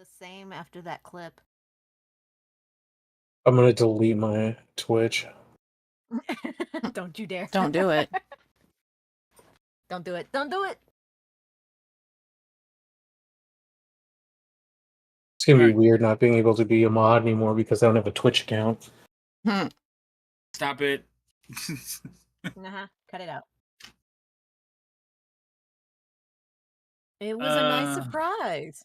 the same after that clip. I'm gonna delete my Twitch. Don't you dare. Don't do it. Don't do it. Don't do it. It's gonna be Right. weird not being able to be a mod anymore because I don't have a Twitch account. Stop it. Cut it out. It was a nice surprise.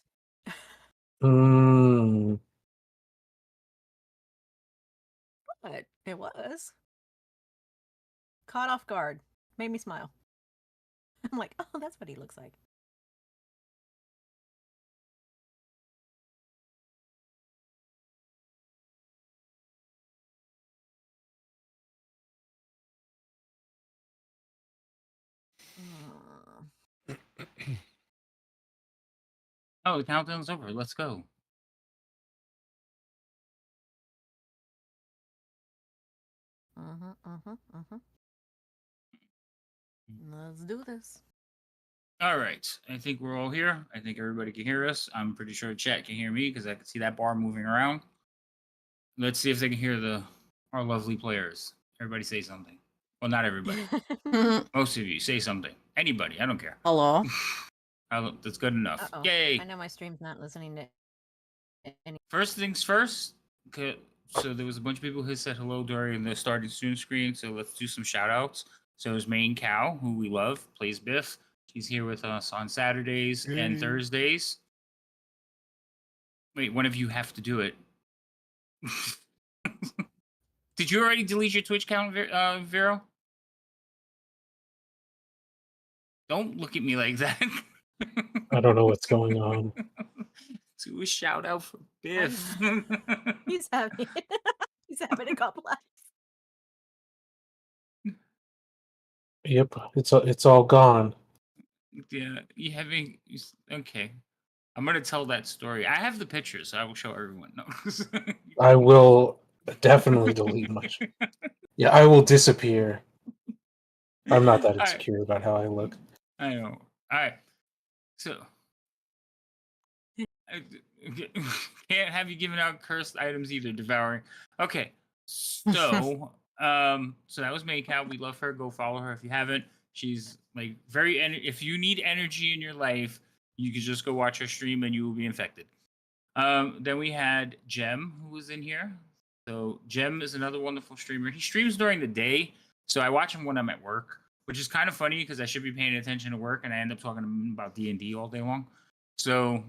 But it was. Caught off guard. Made me smile. I'm like, oh, that's what he looks like. Oh, the countdown's over. Let's go. Let's do this. All right. I think we're all here. I think everybody can hear us. I'm pretty sure chat can hear me because I can see that bar moving around. Let's see if they can hear our lovely players. Everybody say something. Well, not everybody. Most of you say something. Anybody. I don't care. Hello. That's good enough. Uh-oh. Yay. I know my stream's not listening to any. First things first. So there was a bunch of people who said hello during the starting soon screen. So let's do some shout outs. So there's Main Cow, who we love, plays Biff. She's here with us on Saturdays and Thursdays. Wait, one of you have to do it. Did you already delete your Twitch account, Vero? Don't look at me like that. I don't know what's going on. Do a shout out for Biff. He's having a couple laughs. Yep, it's all gone. Yeah, okay. I'm gonna tell that story. I have the pictures, so I will show everyone. No. I will definitely delete my. Yeah, I will disappear. I'm not that insecure about how I look. I know. All right. So, can't have you giving out cursed items either, devouring. Okay. So, so that was Maycow. We love her. Go follow her if you haven't. She's like if you need energy in your life, you can just go watch her stream and you will be infected. Then we had Jem, who was in here. So Jem is another wonderful streamer. He streams during the day, so I watch him when I'm at work, which is kind of funny because I should be paying attention to work, and I end up talking to him about D&D all day long. So,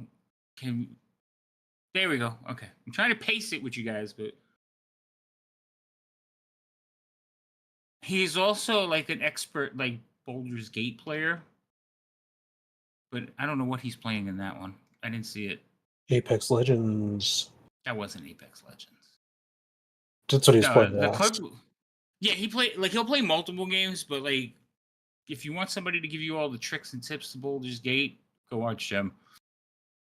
there we go. Okay, I'm trying to pace it with you guys, but he's also like an expert, like Baldur's Gate player, but I don't know what he's playing in that one. I didn't see it. Apex Legends. That wasn't Apex Legends. That's what he's playing last. Yeah, he'll play multiple games, but like if you want somebody to give you all the tricks and tips to Baldur's Gate, go watch Jem.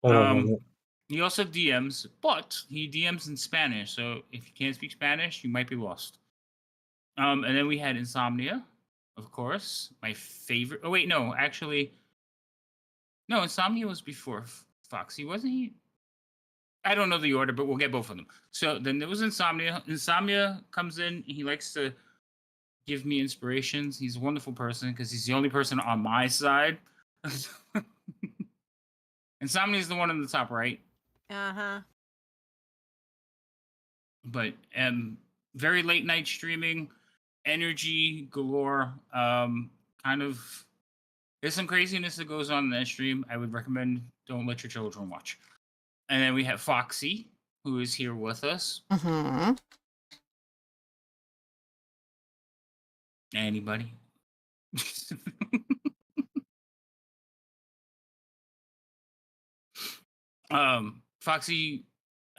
I don't know. He also DMs, but he DMs in Spanish, so if you can't speak Spanish, you might be lost. And then we had Insomnia, of course, my favorite. Oh wait, no, actually, no, Insomnia was before Foxy, wasn't he? I don't know the order, but we'll get both of them. So then there was Insomnia. Insomnia comes in. He likes to give me inspirations. He's a wonderful person because he's the only person on my side. Insomnia is the one on the top right. Uh-huh. But very late night streaming, energy galore. Kind of, there's some craziness that goes on in that stream. I would recommend don't let your children watch. And then we have Foxy, who is here with us. Mm-hmm. Anybody? Foxy,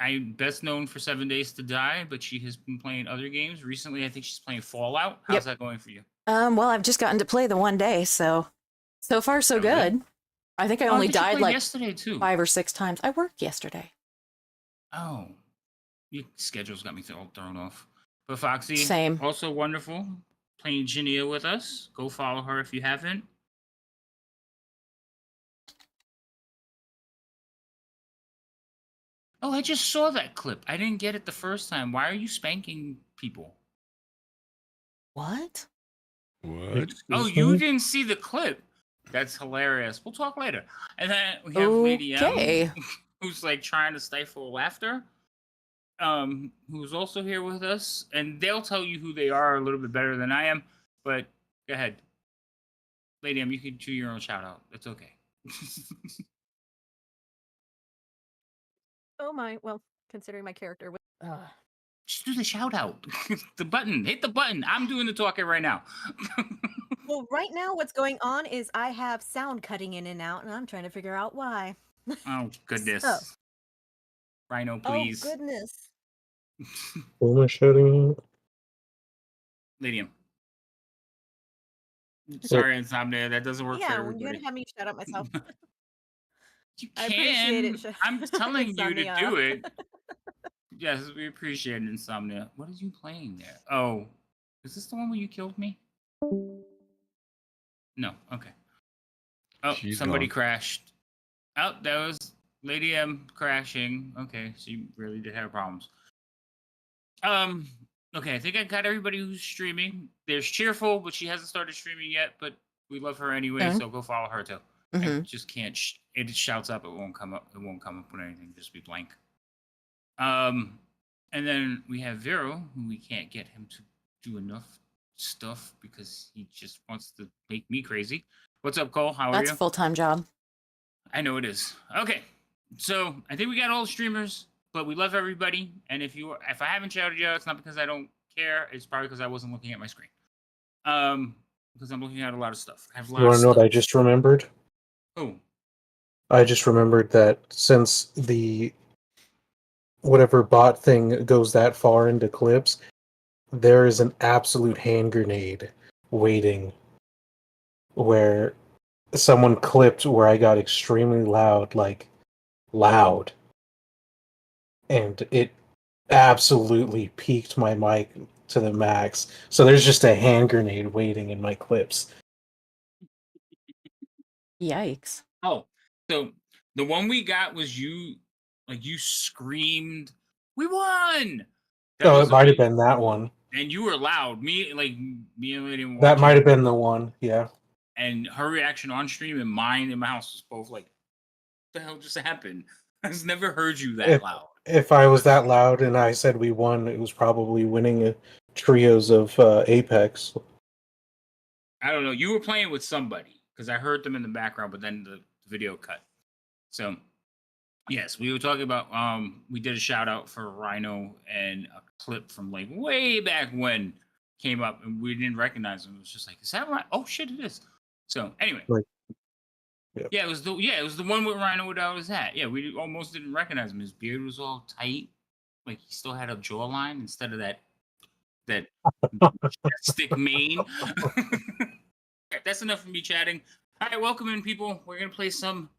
I'm best known for 7 Days to Die, but she has been playing other games. Recently, I think she's playing Fallout. How's that going for you? Well, I've just gotten to play the one day, so far so good. I think I only died like yesterday too. 5 or 6 times. I worked yesterday. Oh, your schedule's got me all thrown off. But Foxy, same. Also wonderful, playing Ginia with us. Go follow her if you haven't. Oh, I just saw that clip. I didn't get it the first time. Why are you spanking people? What? What? Oh, Excuse you me? didn't see the clip. That's hilarious. We'll talk later. And then we have Lady M, Okay. who's like trying to stifle laughter. Who's also here with us, and they'll tell you who they are a little bit better than I am. But go ahead, Lady M. You can do your own shout out. It's okay. Oh my, well, considering my character. Just do the shout out. The button. Hit the button. I'm doing the talking right now. Well, right now what's going on is I have sound cutting in and out, and I'm trying to figure out why. Oh goodness. So, Rhino, oh please. goodness. Who am I shouting at? Lady M. Sorry, Insomnia. That doesn't work for Yeah, you're everybody. gonna have me shut up myself. You I appreciate can. it. I'm telling you to Insomnia. do it. Yes, we appreciate it, Insomnia. What are you playing there? Oh, is this the one where you killed me? No. Okay. Oh, She's somebody gone. crashed. Oh, that was Lady M crashing. Okay, she really did have problems. Okay, I think I got everybody who's streaming. There's Cheerful, but she hasn't started streaming yet, but we love her anyway, Okay. so go follow her too. I Mhm. just can't. It shouts up. It won't come up. It won't come up with anything. Just be blank. And then we have Vero, who we can't get him to do enough stuff because he just wants to make me crazy. What's up, Cole? How are That's you? a full-time job. I know it is. Okay, so I think we got all the streamers, but we love everybody. And if I haven't shouted you out, it's not because I don't care. It's probably because I wasn't looking at my screen. Because I'm looking at a lot of stuff. I have a lot You of want to know stuff. what I just remembered? Oh, I just remembered that since the whatever bot thing goes that far into clips, there is an absolute hand grenade waiting where someone clipped where I got extremely loud, like loud, and it absolutely peaked my mic to the max. So there's just a hand grenade waiting in my clips. Yikes. oh. So the one we got was you. Like you screamed, "We won!" That Oh, was it the might have one. been that one. And you were loud. Me and Lady were That might have watching, been the one. Yeah. and her reaction on stream and mine in my house was both like, "What the hell just happened?" I've never heard you that If loud. if I was that loud and I said we won, it was probably winning trios of Apex. I don't know. You were playing with somebody because I heard them in the background, but then the video cut. So yes, we were talking about. We did a shout out for Rhino, and a clip from like way back when came up, and we didn't recognize him. It was just like, is that right? Oh shit, it is. So anyway, Like, yeah. yeah, it was the one with Rhino without his hat. Yeah, we almost didn't recognize him. His beard was all tight, like he still had a jawline instead of that stick mane. That's enough of me chatting. All right, welcome in, people. We're gonna play some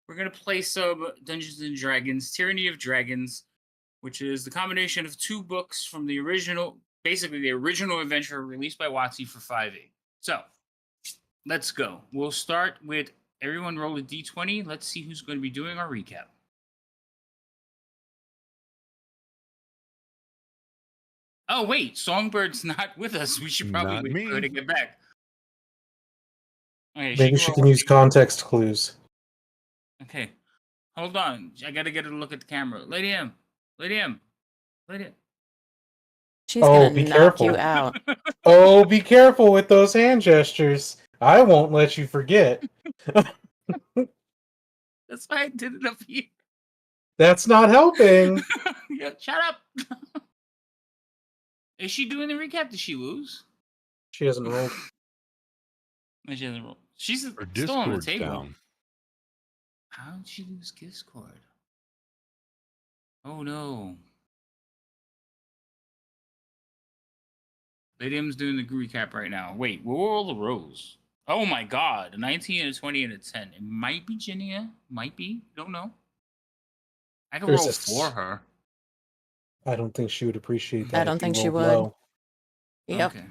Dungeons and Dragons, Tyranny of Dragons, which is the combination of two books from the original, basically the original adventure released by WotC for 5e. So let's go. We'll start with everyone roll a d20. Let's see who's going to be doing our recap. Oh wait, Songbird's not with us. We should probably Not wait for her to me. get back. Okay, Maybe she roll can her use context clues. Okay, hold on. I gotta get a look at the camera. Lady M. She's Oh, gonna be knock you careful. out. Oh, be careful with those hand gestures. I won't let you forget. That's why I did it up here. That's not helping. Yeah, shut up. Is she doing the recap? Did she lose? She hasn't rolled. No, she hasn't rolled. She's Her still on the Discord's table. down. How did she lose Discord? Oh no. Lady M's doing the recap right now. Wait, where were all the rows? Oh my god. A 19, a 20, and a 10. It might be Ginia. Might be. Don't know. I can There's roll a for her. I don't think she would appreciate that I if don't you think she rolled would. low. Yep. Okay.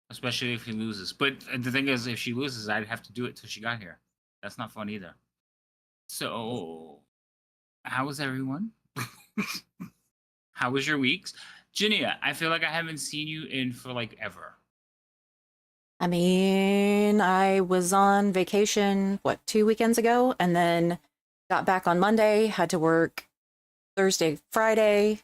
Especially if he loses. But the thing is, if she loses, I'd have to do it till she got here. That's not fun either. So How was everyone? How was your weeks? Jania, I feel like I haven't seen you in for like ever. I mean, I was on vacation, 2 weekends ago, and then got back on Monday, had to work Thursday, Friday,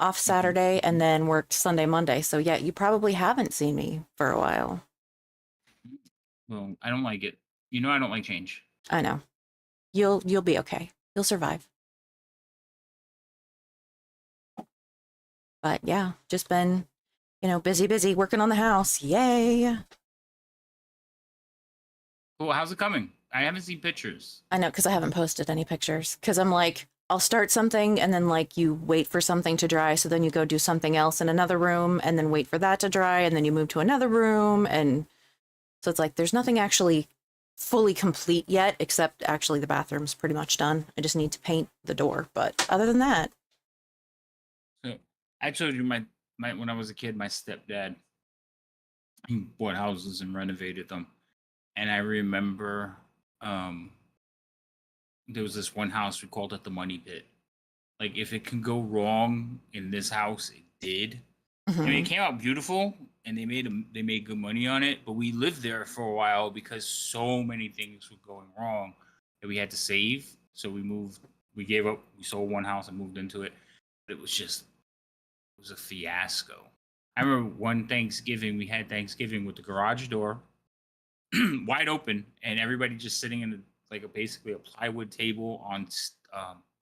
off Saturday, and then worked Sunday, Monday. So yeah, you probably haven't seen me for a while. Well, I don't like it. You know I don't like change. I know. You'll be okay. You'll survive. But yeah, just been, busy working on the house. Yay. Cool. How's it coming? I haven't seen pictures. I know, because I haven't posted any pictures. Because I'm like, I'll start something and then like you wait for something to dry. So then you go do something else in another room and then wait for that to dry. And then you move to another room. And so it's like, there's nothing actually fully complete yet, except actually the bathroom's pretty much done. I just need to paint the door. But other than that. So I told you my when I was a kid, my stepdad he bought houses and renovated them. And I remember there was this one house we called it the money pit. Like if it can go wrong in this house, it did. I mean, it came out beautiful, and they made good money on it. But we lived there for a while because so many things were going wrong that we had to save. So we moved. We gave up. We sold one house and moved into it. But it was a fiasco. I remember one Thanksgiving we had Thanksgiving with the garage door wide open, and everybody just sitting in basically a plywood table on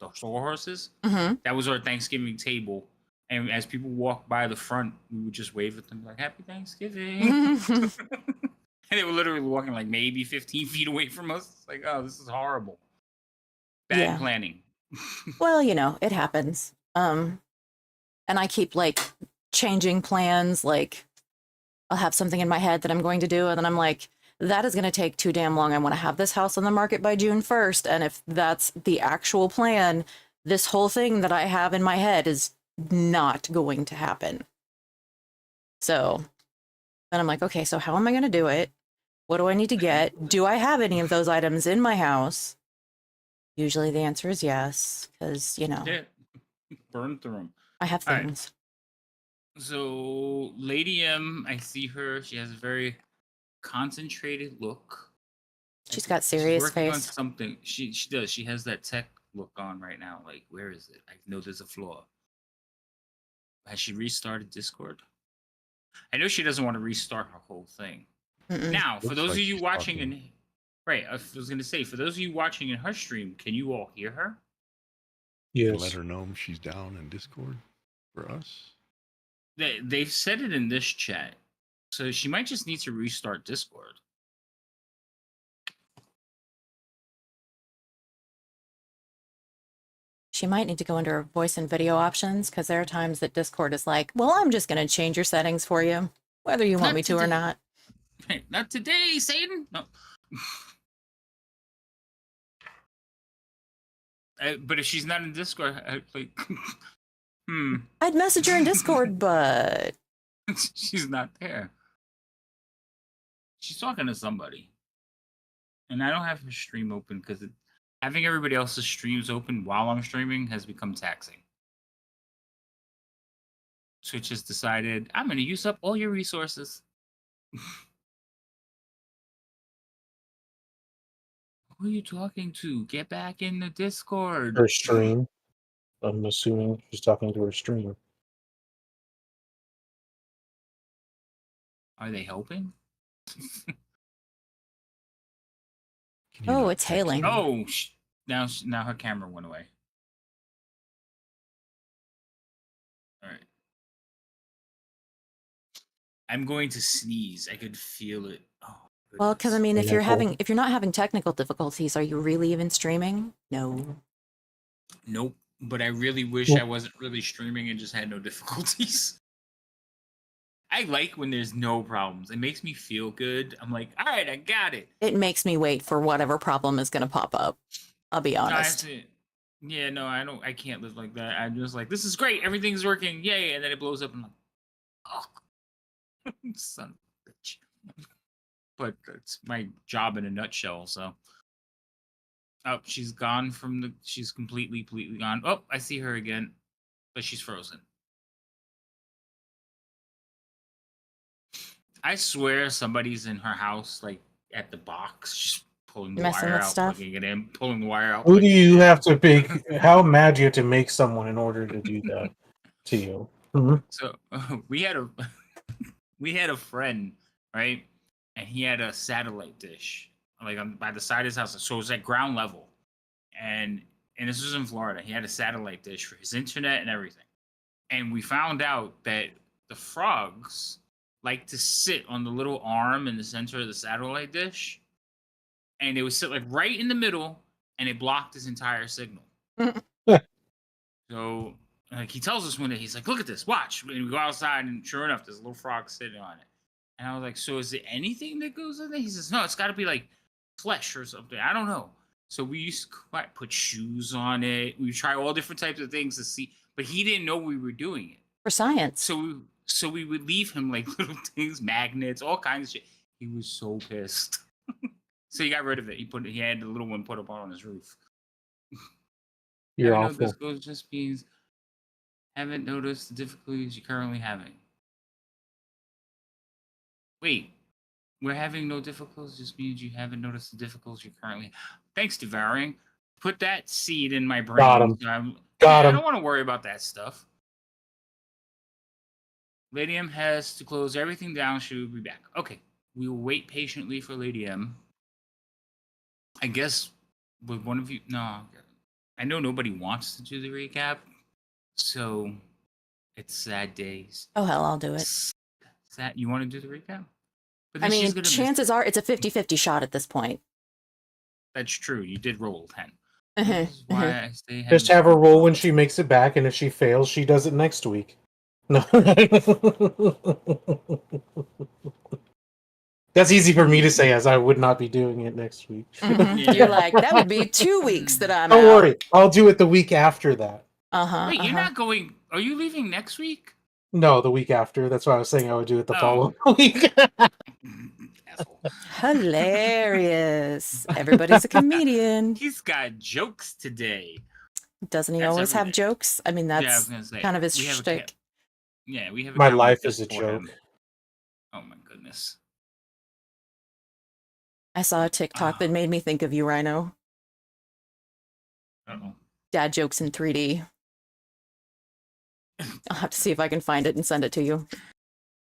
the sawhorses. That was our Thanksgiving table. And as people walked by the front, we would just wave at them like "Happy Thanksgiving," and they were literally walking like maybe 15 feet away from us. It's like, oh, this is horrible. Bad planning. Well, it happens. And I keep like changing plans. Like I'll have something in my head that I'm going to do, and then I'm like, that is going to take too damn long. I want to have this house on the market by June 1st. And if that's the actual plan, this whole thing that I have in my head is not going to happen. So then I'm like, okay, so how am I going to do it? What do I need to get? Do I have any of those items in my house? Usually the answer is yes, because, Yeah. Burn through them. I have things. Right. So Lady M, I see her. She has a very concentrated look. She's got serious She's working face. on something. She does. She has that tech look on right now. Like, where is it? I know there's a flaw. Has she restarted Discord? I know she doesn't want to restart her whole thing. Now, for those of you watching right, I was going to say, for those of you watching in her stream, can you all hear her? Yes. Let her know she's down in Discord for us. They've said it in this chat, so she might just need to restart Discord. She might need to go under voice and video options, because there are times that Discord is like, well, I'm just going to change your settings for you, whether you want me to or not. Hey, not today, Satan. No. But if she's not in Discord, I'd message her in Discord, but she's not there. She's talking to somebody, and I don't have her stream open because having everybody else's streams open while I'm streaming has become taxing. Twitch has decided I'm going to use up all your resources. Who are you talking to? Get back in the Discord. Her stream. I'm assuming she's talking to her stream. Are they helping? oh, it's hailing. Oh, now her camera went away. All right. I'm going to sneeze. I could feel it. Oh. Well, because I mean, if you're not having technical difficulties, are you really even streaming? No. Nope. But I really wish I wasn't really streaming and just had no difficulties. I like when there's no problems. It makes me feel good. I'm like, all right, I got it. It makes me wait for whatever problem is going to pop up. I'll be honest. Yeah, no, I can't live like that. I'm just like, this is great. Everything's working. Yay. And then it blows up. And I'm like, oh, son of a bitch. But it's my job in a nutshell, so. Oh, she's gone from the. She's completely gone. Oh, I see her again, but she's frozen. I swear somebody's in her house, like at the box, just pulling the Messing wire with out, stuff. plugging it in, pulling the wire out. Who do plugging it you in. have to make? How mad do you have to make someone in order to do that to you? Mhm. So we had a we had a friend, right? And he had a satellite dish, like by the side of his house. So it was at ground level, and this was in Florida. He had a satellite dish for his internet and everything. And we found out that the frogs like to sit on the little arm in the center of the satellite dish, and they would sit like right in the middle, and it blocked his entire signal. So like he tells us one day, he's like, "Look at this, watch." And we go outside, and sure enough, there's a little frog sitting on it. And I was like, "So is it anything that goes in there?" He says, "No, it's got to be like flesh or something. I don't know." So we used to put shoes on it. We try all different types of things to see, but he didn't know we were doing it. For science. So we would leave him like little things, magnets, all kinds of shit. He was so pissed. So he got rid of it. He had the little one put up on his roof. You're Having no awful. discos just means haven't noticed the difficulties you're currently having. Wait, we're having no difficulties just means you haven't noticed the difficulties you're currently. Thanks, devouring. Put that seed in my brain. Got him. I him. don't want to worry about that stuff. Lady M has to close everything down. She will be back. Okay, we will wait patiently for Lady M. I guess with one of you. No, I know nobody wants to do the recap, so it's sad days. Oh, hell, I'll do it. Sad. You want to do the recap? But I then she's mean, gonna miss chances are it's a 50-50 shot at this point. That's true. You did roll 10. Uh-huh, This is why I stay. Just have her roll when she makes it back, and if she fails, she does it next week. No. That's easy for me to say, as I would not be doing it next week. Mhm. Yeah. You're like, that would be 2 weeks that I'm Don't out. worry, I'll do it the week after that. Uh-huh. Wait, you're not going. Are you leaving next week? No, the week after. That's why I was saying I would do it the Oh. following week. Asshole. Hilarious. Everybody's a comedian. He's got jokes today. Doesn't he That's always have every day. jokes? I mean, Yeah, I that's was gonna say, kind of his we have a shtick. Yeah, we have. My account life just is a for joke. him. Oh my goodness. I saw a TikTok that made me think of you, Rhino. Uh-oh. Dad jokes in 3D. I'll have to see if I can find it and send it to you.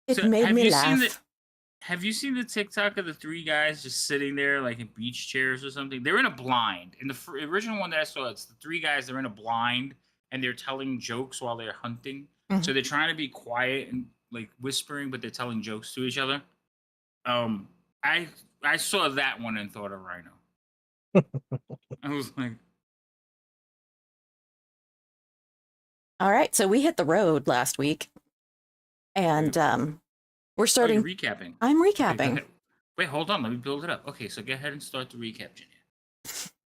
It So, made have me you laugh. seen Have you seen the TikTok of the three guys just sitting there like in beach chairs or something? They're in a blind. In the original one that I saw, it's the three guys. They're in a blind and they're telling jokes while they're hunting. Mhm. So they're trying to be quiet and like whispering, but they're telling jokes to each other. I saw that one and thought of Rhino. I was like, All right, so we hit the road last week, and we're oh, starting. you're recapping. I'm Okay, go recapping. ahead. Wait, hold on. Let me build it up. Okay, so go ahead and start the recap, Jenny.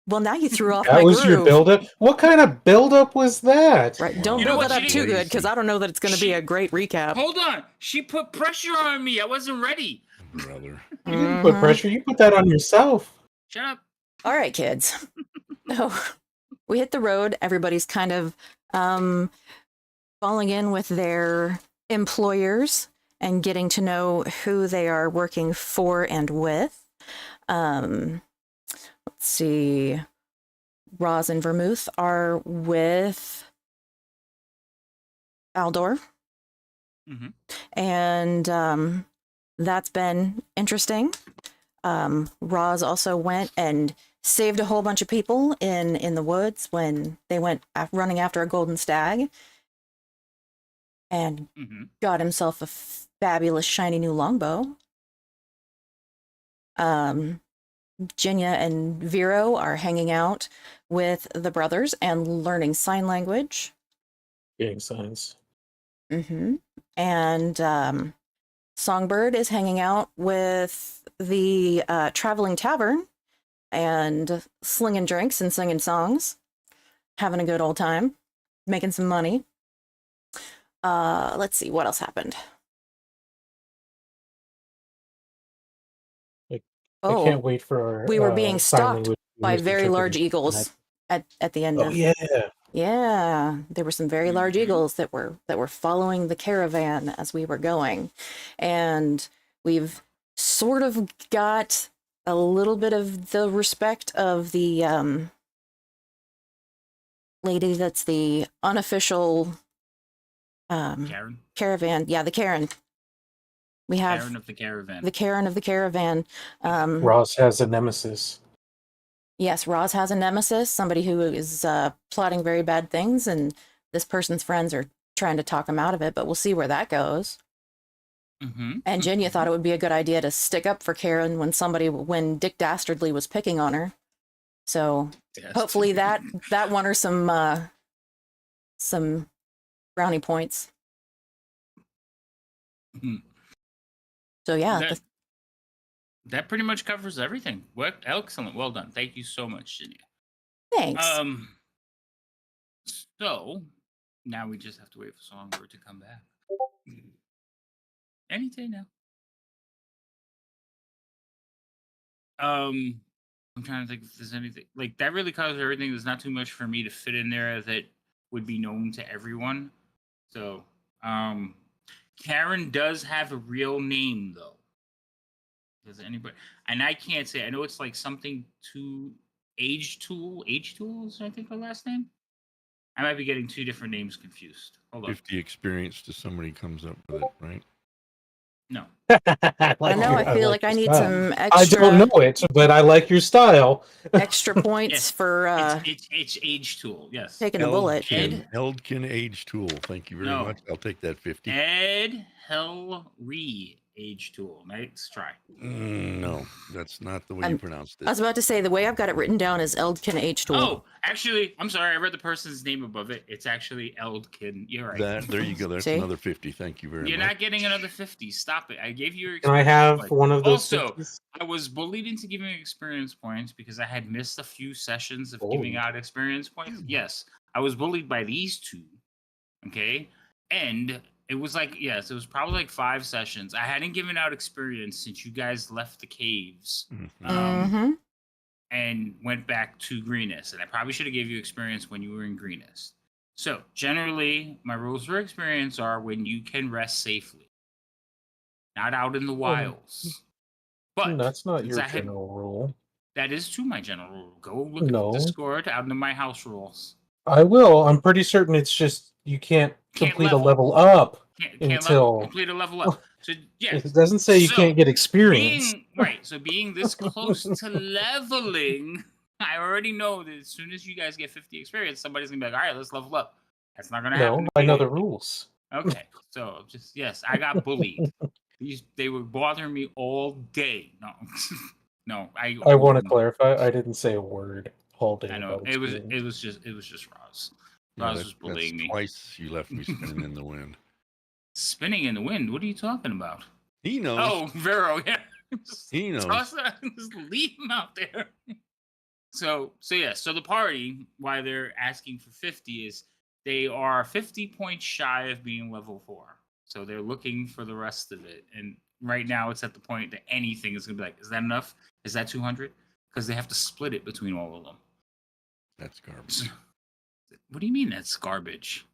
Well, now you threw off That my was groove. your build-up? What kind of build-up was that? Right, Wow. don't You know build what, it up she too didn't- good because I don't know that it's going to be She- a great recap. Hold on. She put pressure on me. I wasn't ready. Brother. You didn't put pressure, you put that on yourself. Shut up. All right, kids. So we hit the road. Everybody's kind of falling in with their employers and getting to know who they are working for and with. Let's see. Roz and Vermouth are with Aldor. Mhm. And that's been interesting. Roz also went and saved a whole bunch of people in the woods when they went running after a golden stag, and Mhm. got himself a fabulous shiny new longbow. Jinya and Vero are hanging out with the brothers and learning sign language. Getting signs. Mm-hmm. And Songbird is hanging out with the traveling tavern and slinging drinks and singing songs, having a good old time, making some money. Let's see, what else happened? I can't wait for our we were being sign stalked. language by very large eagles at the end Oh of. yeah. Yeah, there were some very large Mhm. eagles that were following the caravan as we were going, and we've sort of got a little bit of the respect of the lady that's the unofficial Karen? caravan. Yeah, the Karen. We have Karen of the caravan. the Karen of the caravan. Ross has a nemesis. Yes, Roz has a nemesis, somebody who is plotting very bad things, and this person's friends are trying to talk him out of it, but we'll see where that goes. Mm-hmm. And Jinya thought it would be a good idea to stick up for Karen when Dick Dastardly was picking on her. So hopefully that won her some brownie points. Mhm. So yeah, That pretty much covers everything. What excellent. Well done. Thank you so much, Jinya. thanks. So now we just have to wait for Songbird to come back. Any day now. I'm trying to think if there's anything like that really covers everything. There's not too much for me to fit in there that would be known to everyone. So, Karen does have a real name though. Does anybody? And I can't say. I know it's like something to Age Tool. Age Tools, I think her last name. I might be getting two different names confused. Hold on. 50 experience to somebody comes up with it, right? No. I I know. I feel like your I need style. some I extra. don't know it, but I like your style. Extra points Yes, for it's Age Tool. Yes. taking a bullet. Eldkin Age Tool. Thank you very No. much. I'll take that 50. Ed Helry Age Tool. Nice try. No, that's not the way you pronounced it. I was about to say the way I've got it written down is Eldkin H Tool. Oh, actually, I'm sorry. I read the person's name above it. It's actually Eldkin. You're right. There you go. That's See? another 50. Thank you very You're much. not getting another 50. Stop it. I gave you your Can I experience have points. one of those? Also, 50s? I was bullied into giving experience points because I had missed a few sessions of giving out experience points. Yes, I was bullied by these two. Okay. And it was like, yes, it was probably like 5 sessions. I hadn't given out experience since you guys left the caves and went back to Greenest. And I probably should have gave you experience when you were in Greenest. So generally, my rules for experience are when you can rest safely, not out in the wilds. But that's not your since general rule. that is to my general rule. Go look No. at the Discord out into my house rules. I will. I'm pretty certain it's just you can't complete a level up until complete a level up. So yes, it doesn't say you can't get experience. So being this close to leveling, I already know that as soon as you guys get 50 experience, somebody's gonna be like, all right, let's level up. That's not gonna happen. No, I know the rules. Okay, so just yes, I got bullied. They were bothering me all day. No, no, I want to clarify. I didn't say a word all day. I know about it was experience. just Roz. Yeah, Roz was bullying me. Twice you left me spinning in the wind. Spinning in the wind. What are you talking about? He knows. Oh, Vero, yeah. He knows. Just leave him out there. So the party, why they're asking for 50 is they are 50 points shy of being level 4. So they're looking for the rest of it. And right now it's at the point that anything is going to be like, is that enough? Is that 200? Because they have to split it between all of them. That's garbage. So, what do you mean that's garbage?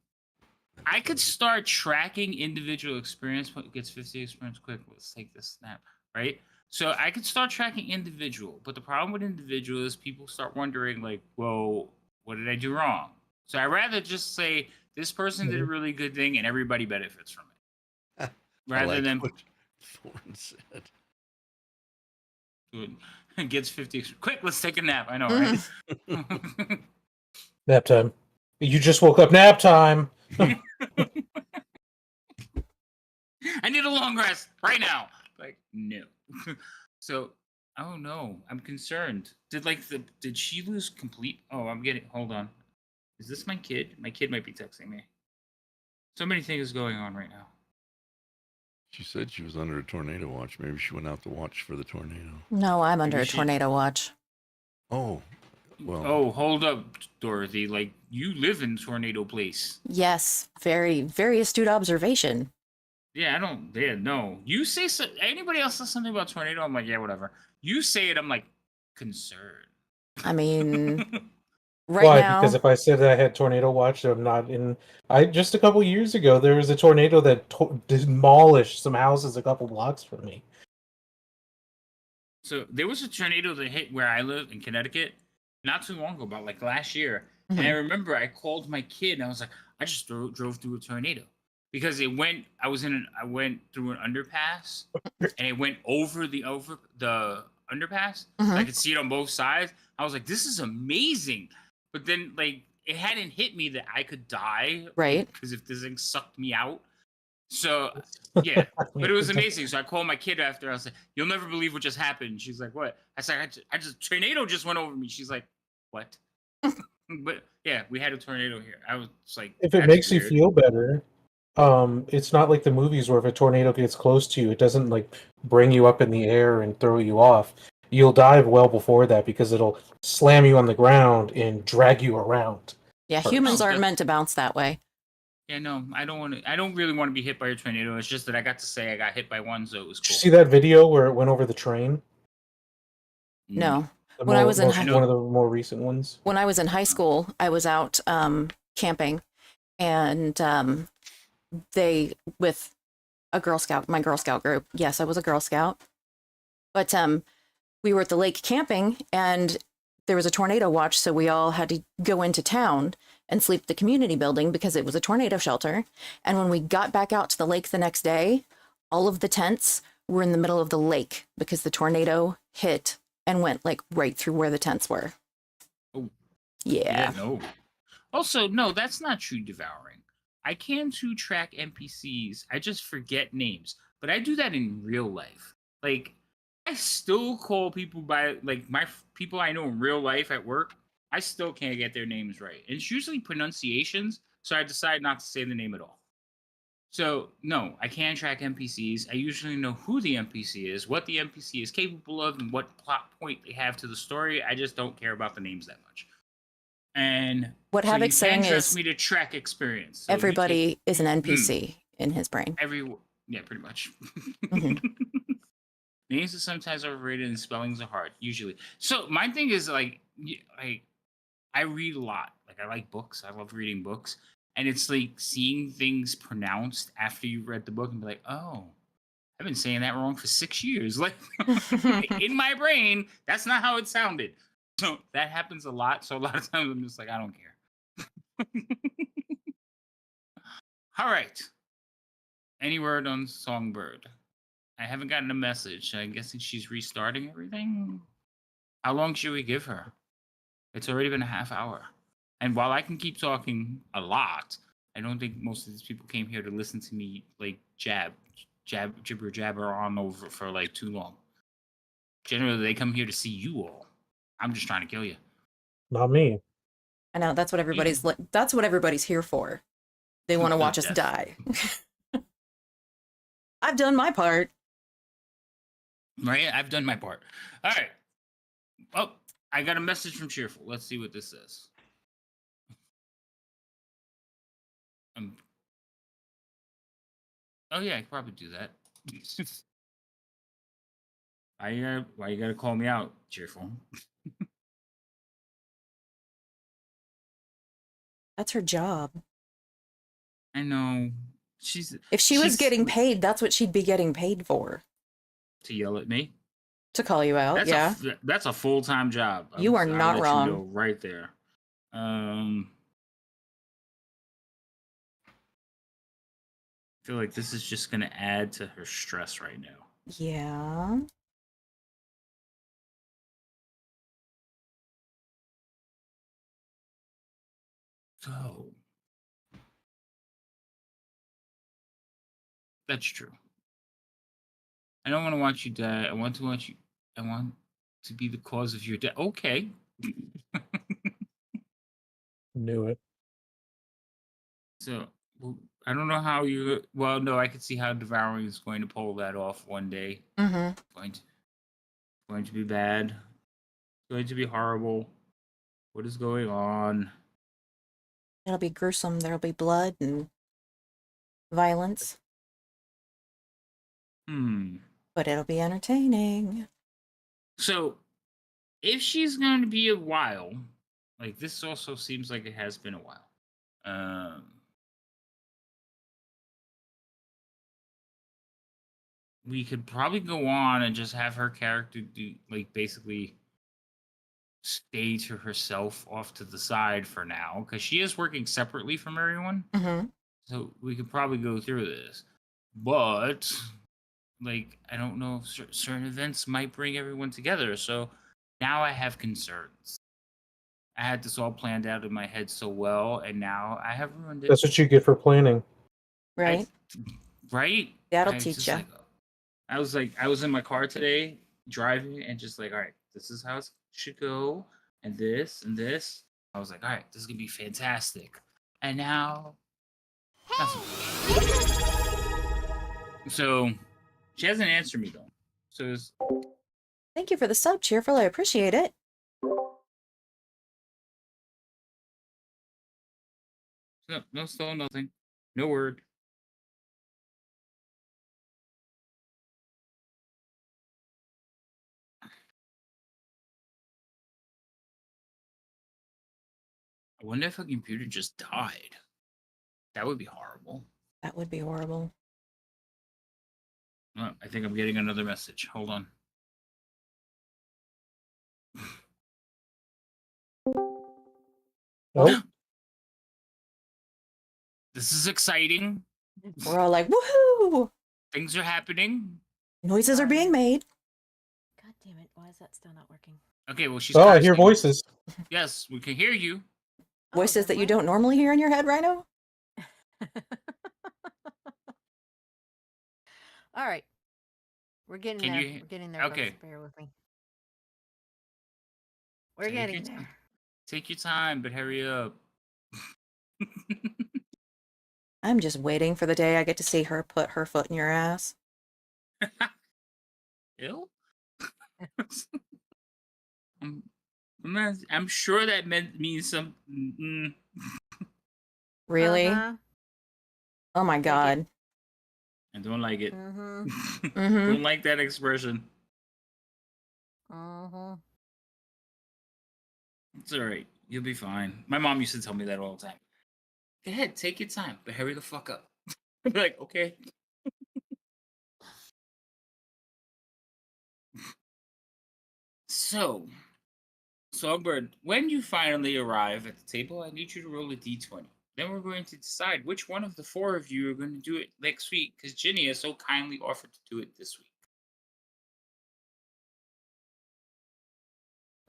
I could start tracking individual experience. Gets 50 experience quick. Let's take this snap, right? So I could start tracking individual, but the problem with individual is people start wondering, like, well, what did I do wrong? So I'd rather just say this person did a really good thing and everybody benefits from it, rather than what Thorne said. Gets 50. Quick, let's take a nap. I know, right? Nap time. You just woke up. Nap time. I need a long rest right now. Like, no. So, oh no, I'm concerned. Did she lose complete? Oh, hold on. Is this my kid? My kid might be texting me. So many things going on right now. She said she was under a tornado watch. Maybe she went out to watch for the tornado. No, I'm under a tornado watch. Oh, well. Oh, hold up, Dorothy. Like, you live in tornado place. Yes, very, very astute observation. Yeah, no. You say so. Anybody else says something about tornado? I'm like, yeah, whatever. You say it, I'm like, concerned. I mean, right Why? Because now, if I said that I had tornado watch, I'm not in. I just a couple years ago there was a tornado that demolished some houses a couple blocks from me. So there was a tornado that hit where I live in Connecticut not too long ago, about like last year. And I Mhm. remember I called my kid and I was like, I just drove through a tornado because it went. I went through an underpass and it went over the underpass, so I Mhm. could see it on both sides. I was like, this is amazing. But then like it hadn't hit me that I could die, Right. because if this thing sucked me out. So yeah, but it was amazing. So I called my kid after. I was like, "You'll never believe what just happened." She's like, "What?" I said, I just tornado just went over me." She's like, "What?" But yeah, we had a tornado here. I was like, If it "That's makes you weird." feel better, it's not like the movies where if a tornado gets close to you, it doesn't like bring you up in the air and throw you off. You'll dive well before that because it'll slam you on the ground and drag you around Yeah, humans Oh, first. aren't meant to bounce that way. yeah, no, I don't want to. I don't really want to be hit by a tornado. It's just that I got to say I got hit by one, so it was Did you cool. see that video where it went over the train? No, No. When I was in I One know. of the more recent ones. when I was in high school, I was out camping, and they with a Girl Scout, my Girl Scout group. Yes, I was a Girl Scout, but we were at the lake camping, and there was a tornado watch, so we all had to go into town and sleep at the community building because it was a tornado shelter. And when we got back out to the lake the next day, all of the tents were in the middle of the lake because the tornado hit and went like right through where the tents were. Oh, yeah, Yeah. no. Also, no, that's not true devouring. I can too track NPCs. I just forget names, but I do that in real life. Like, I still call people by like people I know in real life at work. I still can't get their names right. And it's usually pronunciations, so I decide not to say the name at all. So no, I can track NPCs. I usually know who the NPC is, what the NPC is capable of, and what plot point they have to the story. I just don't care about the names that much. And What so you Havoc's can saying trust is me to track experience. So you take everybody is an NPC in his brain. yeah, pretty much. Hmm. Names are sometimes overrated and spellings are hard, usually. So my thing is like, I read a lot. Like I like books. I love reading books, and it's like seeing things pronounced after you read the book and be like, oh, I've been saying that wrong for 6 years. Like in my brain, that's not how it sounded. So that happens a lot. So a lot of times I'm just like, I don't care. All right. Any word on Songbird? I haven't gotten a message. I'm guessing she's restarting everything. How long should we give her? It's already been a half hour. And while I can keep talking a lot, I don't think most of these people came here to listen to me like jibber jabber on over for like too long. Generally, they come here to see you all. I'm just trying to kill you. Not me. I know that's what everybody's here for. They want to To the watch us death. die. I've done my part. Right? I've done my part. All right. Oh, I got a message from Cheerful. Let's see what this says. Um, oh yeah, I could probably do that. Why you gotta call me out, Cheerful? That's her job. I know If she was she's getting paid, that's what she'd be getting paid for. to yell at me. To call you out, yeah. That's a full time job. You are I'll not let you know wrong. right there. I feel like this is just gonna add to her stress right now. Yeah. So that's true. I don't want to watch you die. I want to watch you. I want to be the cause of your death. Okay. Knew it. So well, I don't know how you. Well, no, I could see how devouring is going to pull that off one day. Mm-hmm. Going to be bad. Going to be horrible. What is going on? It'll be gruesome. There'll be blood and violence, Hmm. but it'll be entertaining. So if she's going to be a while, like this also seems like it has been a while. We could probably go on and just have her character do like basically stay to herself off to the side for now because she is working separately from everyone. Mm-hmm. So we could probably go through this, but like I don't know if certain events might bring everyone together. So now I have concerns. I had this all planned out in my head so well, and now I have ruined it. That's what you get for planning. Right? Right? That'll I teach just, you. I was in my car today driving and just like, all right, this is how it should go, and this and this. I was like, all right, this is gonna be fantastic. And now, so she hasn't answered me though. So it's, Thank you for the sub, Cheerful. I appreciate it. no, still nothing, no word. I wonder if her computer just died. That would be horrible. That would be horrible. Oh, I think I'm getting another message. Hold on. Oh, This is exciting. We're all like, woohoo! Things are happening. Noises are being made. God damn it! Why is that still not working? Okay, well, she's. oh, I hear cursing. voices. Yes, we can hear you. Voices that then you why- don't normally hear in your head, Rhino? All right, we're getting Can there. you- We're getting there. okay. Folks. Bear with me. We're Take getting your there. Take your time, but hurry up. I'm just waiting for the day I get to see her put her foot in your ass. Ill? I'm sure that means some. Really? Uh-huh. Oh my it. god. I don't like it. Mm-hmm. Mm-hmm. Don't like that expression. Mm-hmm. It's all right. You'll be fine. My mom used to tell me that all the time. Go ahead, take your time, but hurry the fuck up. I'd be like, okay. So, Songbird, when you finally arrive at the table, I need you to roll a d20. Then we're going to decide which one of the four of you are going to do it next week, because Ginny has so kindly offered to do it this week.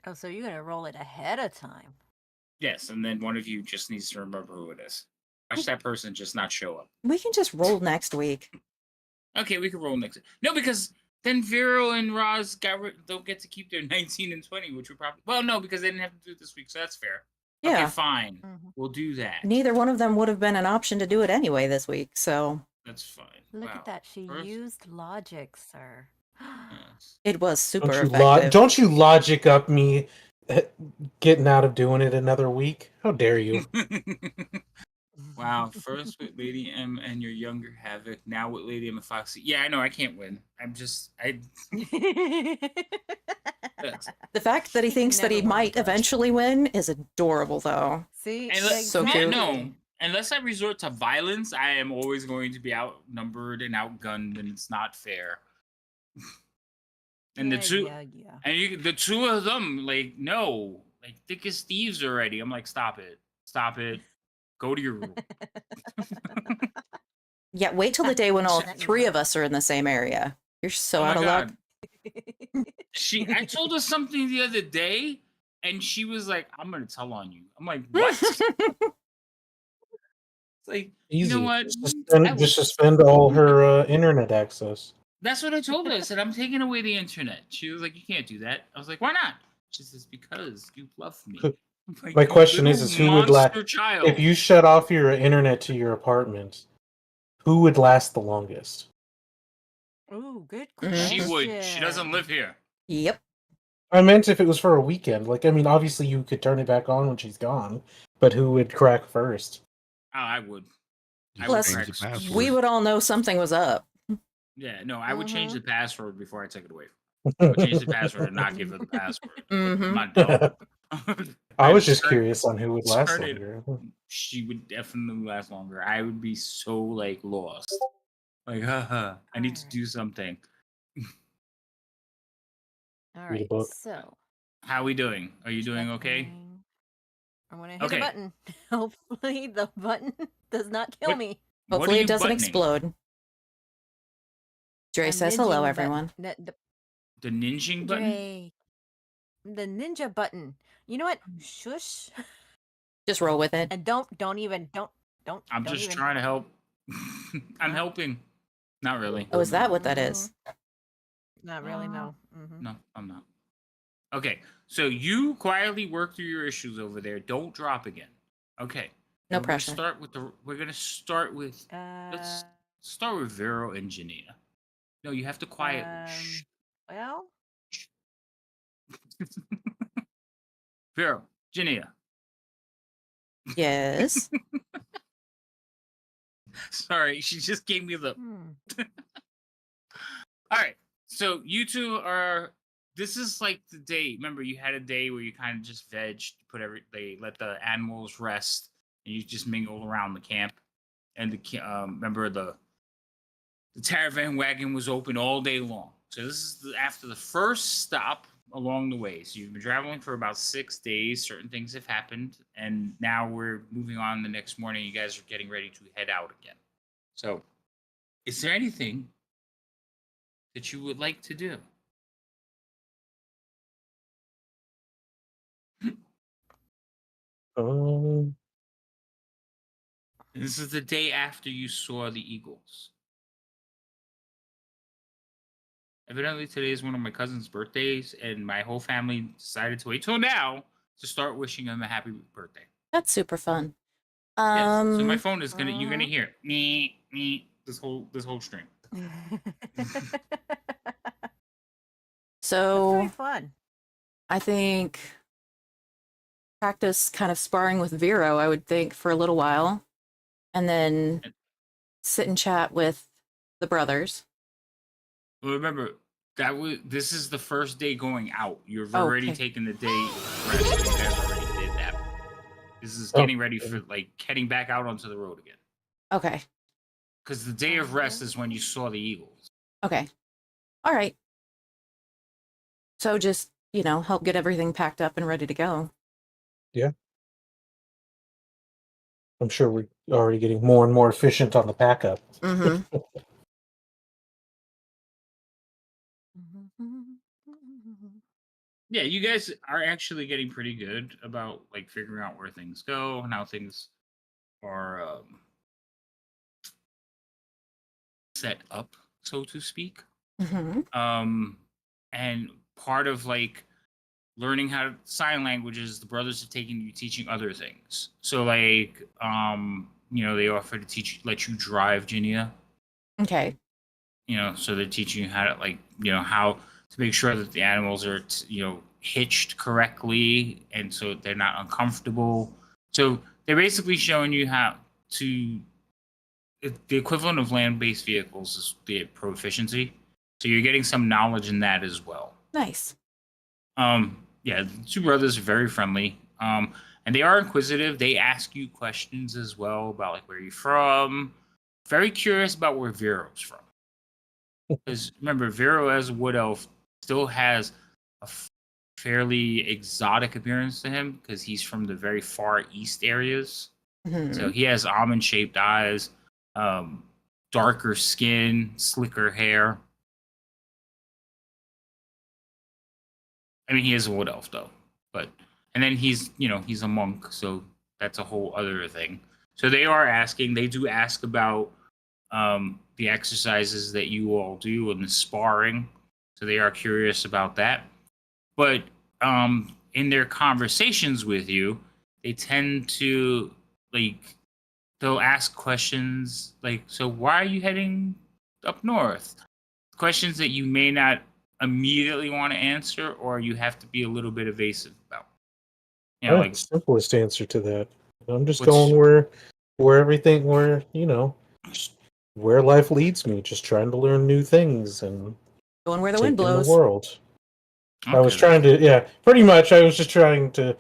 Oh, so you're gonna roll it ahead of time? Yes, and then one of you just needs to remember who it is. Watch that person just not show up. We can just roll next week. Okay, we can roll next. No, because then Vero and Roz don't get to keep their 19 and 20, which would probably. Well, no, because they didn't have to do it this week, so that's fair. Yeah. Okay, fine. Mm-hmm. We'll do that. Neither one of them would have been an option to do it anyway this week, so That's fine. Look Wow. at that. She First- used logic, sir. Yes. it was super Don't you, effective. don't you logic up me getting out of doing it another week? How dare you? Wow. First with Lady M and your younger Havoc. Now with Lady M and Foxy. Yeah, I know. I can't win. Yes. The fact that he She thinks that he never won might with us. eventually win is adorable, though. See, So exactly. cute. No, unless I resort to violence, I am always going to be outnumbered and outgunned, and it's not fair. And yeah, the two, yeah. and the two of them, like, no, like thick as thieves already. I'm like, stop it, go to your room. Yeah, wait till the day when all That three you of us are in the same area. You're so Oh out my of luck. God. I told her something the other day, and she was like, "I'm gonna tell on you." I'm like, "What?" It's like, Easy. you know what? Just suspend all her internet access. That's what I told her. I said, "I'm taking away the internet." She was like, "You can't do that." I was like, "Why not?" She says, "Because you love me." I'm like, My "You question little is who would monster child?" if you shut off your internet to your apartment, who would last the longest? Ooh, good Mhm. question. She would. She doesn't live here. Yep. I meant if it was for a weekend. Like, I mean, obviously you could turn it back on when she's gone, but who would crack first? Oh, I would. Just Plus, change the crack- password. We would all know something was up. Yeah, no, I would change Mhm. the password before I took it away. Or change the password and not give her the password. I'm Mm-hmm. not dumb. I was And just curious on who would last turn it- longer. She would definitely last longer. I would be so like lost. Like, haha, I need to Alright. do something. All Read a right. book. So How we doing? Are you doing okay? checking. I'm gonna hit Okay. a button. Hopefully the button does not kill What- me. What are Hopefully you it doesn't buttoning? explode. Dre I'm says hello, ninjing everyone. The The ninjing button? Dre. The ninja button. You know what? Shush. Just roll with it. And don't even I'm don't just even. trying to help. I'm No. helping. Not really. Oh, is that what that is? Not really. No. Mm-hmm. No, I'm not. Okay, so you quietly work through your issues over there. Don't drop again. Okay. No We're pressure. We're gonna start with. Let's start with Vero and Janina. No, you have to quietly. Shh. Well, Vero, Janina. Yes. Sorry, she just gave me the. All right, so you two are. This is like the day. Remember, you had a day where you kind of just they let the animals rest, and you just mingled around the camp. And remember the caravan wagon was open all day long. So this is after the first stop along the way. So you've been traveling for about 6 days. Certain things have happened, and now we're moving on. The next morning, you guys are getting ready to head out again. So, is there anything that you would like to do? Um, This is the day after you saw the eagles. Evidently, today is one of my cousin's birthdays, and my whole family decided to wait till now to start wishing him a happy birthday. That's super fun. Yes. So my phone is you're gonna Uh-huh. hear me this whole stream. That's So pretty fun. I think practice kind of sparring with Vero, I would think, for a little while. And then sit and chat with the brothers. Well, remember this is the first day going out. You've already Okay. taken the day rest. You guys already did that. This is getting ready for like heading back out onto the road again. Okay. Because the day of rest is when you saw the eagles. Okay. All right. So just, help get everything packed up and ready to go. yeah. I'm sure we're already getting more and more efficient on the pack up. Mm-hmm. Yeah, you guys are actually getting pretty good about like figuring out where things go and how things are set up, so to speak. Mm-hmm. And part of like learning how to sign languages, the brothers have taken you teaching other things. So like they offer to let you drive Ginia. Okay. So they're teaching you how to how to make sure that the animals are hitched correctly, and so they're not uncomfortable. So they're basically showing you how to. The equivalent of land-based vehicles is the proficiency. So you're getting some knowledge in that as well. Nice. Yeah, the two brothers are very friendly. And they are inquisitive. They ask you questions as well about like where you're from. Very curious about where Vero's from. Because remember, Vero as a wood elf still has a fairly exotic appearance to him because he's from the very far east areas. Mm-hmm. So he has almond-shaped eyes, darker skin, slicker hair. I mean, he is a wood elf though, and then he's a monk, so that's a whole other thing. So they do ask about the exercises that you all do and the sparring. So they are curious about that. But in their conversations with you, they tend to they'll ask questions like, so why are you heading up north? Questions that you may not immediately want to answer, or you have to be a little bit evasive about. Simplest answer to that. I'm just going where just where life leads me, just trying to learn new things and Going where the wind taking the blows. world. I was Okay, trying to, yeah, pretty much. I was just trying to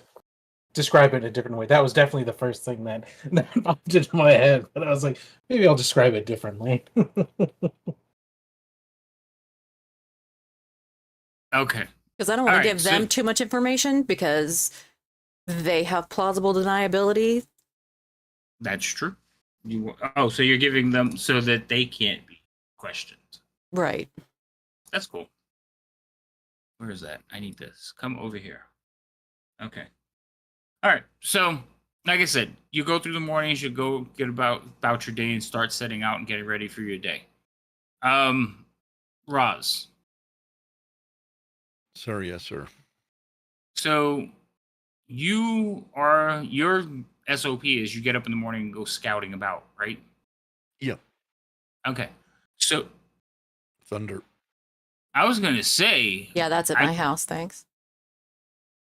describe it in a different way. That was definitely the first thing that popped into my head. But I was like, maybe I'll describe it differently. okay. Because I don't want to All right, give so- them too much information because they have plausible deniability. That's true. So you're giving them so that they can't be questioned. Right. That's cool. Where is that? I need this. Come over here. Okay. All right. So, like I said, you go through the mornings, you go get about your day and start setting out and getting ready for your day. Roz. Sir, yes, sir. So your SOP is you get up in the morning and go scouting about, right? Yeah. Okay. So Thunder. I was gonna say, Yeah, that's at my house. Thanks.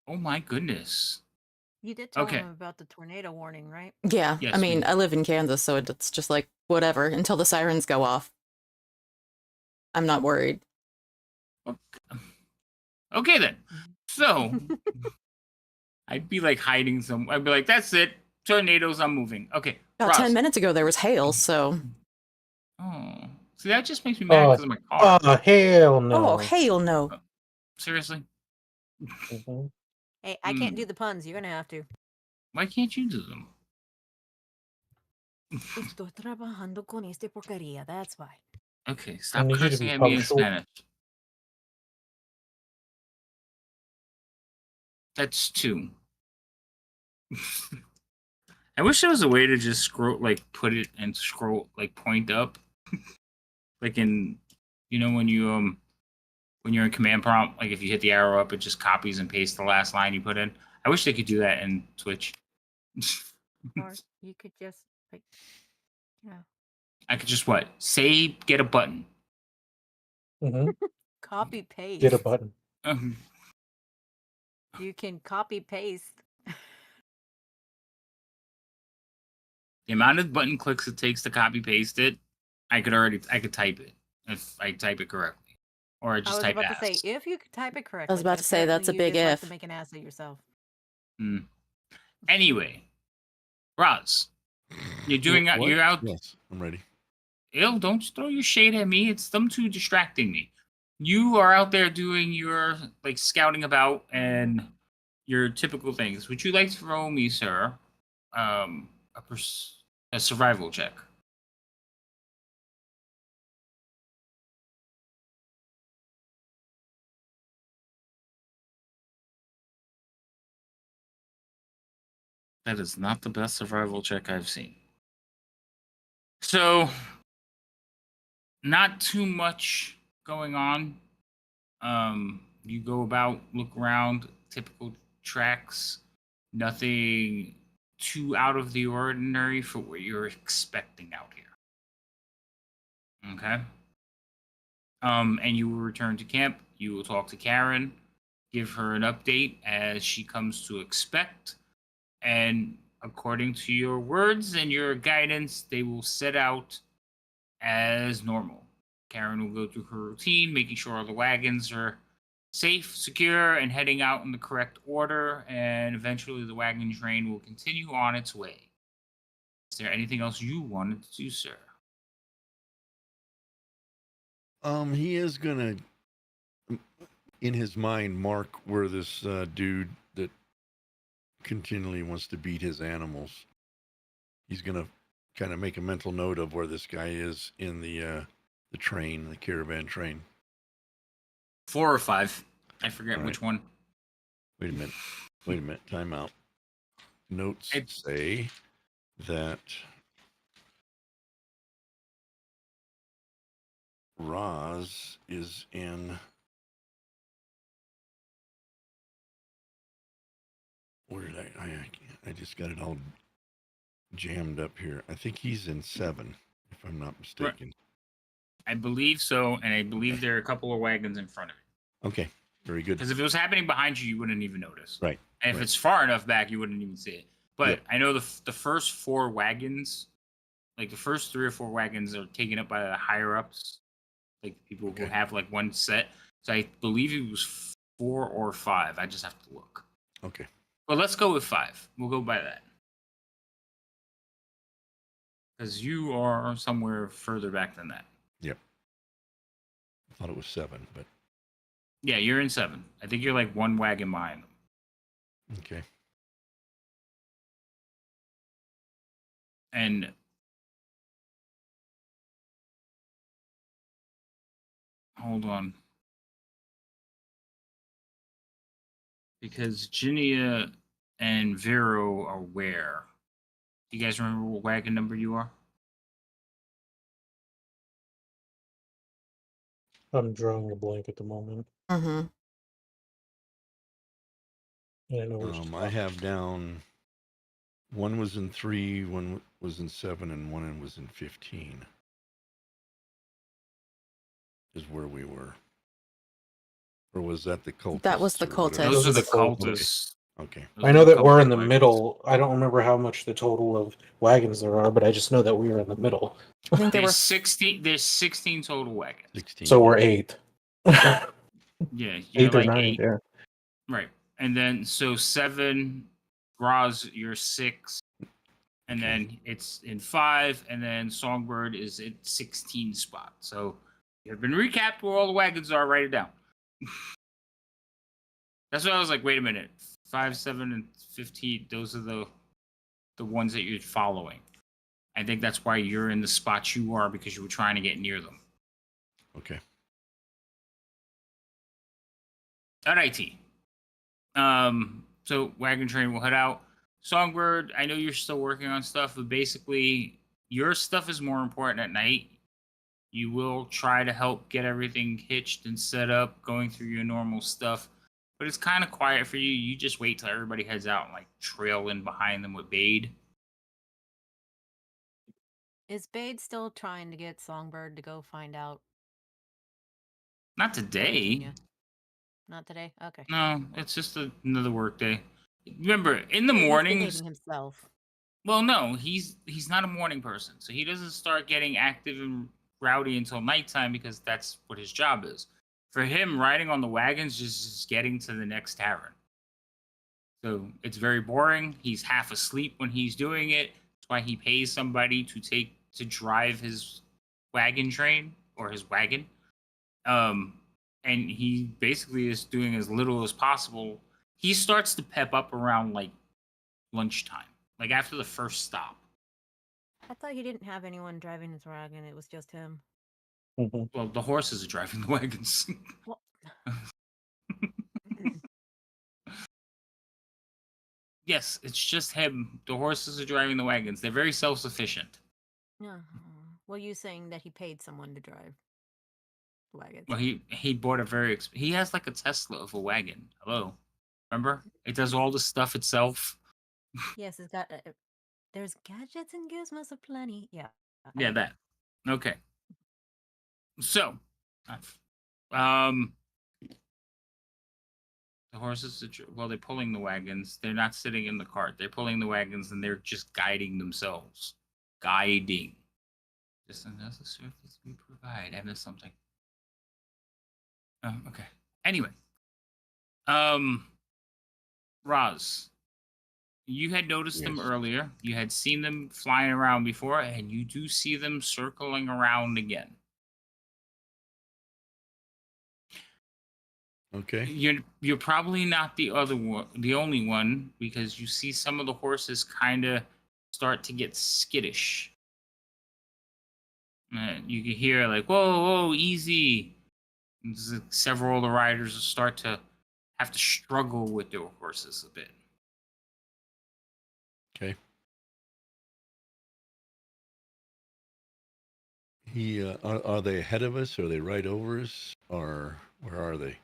oh my goodness. You did tell Okay. him about the tornado warning, right? Yeah. Yes, I mean, we- I live in Kansas, so it's just like whatever until the sirens go off. I'm not worried. Okay then. So I'd be like hiding some. I'd be like, that's it. Tornadoes, I'm moving. Okay. About Roz. 10 minutes ago, there was hail, so. Oh. See, that just makes me mad because of my car. Oh, hell no. Oh, hail no. Seriously? Mhm. Hey, I can't do the puns. You're gonna have to. Why can't you do them? Estoy trabajando con este porquería. That's why. Okay, I stop need you to cursing be at me in punctual. Spanish. That's 2. I wish there was a way to just scroll, like put it and scroll, like point up, like in, when you're in command prompt, like if you hit the arrow up, it just copies and pastes the last line you put in. I wish they could do that in Twitch. Or you could just like, yeah, I could just get a button. Mhm. copy paste. Get a button. You can copy paste. The amount of button clicks it takes to copy paste it, I could type it if I type it correctly, or I I just was type about ass. to say if you could type it correctly. I was about but to say that's a apparently you big just like if. to make an ass of yourself. Anyway, Roz, What? you're out. Yes, I'm ready. Ew, don't throw your shade at me. It's them two distracting me. You are out there doing your like scouting about and your typical things. Would you like to throw me, sir, a survival check? That is not the best survival check I've seen. So, not too much going on. You go about, look around, typical tracks, nothing too out of the ordinary for what you're expecting out here. Okay. And you will return to camp. You will talk to Karen, give her an update as she comes to expect, and according to your words and your guidance, they will set out as normal. Karen will go through her routine, making sure all the wagons are safe, secure, and heading out in the correct order, and eventually the wagon train will continue on its way. Is there anything else you wanted to do, sir? He is gonna, in his mind, mark where this dude that continually wants to beat his animals. He's gonna kind of make a mental note of where this guy is in the train, the caravan train. 4 or 5. I forget All right. which one. Wait a minute. Time out. Notes say that Roz is in. Where did I just got it all jammed up here. I think he's in 7, if I'm not mistaken. I believe so, and I believe there are a couple of wagons in front of it. Okay, very good. Because if it was happening behind you, you wouldn't even notice. Right. And if right. it's far enough back, you wouldn't even see it. But Yep. I know the first 4 wagons, like the first 3 or 4 wagons, are taken up by the higher ups. like people who Okay. have like one set. So I believe it was 4 or 5. I just have to look. Okay. Well, let's go with 5. We'll go by that. Because you are somewhere further back than that. Yep. I thought it was 7, but Yeah, you're in 7. I think you're like one wagon behind them. okay. And hold on. Because Ginia and Vero are where? Do you guys remember what wagon number you are? I'm drawing a blank at the moment. Mm-hmm. And I know which I have down one was in 3, one was in 7, and one was in 15. Is where we were. Or was that the cultists? That was the or whatever? cultists. Those are the cultists. cultists. Okay. Those I are know the that we're cultist in the wagons. middle. I don't remember how much the total of wagons there are, but I just know that we are in the middle. I think there were There's 16. There's 16 total wagons. 16. So we're 8. Yeah, you're 8 or like 9, 8. yeah. Right, and then so 7, Graz, you're 6, and Okay. then it's in 5, and then Songbird is at 16 spot. So you've been recapped where all the wagons are. Write it down. That's why I was like, wait a minute, 5, 7, and 15. Those are the ones that you're following. I think that's why you're in the spot you are, because you were trying to get near them. Okay. Alrighty. So wagon train will head out. Songbird, I know you're still working on stuff, but basically your stuff is more important at night. You will try to help get everything hitched and set up, going through your normal stuff. But it's kind of quiet for you. You just wait till everybody heads out and like trail in behind them with Bade. Is Bade still trying to get Songbird to go find out Not about today. Virginia? Not today? Okay. No, it's just another work day. Remember, in the He's mornings. behaving himself. Well, no, he's not a morning person, so he doesn't start getting active and rowdy until nighttime because that's what his job is. For him, riding on the wagons just is getting to the next tavern. So it's very boring. He's half asleep when he's doing it. That's why he pays somebody to drive his wagon train or his wagon. And he basically is doing as little as possible. He starts to pep up around like lunchtime, like after the first stop. I thought he didn't have anyone driving his wagon. It was just him. Mhm. Well, the horses are driving the wagons. Well, Yes, it's just him. The horses are driving the wagons. They're very self-sufficient. yeah. Well, you saying that he paid someone to drive the wagons? Well, he bought a he has like a Tesla of a wagon. Hello, remember? It does all the stuff itself. Yes, it's got. There's gadgets and gizmos aplenty. Yeah. I Yeah, get it. that. Okay. So, um, the horses. Well, they're pulling the wagons. They're not sitting in the cart. They're pulling the wagons, and they're just guiding themselves. Guiding. Just another service we provide. I missed something. Oh, okay. Anyway, Roz, you had noticed them Yes. earlier. You had seen them flying around before, and you do see them circling around again. Okay. You're probably not the only one, because you see some of the horses kind of start to get skittish. You can hear like, "Whoa, whoa, easy." And several of the riders start to have to struggle with their horses a bit. Okay. Are they ahead of us? Are they right over us? Or where are they?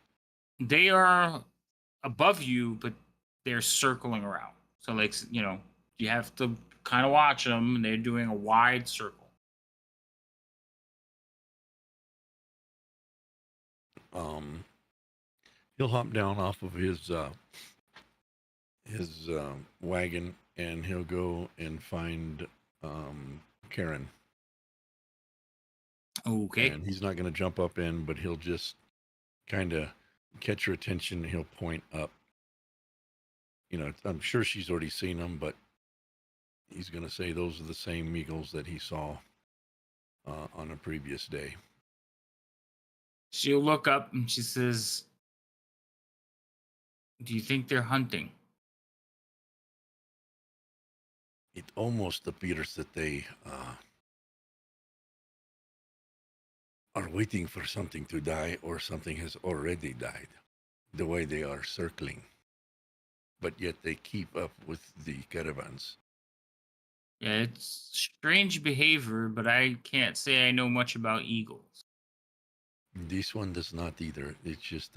They are above you, but they're circling around. So, like, you have to kind of watch them, and they're doing a wide circle. He'll hop down off of his wagon, and he'll go and find Karen. Okay. And he's not going to jump up in, but he'll just kind of catch her attention. And he'll point up. I'm sure she's already seen them, but he's going to say those are the same eagles that he saw on a previous day. She'll look up and she says, "Do you think they're hunting?" It almost appears that they are waiting for something to die, or something has already died, the way they are circling. But yet they keep up with the caravans. Yeah, it's strange behavior, but I can't say I know much about eagles. This one does not either. It's just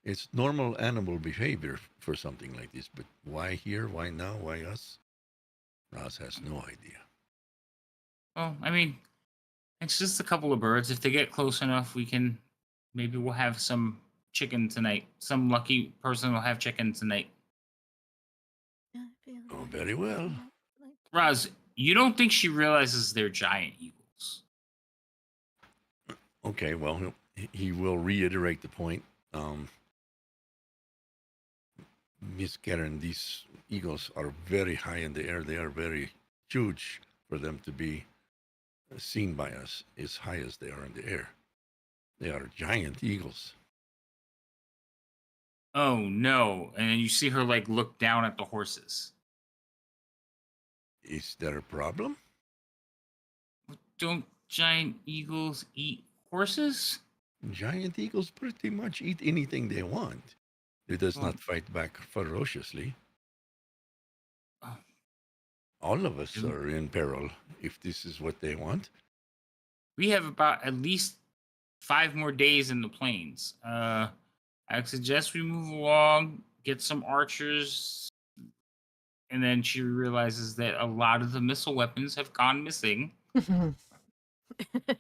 it's normal animal behavior for something like this. But why here? Why now? Why us? Ross has no idea. Well, I mean, it's just a couple of birds. If they get close enough, maybe we'll have some chicken tonight. Some lucky person will have chicken tonight. Oh, very well. Roz, you don't think she realizes they're giant eagles? Okay, well, he will reiterate the point. Miss Karen, these eagles are very high in the air. They are very huge for them to be seen by us as high as they are in the air. They are giant eagles. Oh no! And then you see her like look down at the horses. Is there a problem? Don't giant eagles eat horses? Giant eagles pretty much eat anything they want. They does Well, not fight back ferociously. oh, All of us do- are in peril if this is what they want. we have about at least 5 more days in the plains. I suggest we move along, get some archers, and then she realizes that a lot of the missile weapons have gone missing.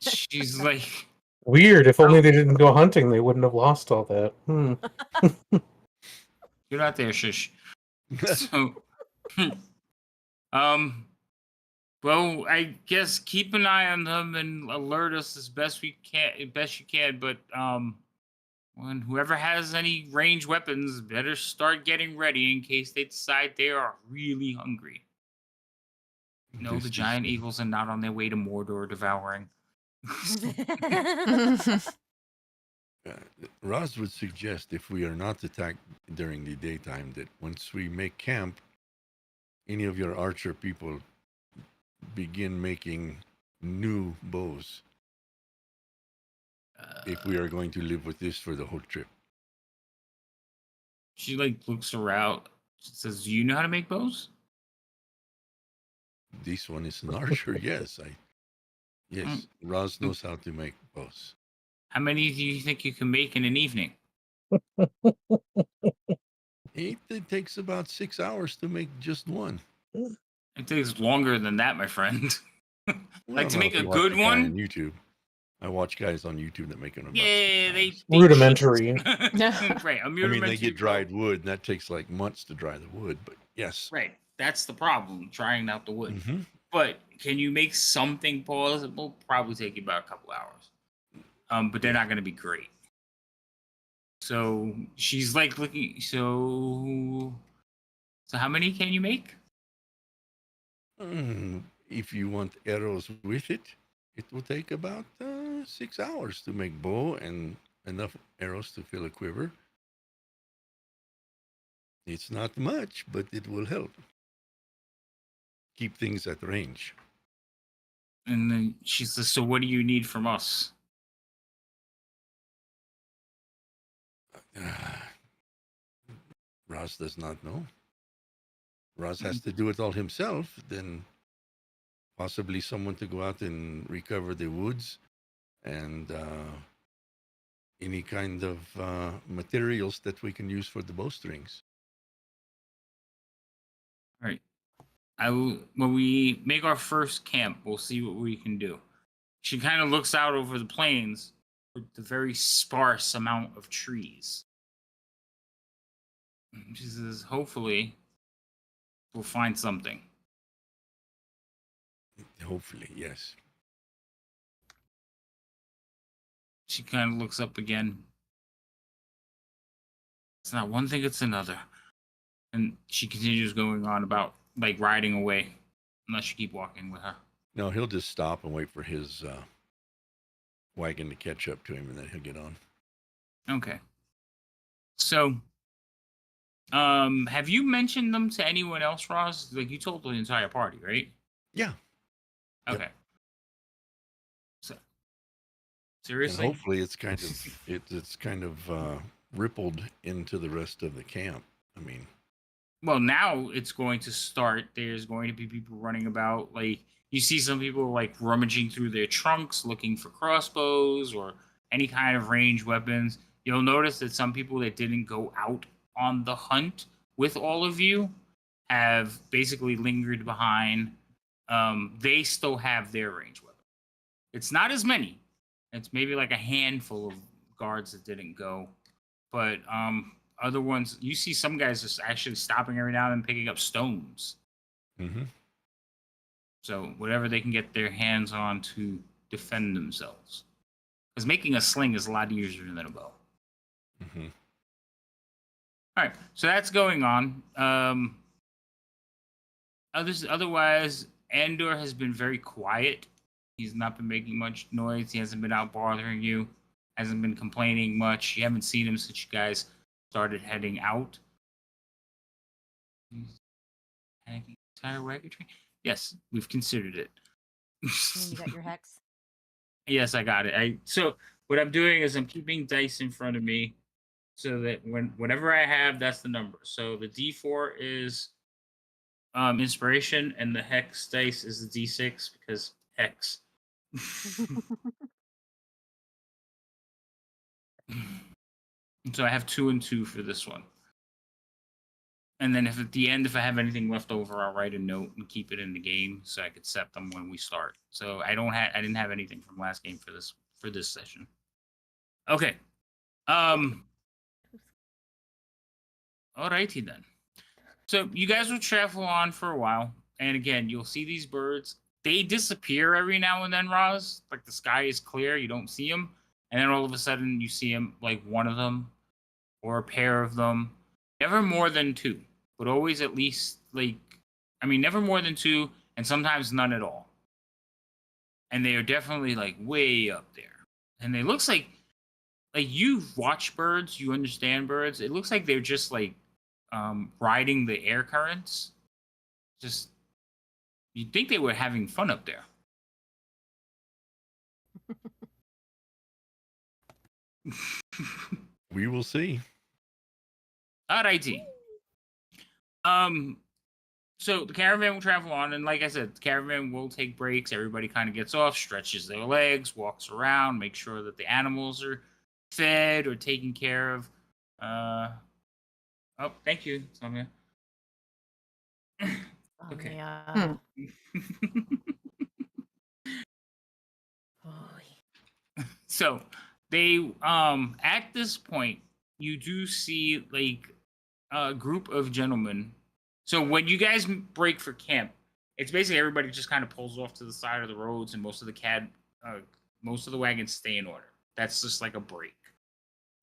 She's like, Weird. If Oh. only they didn't go hunting, they wouldn't have lost all that. "You're not there, shush." So, well, I guess keep an eye on them and alert us as best you can. But when whoever has any ranged weapons better start getting ready in case they decide they are really hungry. No, This the is- giant eagles are not on their way to Mordor devouring. Roz would suggest if we are not attacked during the daytime, that once we make camp, any of your archer people begin making new bows if we are going to live with this for the whole trip. She like looks around. She says, "Do you know how to make bows?" This one is an archer, yes. Yes, Roz knows how to make bows. How many do you think you can make in an evening? It takes about 6 hours to make just one. It takes longer than that, my friend. Well, Like to not make if a you watch good a guy one? on YouTube. I watch guys on YouTube that make them in about Yeah, 6 they hours. Rudimentary. Right, a I mean, rudimentary they get bow. dried wood, and that takes like months to dry the wood. But yes, Right, that's the problem, trying out the wood. mm-hmm. But can you make something plausible? Probably take you about a couple hours. But they're not going to be great. So she's like looking. So how many can you make? If you want arrows with it, it will take about 6 hours to make bow and enough arrows to fill a quiver. It's not much, but it will help keep things at range. And then she says, "So what do you need from us?" Roz does not know. Roz has to do it all himself. Then possibly someone to go out and recover the woods and any kind of materials that we can use for the bowstrings. All right. When we make our first camp, we'll see what we can do. She kind of looks out over the plains with the very sparse amount of trees. She says, "Hopefully, we'll find something." Hopefully, yes. She kind of looks up again. It's not one thing, it's another. And she continues going on about like riding away, unless you keep walking with her. No, he'll just stop and wait for his wagon to catch up to him, and then he'll get on. Okay. So, have you mentioned them to anyone else, Ross? Like you told the entire party, right? Yeah. Okay. Yep. So, And seriously? hopefully it's kind of rippled into the rest of the camp. I mean, Well, now it's going to start. There's going to be people running about. Like you see some people like rummaging through their trunks looking for crossbows or any kind of ranged weapons. You'll notice that some people that didn't go out on the hunt with all of you have basically lingered behind. They still have their ranged weapons. It's not as many. It's maybe like a handful of guards that didn't go, but other ones, you see some guys just actually stopping every now and then picking up stones. mm-hmm. So whatever they can get their hands on to defend themselves. Because making a sling is a lot easier than a bow. Mm-hmm. All right, so that's going on. Otherwise, Andor has been very quiet. He's not been making much noise. He hasn't been out bothering you. Hasn't been complaining much. You haven't seen him since you guys started heading out. Attacking entire wagon train? Yes, we've considered it. You mean you got your hex? Yes, I got it. So what I'm doing is I'm keeping dice in front of me so that whenever I have, that's the number. So the D4 is inspiration, and the hex dice is the D6 because hex. So I have 2 and 2 for this one. And then if at the end, if I have anything left over, I'll write a note and keep it in the game so I could set them when we start. So I didn't have anything from last game for this session. Okay. Alrighty then. So you guys will travel on for a while, and again, you'll see these birds. They disappear every now and then, Roz. Like the sky is clear, you don't see them, and then all of a sudden you see them, like one of them or a pair of them. Never more than 2, but always at least never more than 2, and sometimes none at all. And they are definitely like way up there, and it looks like you watch birds, you understand birds. It looks like they're just like riding the air currents. Just you'd think they were having fun up there. We will see. Alrighty. So the caravan will travel on, and like I said, the caravan will take breaks. Everybody kind of gets off, stretches their legs, walks around, make sure that the animals are fed or taken care of. Oh, thank you, Sonia. Okay. So they at this point you do see like a group of gentlemen. So when you guys break for camp, it's basically everybody just kind of pulls off to the side of the roads, and most of the wagons stay in order. That's just like a break.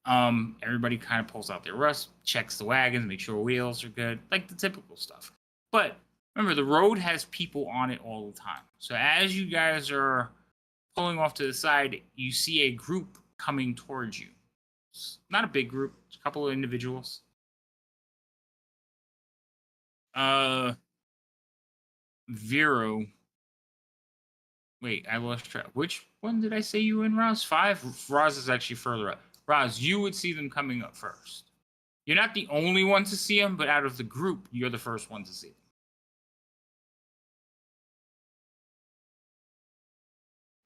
Everybody kind of pulls out their rust, checks the wagons, make sure wheels are good, like the typical stuff. But remember, the road has people on it all the time. So as you guys are pulling off to the side, you see a group coming towards you. It's not a big group, it's a couple of individuals. Vero. Wait, I lost track. Which one did I say you were in, Roz? 5? Roz is actually further up. Roz, you would see them coming up first. You're not the only one to see them, but out of the group, you're the first one to see them.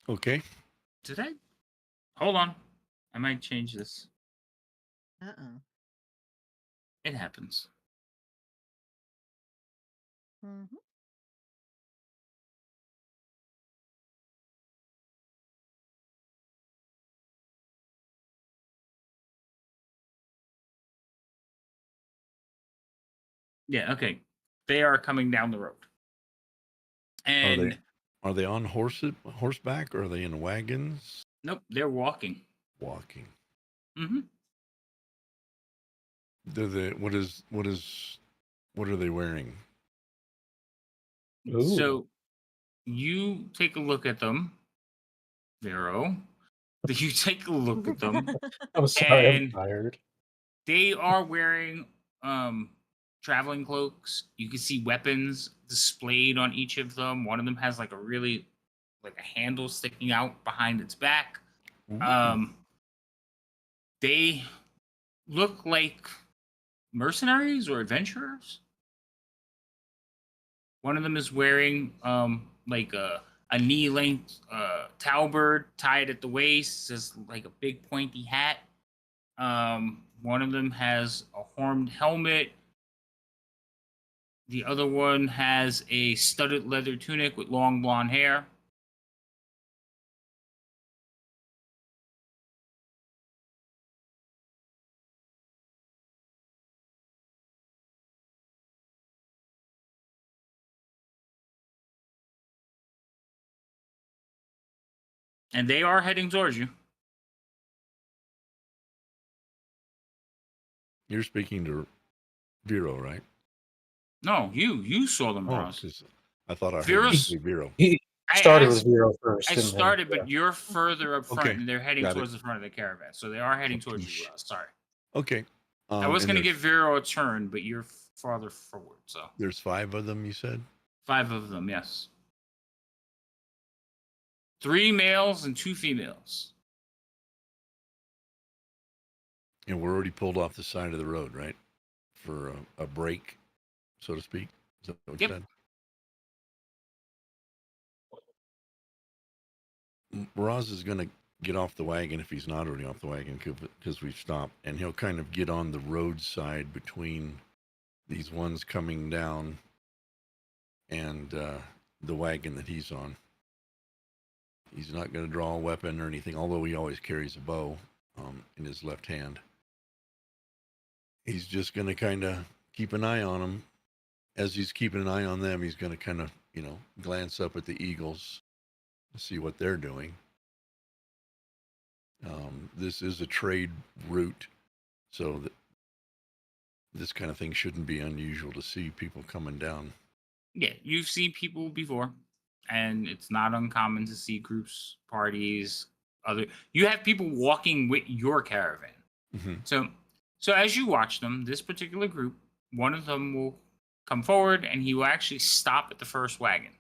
Okay. Did I? Hold on. I might change this. Uh-oh. It happens. Mm-hmm. Yeah, okay. They are coming down the road. And Are they on horseback, or are they in wagons? nope, they're walking. Walking. Mm-hmm. What are they wearing? Ooh. So you take a look at them, Vero. You take a look at them, I'm sorry, I'm and tired. they are wearing traveling cloaks. You can see weapons displayed on each of them. One of them has like a handle sticking out behind its back. Ooh. They look like mercenaries or adventurers. One of them is wearing like a knee length talberd tied at the waist, just like a big pointy hat. One of them has a horned helmet. The other one has a studded leather tunic with long blonde hair. And they are heading towards you. You're speaking to Vero, right? No, you saw them, Oh, Ross. because I thought I heard you Vero's. say Vero. He I started with asked. Zero first, I and then started, but you're further up front, Okay, and they're heading got it. towards the front of the caravan. So they are heading towards you, Capiche. Ross. Sorry. Okay. I was And going to give Vero a turn, but you're farther forward. So there's 5 of them, you said? 5 of them, yes. 3 males and 2 females. And we're already pulled off the side of the road, right? For a break, so to speak. Is that what you Yep. said? Roz is going to get off the wagon if he's not already off the wagon because we've stopped. And he'll kind of get on the roadside between these ones coming down and the wagon that he's on. He's not going to draw a weapon or anything, although he always carries a bow in his left hand. He's just going to kind of keep an eye on them. As he's keeping an eye on them, he's going to kind of, glance up at the eagles to see what they're doing. This is a trade route, so this kind of thing shouldn't be unusual to see people coming down. Yeah, you've seen people before, and it's not uncommon to see groups, parties, you have people walking with your caravan. Mm-hmm. So as you watch them, this particular group, one of them will come forward and he will actually stop at the first wagon.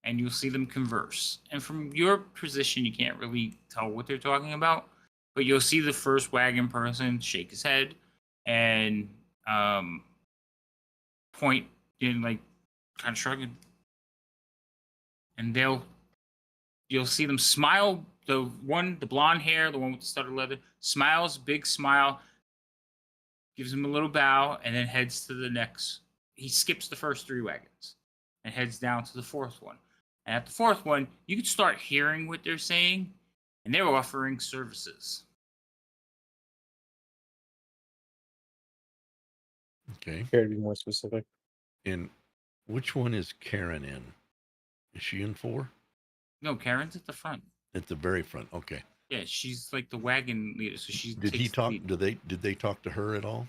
And you'll see them converse. And from your position, you can't really tell what they're talking about, but you'll see the first wagon person shake his head and point in like kind of shrugging. And you'll see them smile. The blonde hair, the one with the studded leather, smiles, big smile, gives him a little bow, and then heads to the next. He skips the first 3 wagons and heads down to the 4th one. And at the 4th one, you can start hearing what they're saying, and they're offering services. Okay. care to be more specific. And which one is Karen in? Is she in 4? No, Karen's at the front. At the very front. Okay. Yeah, she's like the wagon leader. So she Did he takes talk? the- Did they talk to her at all?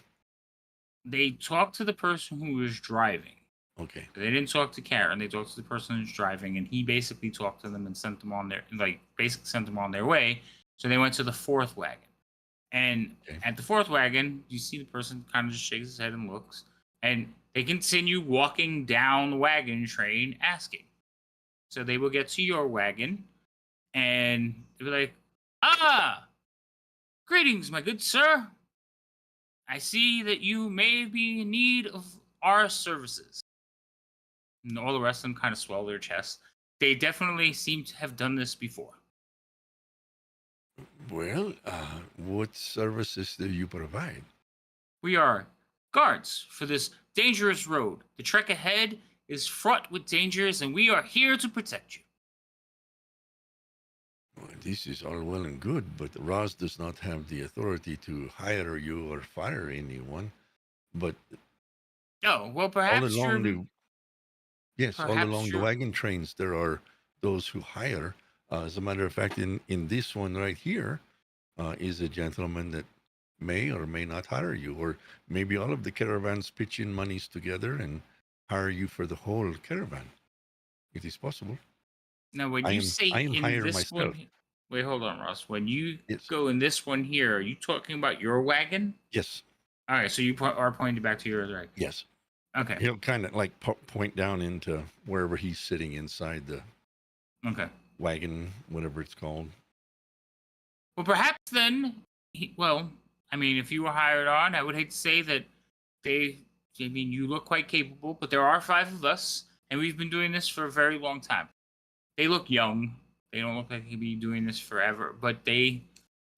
They talked to the person who was driving. Okay. They didn't talk to Karen. They talked to the person who's driving, and he basically talked to them and sent them on their way. So they went to the 4th wagon. And at the 4th wagon, you see the person kind of just shakes his head and looks, and they continue walking down the wagon train asking. So they will get to your wagon, and they'll be like, "Ah, greetings, my good sir. I see that you may be in need of our services." And all the rest of them kind of swell their chests. They definitely seem to have done this before. Well, what services do you provide? We are guards for this dangerous road. The trek ahead is fraught with dangers, and we are here to protect you. Well, this is all well and good, but Roz does not have the authority to hire you or fire anyone. But Oh, well, all perhaps along you're... all Perhaps along the you're... wagon trains, there are those who hire. As a matter of fact, in this one right here, is a gentleman that may or may not hire you, or maybe all of the caravans pitch in monies together and hire you for the whole caravan. It is possible. Now, when I you am say in hire this myself. one, wait, hold on, Ross. When you Yes. go in this one here, are you talking about your wagon? Yes. All right, so you are pointing back to yours, right? Yes. Okay. He'll kind of like point down into wherever he's sitting inside the Okay. wagon, whatever it's called. Well, perhaps then, I mean, if you were hired on, I would hate to say that I mean, you look quite capable, but there are 5 of us, and we've been doing this for a very long time. They look young. They don't look like they'd be doing this forever, but they,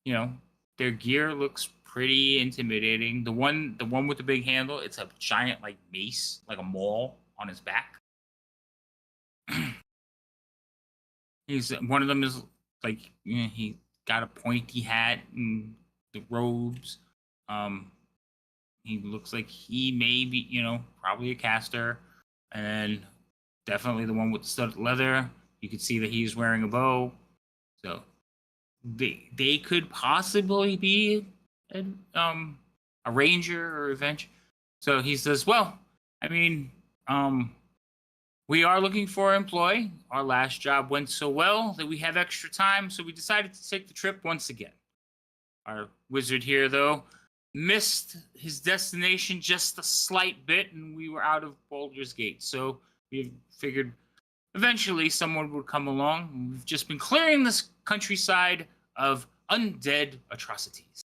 their gear looks pretty intimidating. The one with the big handle, it's a giant like mace, like a maul on his back. One of them is like he got a pointy hat and the robes. He looks like he may be, probably a caster, and definitely the one with the studded leather. You could see that he's wearing a bow, so they could possibly be a ranger or a adventure. So he says, "Well, I mean, we are looking for an employee. Our last job went so well that we have extra time, so we decided to take the trip once again. Our wizard here, though, missed his destination just a slight bit, and we were out of Baldur's Gate. So we figured eventually someone would come along. We've just been clearing this countryside of undead atrocities."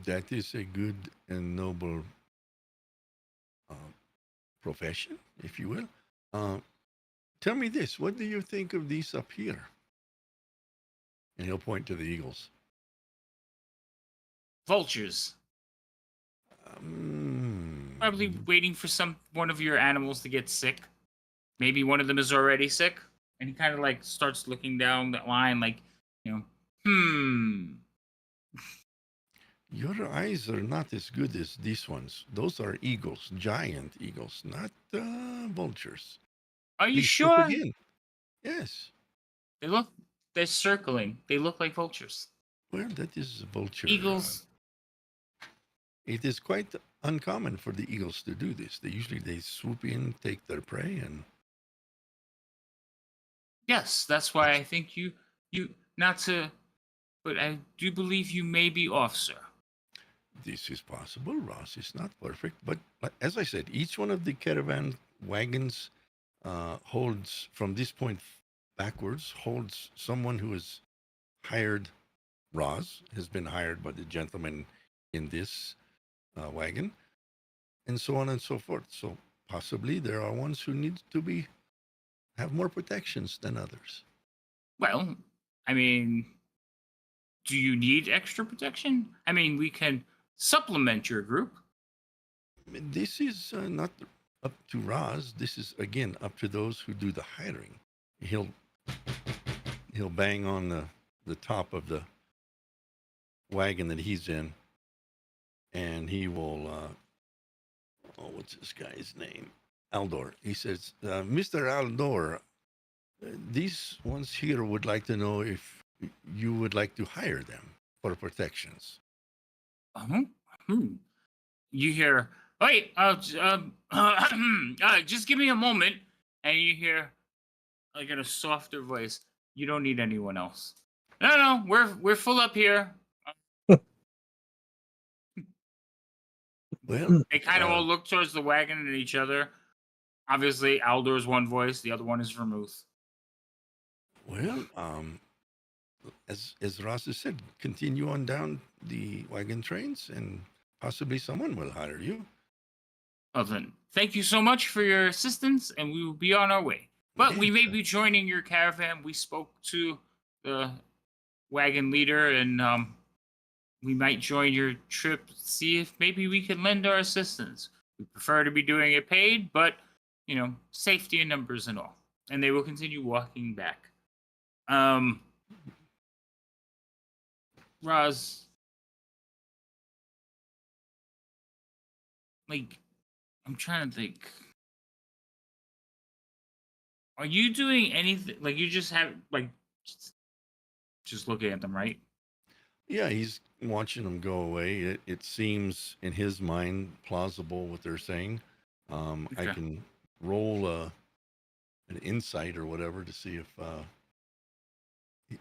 That is a good and noble profession, if you will. Tell me this: what do you think of these up here? And he'll point to the eagles. Vultures. Probably waiting for one of your animals to get sick. Maybe one of them is already sick, and he kind of like starts looking down that line, like, Your eyes are not as good as these ones. Those are eagles, giant eagles, not vultures. Are you Please look sure? again. Yes. They're circling. They look like vultures. Well, that is a vulture. Eagles. It is quite uncommon for the eagles to do this. They swoop in, take their prey, and Yes, that's why I think you not to, but I do believe you may be off, sir. this is possible. Ross is not perfect, but as I said, each one of the caravan wagons holds, from this point backwards, holds someone who has hired Ross, has been hired by the gentleman in this wagon, and so on and so forth. So possibly there are ones who need to have more protections than others. Well, I mean, do you need extra protection? I mean, we can supplement your group. This is not up to Roz. This is again up to those who do the hiring. He'll bang on the top of the wagon that he's in, and he will. What's this guy's name? Aldor. He says, "Mr. Aldor, these ones here would like to know if you would like to hire them for protections." You hear, wait, just give me a moment, and you hear, like in a softer voice, "You don't need anyone else." No, we're full up here. Well, They kind of all look towards the wagon and each other. Obviously, Aldor's one voice, the other one is Vermouth. Well, as Ross has said, continue on down the wagon trains, and possibly someone will hire you. Well then, thank you so much for your assistance, and we will be on our way. But we may be joining your caravan. We spoke to the wagon leader, and we might join your trip. See if maybe we can lend our assistance. We prefer to be doing it paid, but safety in numbers and all. And they will continue walking back. Roz, like, I'm trying to think. Are you doing anything? Like, you just have, like, just looking at them, right? Yeah, he's watching them go away. It seems in his mind plausible what they're saying. I Okay. can roll an insight or whatever to see if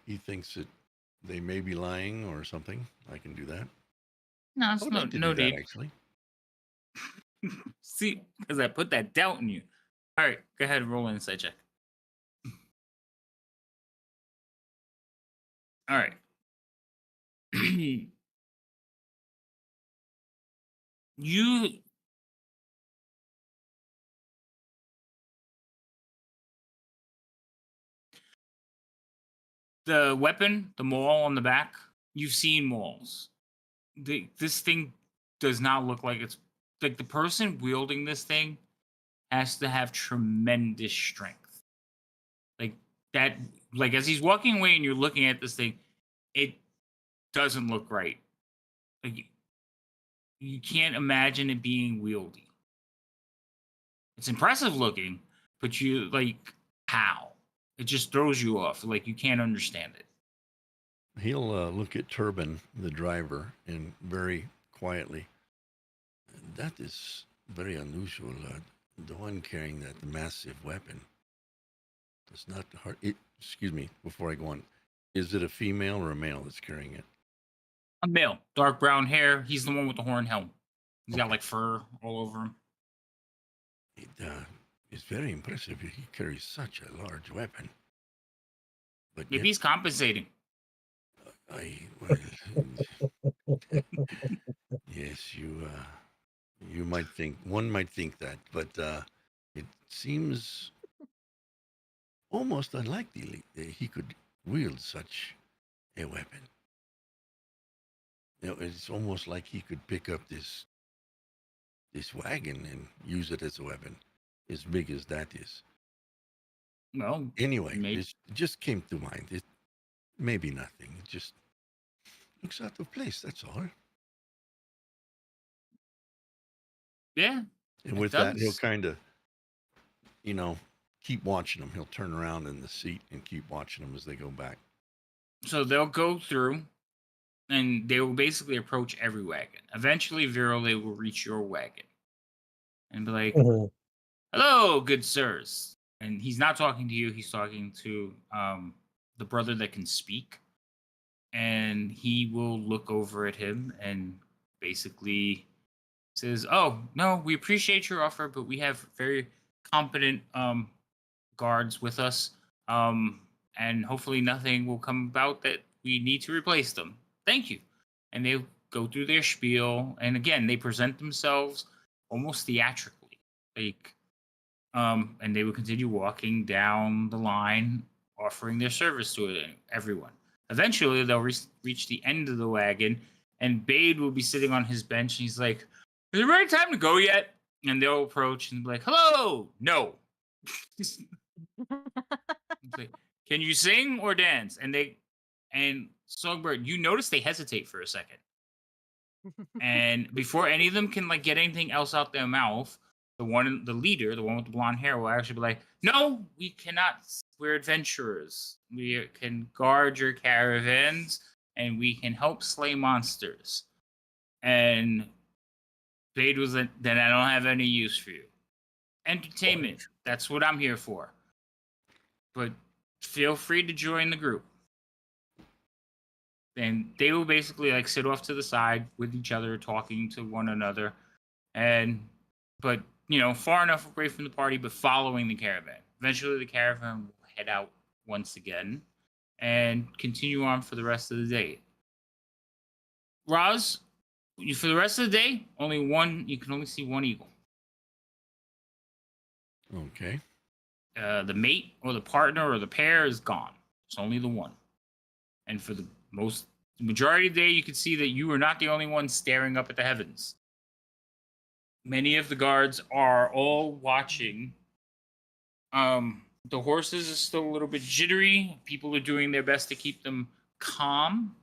he thinks that they may be lying or something. I can do that. No, I it's would like to no do that need. actually. See, because I put that doubt in you. All right, go ahead and roll an insight check. All right. you the weapon, the maul on the back. You've seen mauls. This thing does not look like it's like the person wielding this thing has to have tremendous strength. Like that, like as he's walking away and you're looking at this thing, it doesn't look right. Like you can't imagine it being wieldy. It's impressive looking, but you like how? It just throws you off. Like you can't understand it. He'll look at Turbin, the driver, and very quietly. That is very unusual. The one carrying that massive weapon does not hurt. Excuse me, before I go on, is it a female or a male that's carrying it? A male, dark brown hair. He's the one with the horn helm. He's got like fur all over him. It is very impressive. He carries such a large weapon. But Maybe yet, he's compensating. Yes, you might think one might think that, but it seems almost unlikely that he could wield such a weapon. You know, it's almost like he could pick up this wagon and use it as a weapon, as big as that is. Well, Anyway, maybe. it just came to mind. It may be nothing. It just looks out of place. That's all. Yeah. And It with that, he'll does. kind of, keep watching them. He'll turn around in the seat and keep watching them as they go back. So they'll go through, and they will basically approach every wagon. Eventually, Vero, they will reach your wagon and be like, Mhm. "Hello, good sirs." And he's not talking to you. He's talking to the brother that can speak. And he will look over at him and basically says, "Oh no, we appreciate your offer, but we have very competent guards with us, and hopefully nothing will come about that we need to replace them. Thank you." And they go through their spiel, and again, they present themselves almost theatrically, like, and they will continue walking down the line, offering their service to everyone. Eventually, they'll reach the end of the wagon, and Bade will be sitting on his bench, and he's like, "Is it ready time to go yet?" And they'll approach and be like, "Hello, no." It's like, "Can you sing or dance?" And Songbird, you notice they hesitate for a second. And before any of them can like get anything else out their mouth, the leader, the one with the blonde hair, will actually be like, "No, we cannot. We're adventurers. We can guard your caravans, and we can help slay monsters." And Bade was like, "Then I don't have any use for you. Entertainment. That's what I'm here for. But feel free to join the group." And they will basically like sit off to the side with each other, talking to one another, but far enough away from the party, but following the caravan. Eventually, the caravan will head out once again and continue on for the rest of the day. Roz, for the rest of the day, you can only see one eagle. Okay. The mate or the partner or the pair is gone. It's only the one. And for the majority of the day, you can see that you are not the only one staring up at the heavens. Many of the guards are all watching. The horses are still a little bit jittery. People are doing their best to keep them calm.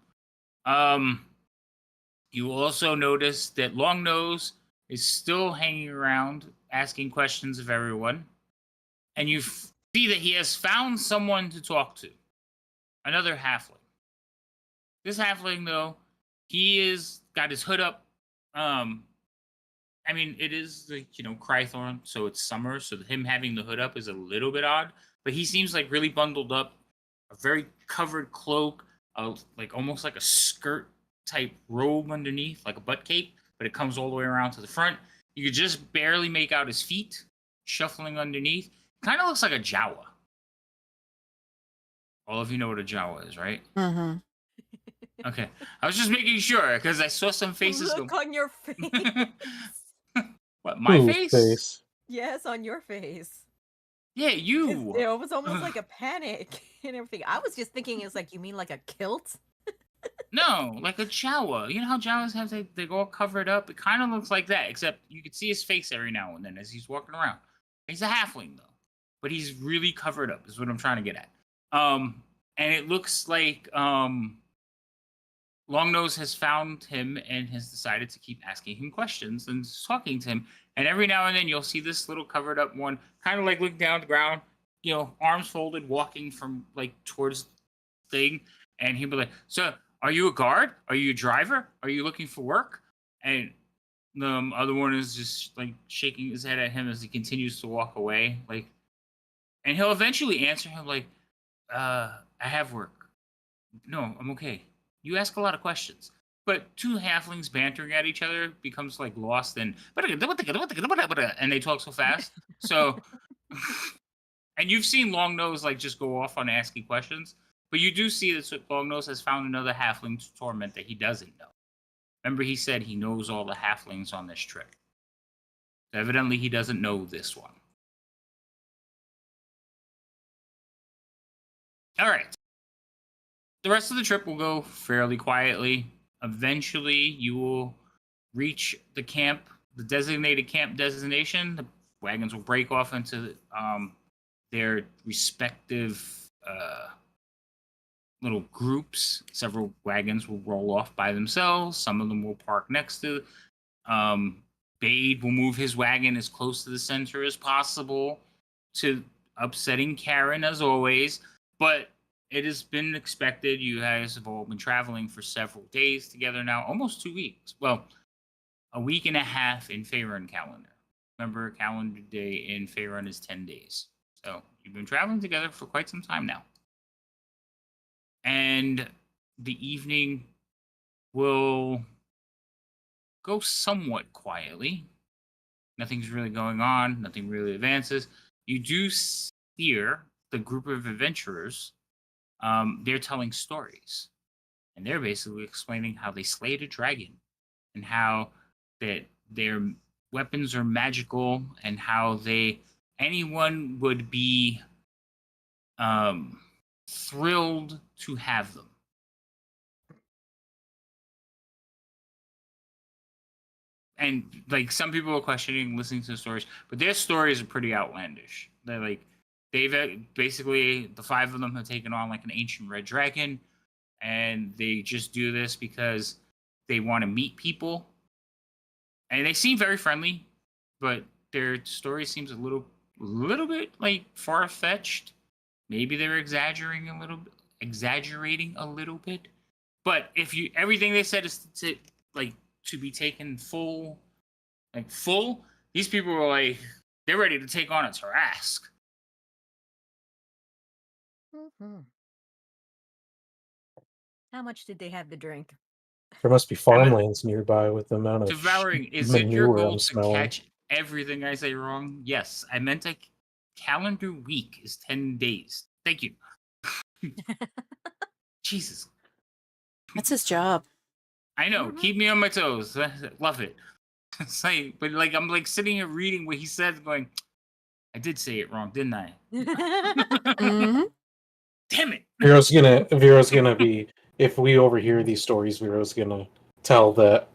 You also notice that Longnose is still hanging around, asking questions of everyone. And you see that he has found someone to talk to. Another halfling. This halfling, though, he is got his hood up. I mean, it is Crythorn, so it's summer, so him having the hood up is a little bit odd. But he seems like really bundled up, a very covered cloak, like almost like a skirt type robe underneath, like a butt cape, but it comes all the way around to the front. You could just barely make out his feet shuffling underneath. Kind of looks like a Jawa. All of you know what a Jawa is, right? Mm-hmm. Okay. I was just making sure because I saw some faces Look go. on your face. What, my Whose face? Yes, on your face. Yeah, 'Cause you. it was almost like a panic and everything. I was just thinking it's like, you mean like a kilt? No, like a Jawa. You know how Jawas have they go all covered up? It kind of looks like that, except you could see his face every now and then as he's walking around. He's a halfling though, but he's really covered up. Is what I'm trying to get at. And it looks like Longnose has found him and has decided to keep asking him questions and talking to him. And every now and then you'll see this little covered up one, kind of like looking down at the ground, arms folded, walking from like towards the thing, and he'll be like, "So, are you a guard? Are you a driver? Are you looking for work?" And the other one is just like shaking his head at him as he continues to walk away. Like, and he'll eventually answer him like, "I have work. No, I'm okay. You ask a lot of questions." But two halflings bantering at each other becomes like lost and they talk so fast. So, and you've seen Longnose like just go off on asking questions, but you do see that Longnose has found another halfling to torment that he doesn't know. Remember, he said he knows all the halflings on this trip. So evidently, he doesn't know this one. All right. The rest of the trip will go fairly quietly. Eventually, you will reach the camp, the designated camp designation. The wagons will break off into their respective little groups. Several wagons will roll off by themselves. Some of them will park next to. Bade will move his wagon as close to the center as possible, to upsetting Karen as always. But it has been expected. You guys have all been traveling for several days together now, almost 2 weeks. Well, a week and a half in Faerun calendar. Remember, calendar day in Faerun is 10 days. So you've been traveling together for quite some time now. And the evening will go somewhat quietly. Nothing's really going on. Nothing really advances. You do hear the group of adventurers. They're telling stories. And they're basically explaining how they slayed a dragon and how that their weapons are magical and how anyone would be thrilled to have them. And like some people are questioning listening to the stories, but their stories are pretty outlandish. They're like they've basically the 5 of them have taken on like an ancient red dragon, and they just do this because they want to meet people. And they seem very friendly, but their story seems a little bit like far fetched. Maybe they're exaggerating a little bit. But if everything they said is to be taken full, these people were like they're ready to take on a Tarask. Mm-hmm. How much did they have to drink? There must be farmlands nearby with the amount of Devouring, is it your manure goal I'm to smelling. catch everything I say wrong? Yes, I meant a calendar week is 10 days. Thank you. Jesus. That's his job. I know. Mhm. Keep me on my toes. Love it. It's like, but like I'm like sitting here reading what he says, going, I did say it wrong, didn't I? Mm-hmm. Damn it. Vero's gonna be, if we overhear these stories, Vero's gonna tell the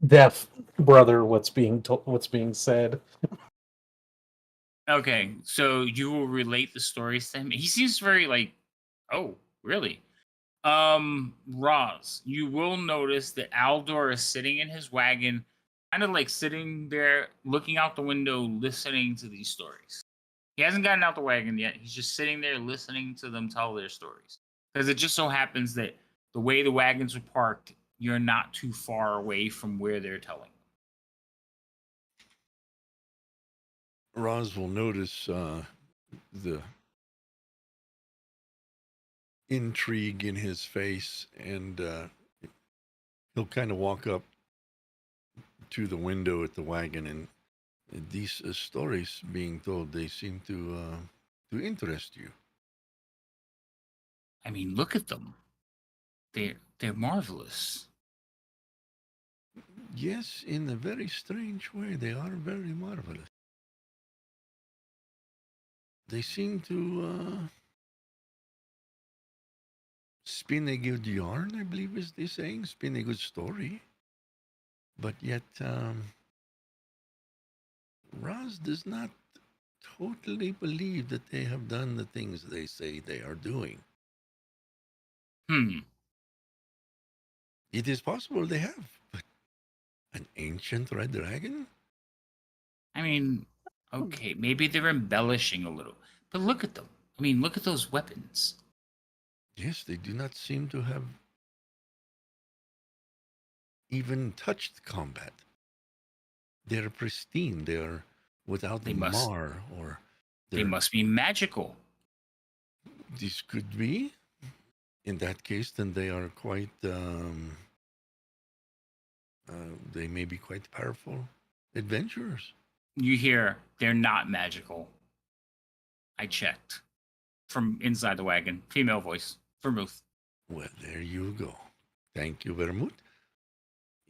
deaf brother what's being said. Okay, so you will relate the stories to him. He seems very like, oh, really? Roz, you will notice that Aldor is sitting in his wagon, kind of like sitting there, looking out the window, listening to these stories. He hasn't gotten out the wagon yet. He's just sitting there listening to them tell their stories. Because it just so happens that the way the wagons are parked, you're not too far away from where they're telling. Roz will notice the intrigue in his face, and he'll kind of walk up to the window at the wagon, and these stories being told, they seem to interest you. I mean, look at them. They're marvelous. Yes, in a very strange way, they are very marvelous. They seem to spin a good yarn, I believe is the saying, spin a good story. But yet, Raz does not totally believe that they have done the things they say they are doing. It is possible they have, but an ancient red dragon? I mean, okay, maybe they're embellishing a little, but look at them. I mean, look at those weapons. Yes, they do not seem to have even touched combat. They're pristine. They are without They must- mar, or They must be magical. This could be. In that case, then they are quite. They may be quite powerful adventurers. You hear they're not magical. I checked. From inside the wagon. Female voice. Vermouth. Well, there you go. Thank you, Vermouth.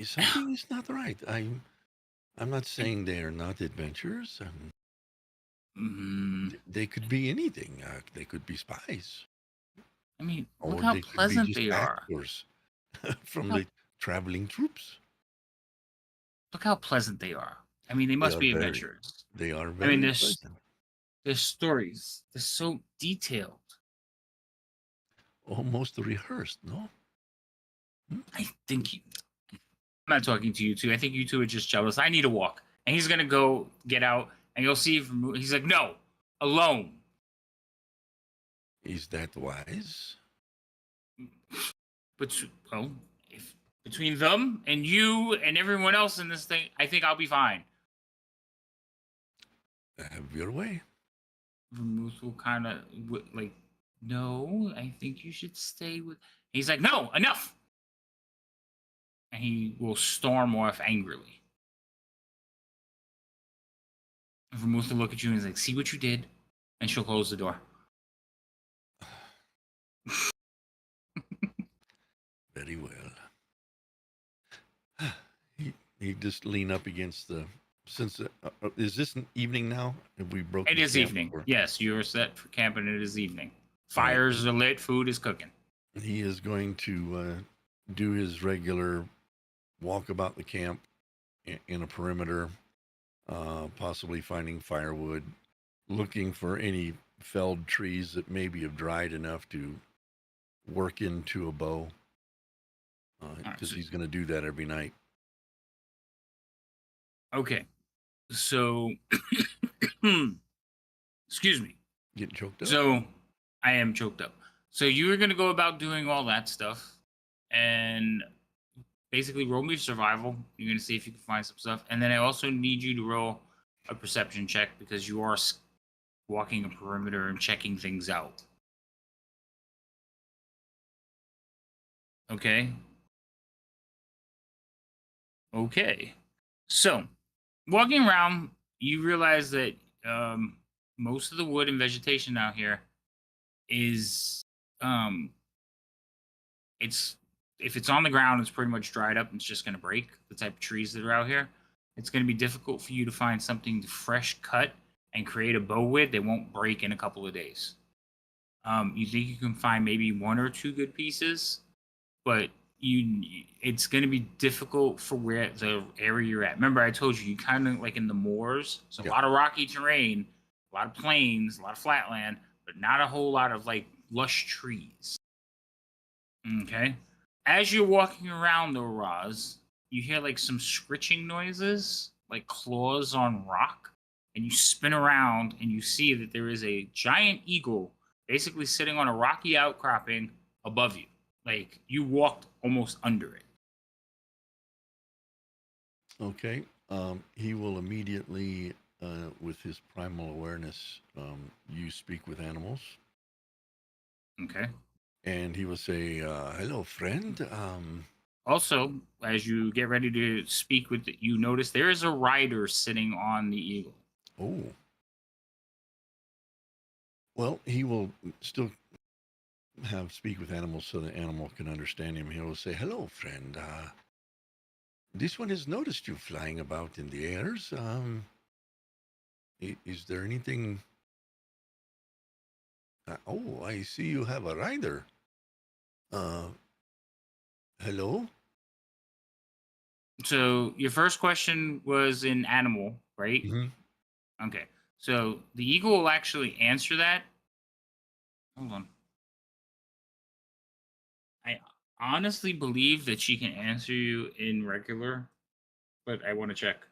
Something is not right. I'm not saying they are not adventurers. They could be anything. They could be spies. I mean, Or look how they could be pleasant just they are. actors from the traveling troops. Look how pleasant they are. I mean, they must be adventurers. They are I very mean, pleasant. their stories, they're so detailed. Almost rehearsed, no? I think I'm not talking to you two. I think you two are just jealous. I need a walk. And he's going to go get out and you'll see. He's like, no, alone. Is that wise? But, well, if between them and you and everyone else in this thing, I think I'll be fine. Have your way. Vermouth will kind of like, no, I think you should stay with. He's like, no, enough. And he will storm off angrily. Vermouth will look at you and he's like, see what you did? And she'll close the door. Very well. He just lean up against the. Since is this an evening now? Have we broken? It is evening. Or? Yes, you are set for camping. It is evening. Fires are lit. Food is cooking. He is going to do his regular walk about the camp in a perimeter, possibly finding firewood, looking for any felled trees that maybe have dried enough to work into a bow, because he's going to do that every night. Okay, so excuse me. Getting choked up. So I am choked up. So you were gonna go about doing all that stuff, and basically roll me survival. You're gonna see if you can find some stuff, and then I also need you to roll a perception check because you are walking a perimeter and checking things out. Okay. Okay. So, walking around, you realize that most of the wood and vegetation out here is it's if it's on the ground, it's pretty much dried up and it's just going to break. The type of trees that are out here, it's going to be difficult for you to find something fresh cut and create a bow with that won't break in a couple of days. You think you can find maybe one or two good pieces, but it's going to be difficult for where the area you're at. Remember, I told you kind of like in the moors, so a lot of rocky terrain, a lot of plains, a lot of flatland, but not a whole lot of like lush trees. Okay. As you're walking around though, Roz, you hear like some scritching noises, like claws on rock, and you spin around and you see that there is a giant eagle basically sitting on a rocky outcropping above you. like you walked almost under it. Okay. He will immediately, with his primal awareness, you speak with animals, Okay. and he will say, "Hello, friend. Also, as you get ready to speak with you notice there is a rider sitting on the eagle. Oh, well, he will still have speak with animals so the animal can understand him. He will say, "Hello, friend. This one has noticed you flying about in the airs. Is there anything? Oh, I see you have a rider. Uh, hello? So your first question was in animal, right? Mm-hmm. Okay. So the eagle will actually answer that. Hold on. I honestly believe that she can answer you in regular, but I want to check.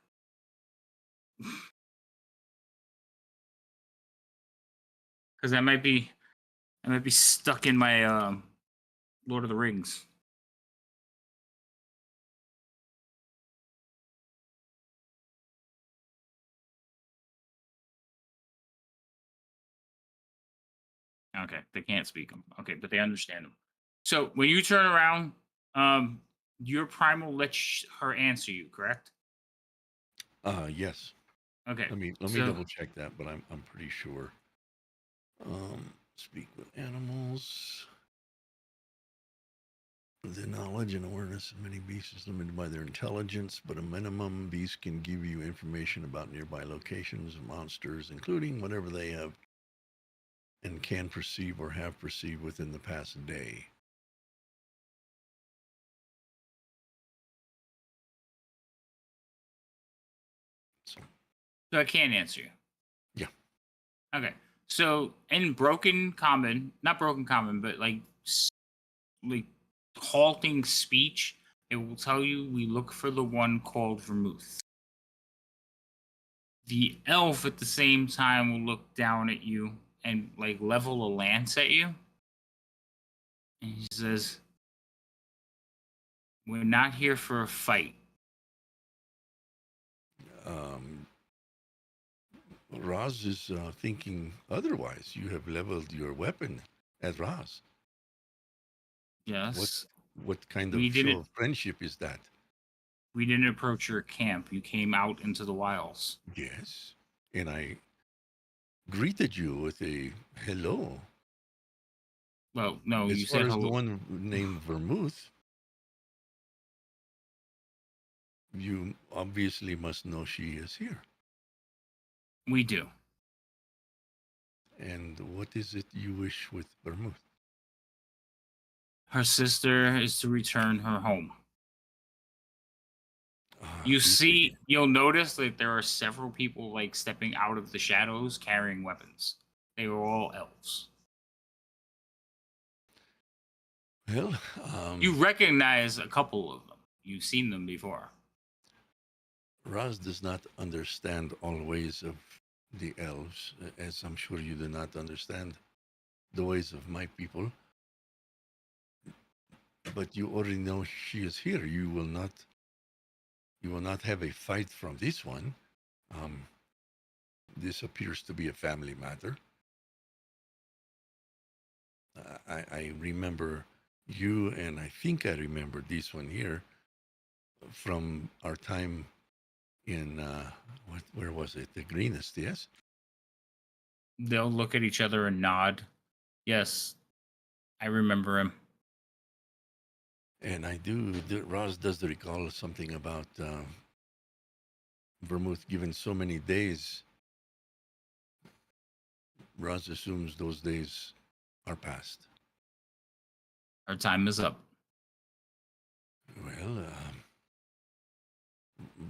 Because I might be stuck in my Lord of the Rings. Okay, they can't speak them. Okay, but they understand them. So when you turn around, um, your primal lets her answer you, correct? Yes. Okay, Let me so double check that, but I'm pretty sure. Speak with animals. The knowledge and awareness of many beasts is limited by their intelligence, but a minimum beasts can give you information about nearby locations and monsters, including whatever they have and can perceive or have perceived within the past day. So, I can't answer you. yeah. Okay, so in broken common, not broken common, but like halting speech, it will tell you we look for the one called Vermouth. The elf at the same time will look down at you and like level a lance at you. And he says, "We're not here for a fight." Um, Raz is thinking otherwise. You have leveled your weapon at Raz. What Yes. what kind We of show didn't of friendship is that? we didn't approach your camp. You came out into the wilds. Yes. And I greeted you with a hello. Well, no, As you far said as the hello. one named Vermouth, you obviously must know she is here. We do. And what is it you wish with Vermouth? Her sister is to return her home. Ah, You this again. see, you'll notice that there are several people like stepping out of the shadows carrying weapons. They were all elves. Well, You recognize a couple of them. You've seen them before. Raz does not understand all ways of the elves, as I'm sure you do not understand the ways of my people. But you already know she is here. You will not have a fight from this one. Um, this appears to be a family matter. I remember you, and I think I remember this one here from our time in where was it? The greenest, yes. They'll look at each other and nod. Yes, I remember him. And I do. Roz does recall something about Vermouth given so many days. Roz assumes those days are past. Our time is up. Well,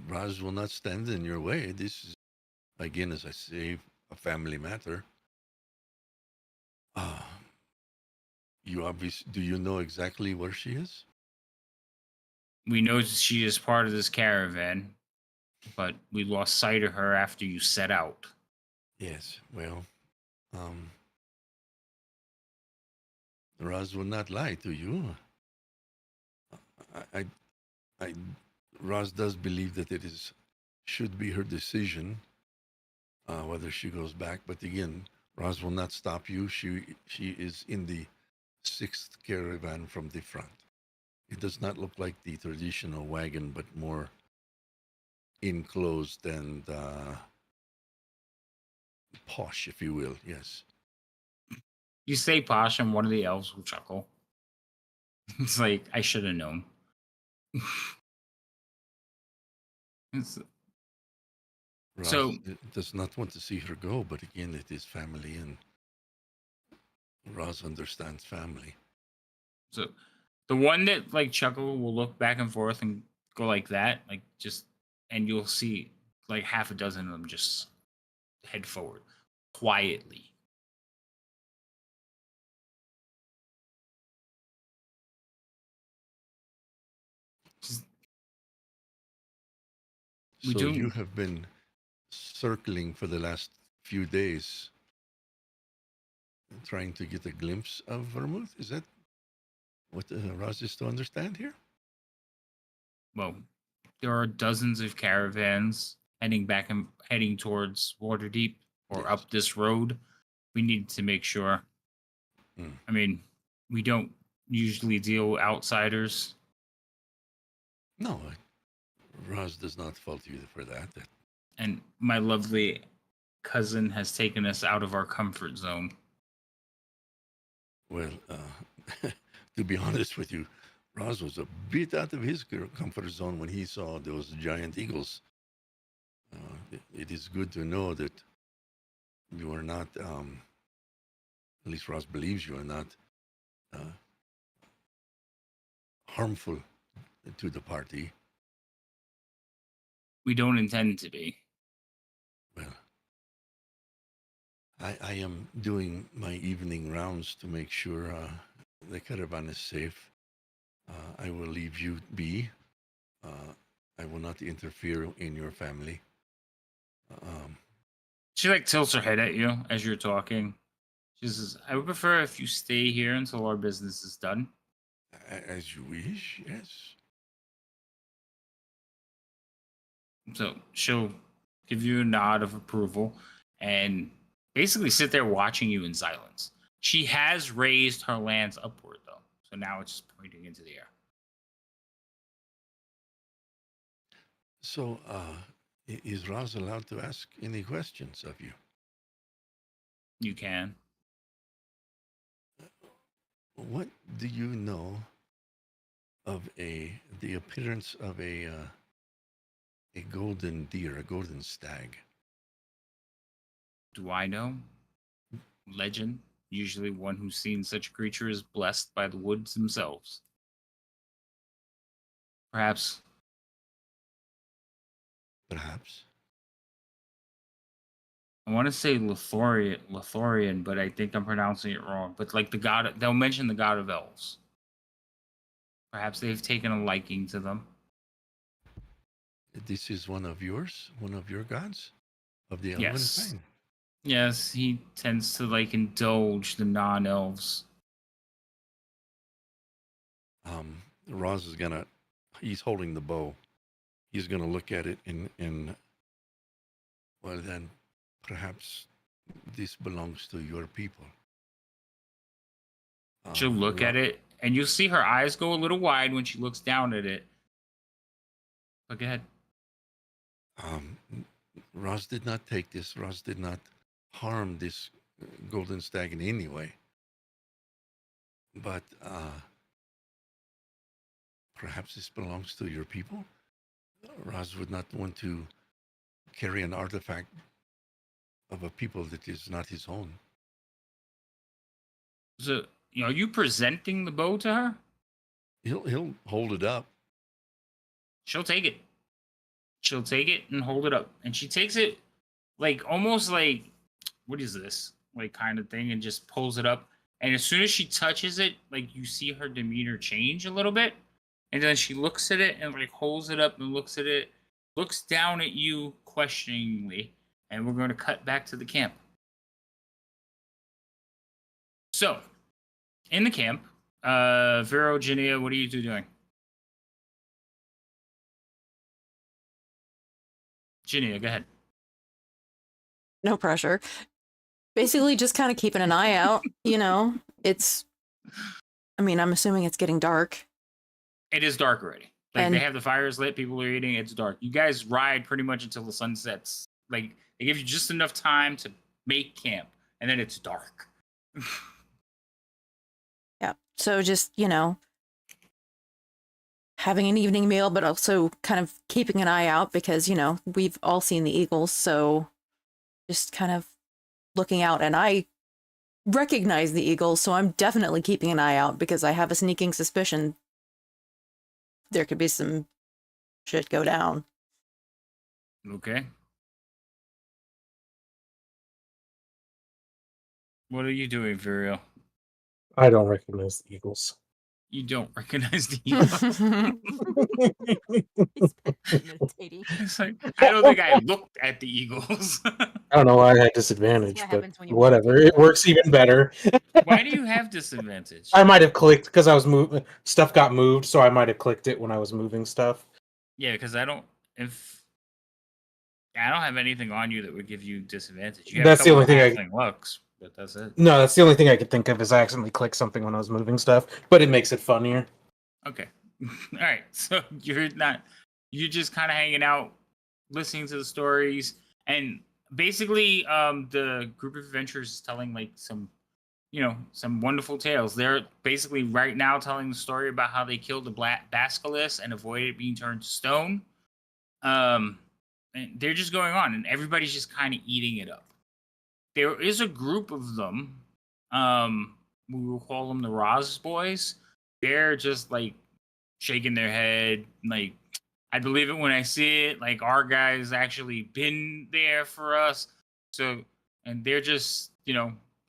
Roz will not stand in your way. This is, again, as I say, a family matter. Ah, do you know exactly where she is? We know she is part of this caravan, but we lost sight of her after you set out. Yes. Well, Roz will not lie to you. I, I, Roz does believe that should be her decision whether she goes back. But again, Roz will not stop you. She is in the sixth caravan from the front. It does not look like the traditional wagon, but more enclosed and posh, if you will. Yes. You say posh, and one of the elves will chuckle. It's like, I should have known. Roz So does not want to see her go, but again, it is family, and Roz understands family. So the one that like chuckle will look back and forth and go like that, like just, and you'll see like half a dozen of them just head forward quietly. We So do. you have been circling for the last few days, trying to get a glimpse of Vermouth. Is that what Roz is to understand here? Well, there are dozens of caravans heading towards Waterdeep or Yes. up this road. We need to make sure. I mean, we don't usually deal with outsiders. No, Roz does not fault you for that. And my lovely cousin has taken us out of our comfort zone. Well, to be honest with you, Roz was a bit out of his comfort zone when he saw those giant eagles. It is good to know that you are not, at least Roz believes you are not harmful to the party. We don't intend to be. Well, I am doing my evening rounds to make sure the caravan is safe. I will leave you be. I will not interfere in your family. She like tilts her head at you as you're talking. She says, I would prefer if you stay here until our business is done. As you wish, yes. So she'll give you a nod of approval and basically sit there watching you in silence. She has raised her lance upward, though. So now it's just pointing into the air. So, is Roz allowed to ask any questions of you? You can. What do you know of the appearance of a golden deer, a golden stag? Do I know? Legend. Usually one who's seen such a creature is blessed by the woods themselves. Perhaps. Perhaps. I want to say Lothorian, but I think I'm pronouncing it wrong. But like the god, they'll mention the god of elves. Perhaps they've taken a liking to them. This is one of yours, one of your gods of the elven Yes. kind. Yes, he tends to like indulge the non-elves. Roz is he's holding the bow. He's gonna look at it and well then perhaps this belongs to your people. She'll look at it, and you'll see her eyes go a little wide when she looks down at it. Look ahead. Roz did not take this. Roz did not harm this golden stag in any way. But perhaps this belongs to your people. Roz would not want to carry an artifact of a people that is not his own. So, are you presenting the bow to her? He'll hold it up. She'll take it. She'll take it and hold it up. And she takes it like almost like, what is this? Like kind of thing, and just pulls it up. And as soon as she touches it, like you see her demeanor change a little bit. And then she looks at it and like holds it up and looks at it, looks down at you questioningly. And we're going to cut back to the camp. So, in the camp, Vero, Jania, what are you two doing? Ginny, go ahead. No pressure. Basically, just kind of keeping an eye out. It's. I mean, I'm assuming it's getting dark. It is dark already. Like they And have the fires lit, people are eating. It's dark. You guys ride pretty much until the sun sets. Like they give you just enough time to make camp, and then it's dark. yeah, so just having an evening meal, but also kind of keeping an eye out because we've all seen the eagles, so just kind of looking out. And I recognize the eagles, so I'm definitely keeping an eye out because I have a sneaking suspicion there could be some shit go down. Okay. What are you doing, Viriel? I don't recognize the Eagles. You don't recognize the eagles. He's been meditating. It's like I don't think I looked at the eagles. I don't know why I had disadvantage, What but happens when you whatever. meditate, It works even better. Why do you have disadvantage? I might have clicked because I was moving. Stuff got moved, so I might have clicked it when I was moving stuff. Yeah, because I don't have anything on you that would give you disadvantage. You have That's a the couple only thing I. halfling looks, but that's it. No, that's the only thing I could think of is I accidentally clicked something when I was moving stuff, but it makes it funnier. Okay. All right. So you're just kind of hanging out, listening to the stories, and basically, the group of adventurers is telling like some wonderful tales. They're basically right now telling the story about how they killed the black basilisk and avoided being turned to stone. And they're just going on, and everybody's just kind of eating it up. There is a group of them. We will call them the Roz boys. They're just like shaking their head, like I believe it when I see it. Like our guys actually been there for us. So, and they're just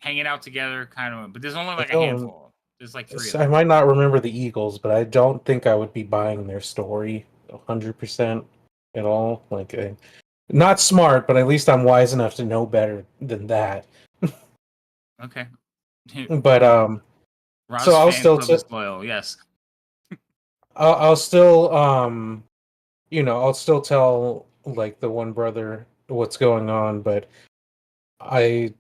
hanging out together, kind of. But there's only like a handful. There's like 3 of I them. might not remember the Eagles, but I don't think I would be buying their story 100% at all. Like, not smart, but at least I'm wise enough to know better than that. Okay. But Roz so fan club is loyal. Yes. I'll still I'll still tell like the one brother what's going on, but I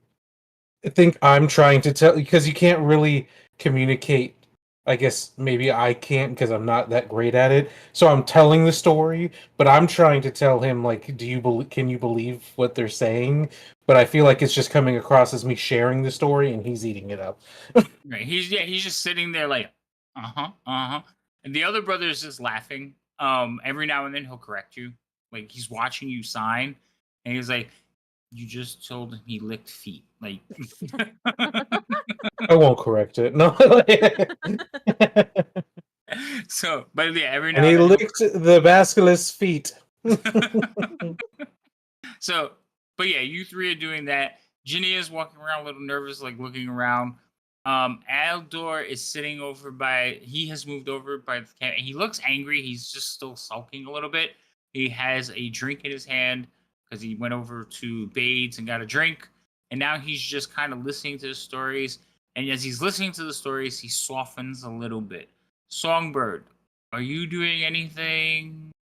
think I'm trying to tell because you can't really communicate. I guess maybe I can't because I'm not that great at it. So I'm telling the story, but I'm trying to tell him like, can you believe what they're saying? But I feel like it's just coming across as me sharing the story and he's eating it up. Right. He's just sitting there like, and the other brother is just laughing. Every now and then he'll correct you, like he's watching you sign, and he's like, "You just told him he licked feet." Like, I won't correct it. No. so, but yeah, every And now he and then. licked the basilisk's feet. So, but yeah, you 3 are doing that. Ginny is walking around a little nervous, like looking around. Aldor is sitting over by. He has moved over by the camp. He looks angry. He's just still sulking a little bit. He has a drink in his hand because he went over to Bade's and got a drink, and now he's just kind of listening to the stories. And as he's listening to the stories, he softens a little bit. Songbird, are you doing anything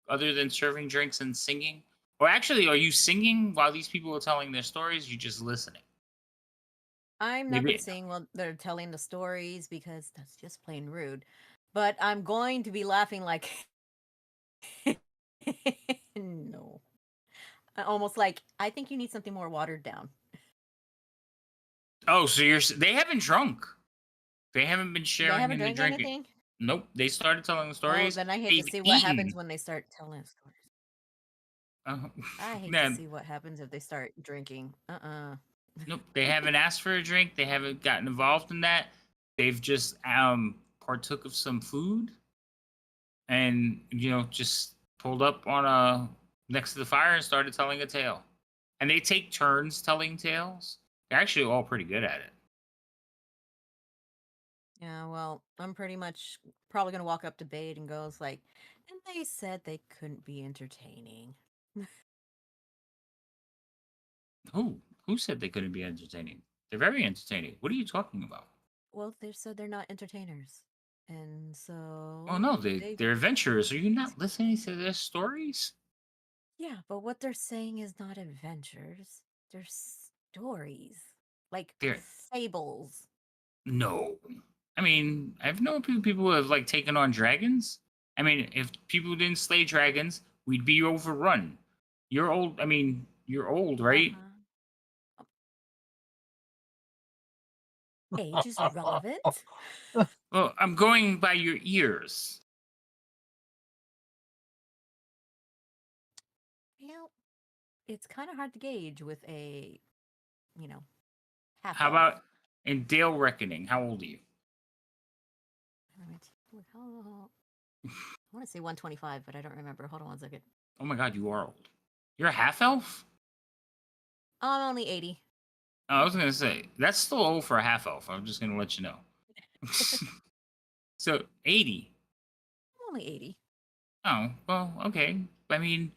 other than serving drinks and singing? Or actually, are you singing while these people are telling their stories? You just listening? I'm not going to sing while they're telling the stories because that's just plain rude. But I'm going to be laughing like, no. Almost like, I think you need something more watered down. Oh, so they haven't drunk. They haven't been They sharing haven't and drank drinking. anything? Nope. They started telling the Oh, stories. then I hate to They've see what happens eaten. when they start telling stories. Uh, I hate to man, see what happens if they start drinking. nope. They haven't asked for a drink. They haven't gotten involved in that. They've just partook of some food, and just pulled up on next to the fire and started telling a tale. And they take turns telling tales. They're actually all pretty good at it. Yeah, well, I'm pretty much probably going to walk up to Bade and goes like, and they said they couldn't be entertaining. Who said they couldn't be entertaining? They're very entertaining. What are you talking about? Well, they said they're not entertainers. And so Oh no, they're adventurers. Are you not listening to their stories? Yeah, but what they're saying is not adventures. They're stories. Like There, fables. no. I mean, I've known people who have like taken on dragons. I mean, if people didn't slay dragons, we'd be overrun. You're old. I mean, you're old, right? Uh-huh. Age is relevant. Well, I'm going by your ears. Well, it's kind of hard to gauge with a, you know, half How elf. about in Dale Reckoning? How old are you? I want to say 125, but I don't remember. Hold on 1 second. Oh my god, you are old. You're a half elf? I'm only 80. Oh, I was gonna say that's still old for a half elf. I'm just gonna let you know. So 80. I'm only 80. Oh, well, okay. I mean,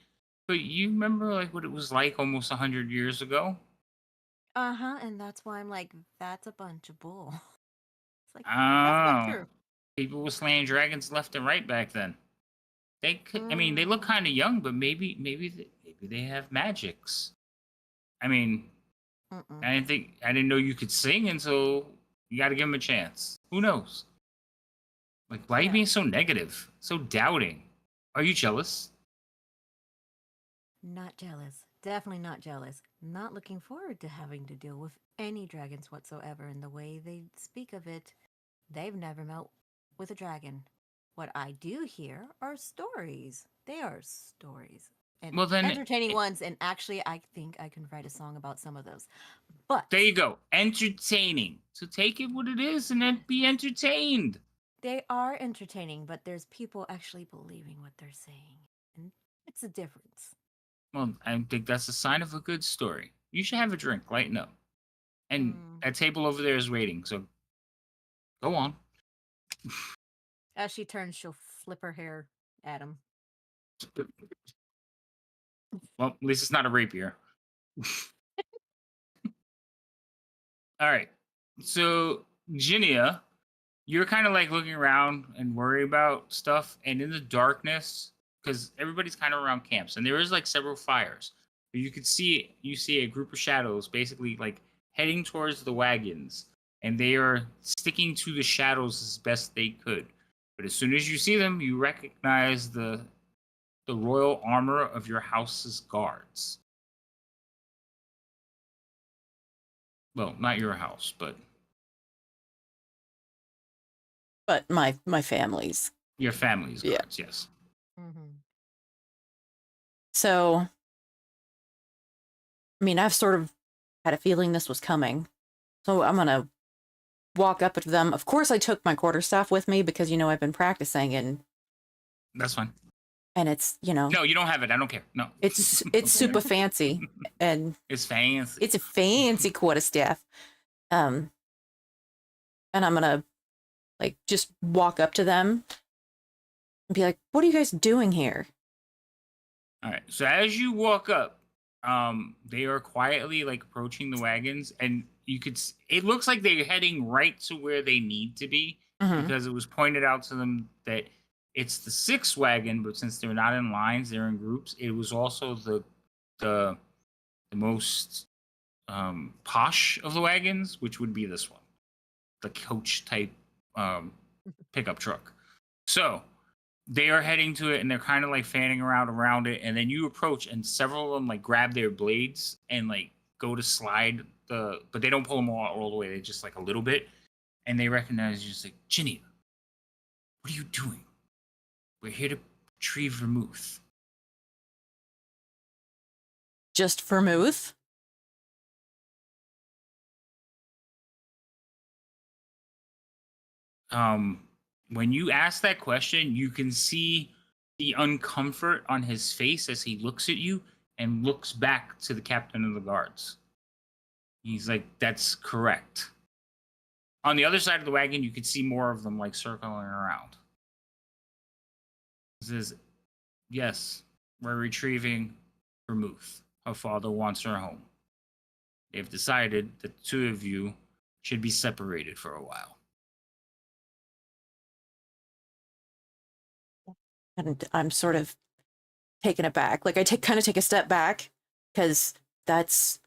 but you remember like what it was like almost 100 years ago? Uh-huh, and that's why I'm like, that's a bunch of bull. It's like, that's not Oh, true. people were slaying dragons left and right back then. They could. I mean, they look Mm, kind of young, but maybe they have magics. I mean, mm-mm. I didn't know you could sing until you got to give them a chance. Who knows? Like, why are you Yeah, being so negative, so doubting? Are you jealous? not jealous. Definitely not jealous. Not looking forward to having to deal with any dragons whatsoever. And the way they speak of it, they've never met with a dragon. What I do hear are stories. They are stories. And Well, then entertaining ones. And actually, I think I can write a song about some of those. But there you go, entertaining. So take it what it is, and then be entertained. they are entertaining, but there's people actually believing what they're saying. And it's a difference. Well, I think that's a sign of a good story. You should have a drink, lighten up. And Mm. that table over there is waiting, so go on. As she turns, she'll flip her hair at him. Well, at least it's not a rapier. All right. So, Ginia, you're kind of like looking around and worry about stuff, and in the darkness, because everybody's kind of around camps, and there is like several fires. But you see a group of shadows basically like heading towards the wagons, and they are sticking to the shadows as best they could. But as soon as you see them, you recognize the royal armor of your house's guards. Well, not your house, but But my family's. your family's Yeah. guards, yes. Mm-hmm. So, I mean, I've sort of had a feeling this was coming. So I'm gonna walk up to them. Of course, I took my quarterstaff with me because I've been practicing That's fine. and it's No, you don't have it. I don't care. No. it's super fancy and It's fancy. it's a fancy quarterstaff. And I'm gonna like just walk up to them and be like, "What are you guys doing here?" All right. So as you walk up, they are quietly like approaching the wagons, and it looks like they're heading right to where they need to be Mhm. because it was pointed out to them that it's the sixth wagon, but since they're not in lines, they're in groups. It was also the most posh of the wagons, which would be this one, the coach type pickup truck. So they are heading to it and they're kind of like fanning around it, and then you approach and several of them like grab their blades and like go to slide but they don't pull them all the way, they just like a little bit, and they recognize you, just like, Ginny, what are you doing? We're here to retrieve vermouth. Just vermouth. When you ask that question, you can see the uncomfort on his face as he looks at you and looks back to the captain of the guards. He's like, that's correct. On the other side of the wagon, you could see more of them like circling around. He says, yes, we're retrieving vermouth. Her father wants her home. They've decided that the two of you should be separated for a while. And I'm sort of taken aback. Like I kind of take a step back because that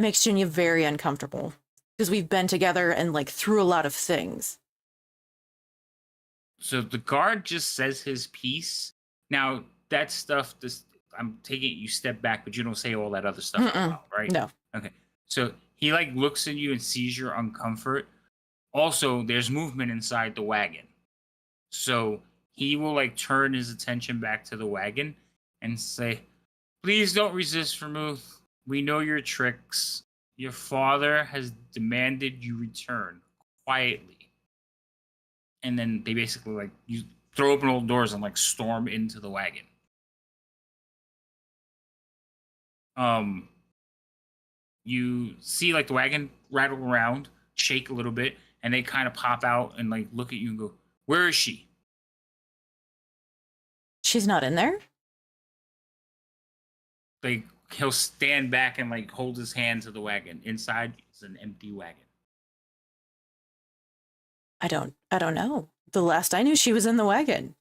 makes Jinya very uncomfortable because we've been together and like through a lot of things. So the guard just says his piece. Now that stuff, I'm taking it you step back, but you don't say all that other stuff out Mm-mm. loud, right? No. Okay. So he like looks at you and sees your uncomfort. Also, there's movement inside the wagon. So he will like turn his attention back to the wagon and say, "Please don't resist, Vermouth. We know your tricks. Your father has demanded you return quietly." And then they basically like you throw open all the doors and like storm into the wagon. You see like the wagon rattle around, shake a little bit, and they kind of pop out and like look at you and go, "Where is she?" She's not in there? Like he'll stand back and like hold his hand to the wagon. Inside is an empty wagon. I don't know. The last I knew she was in the wagon.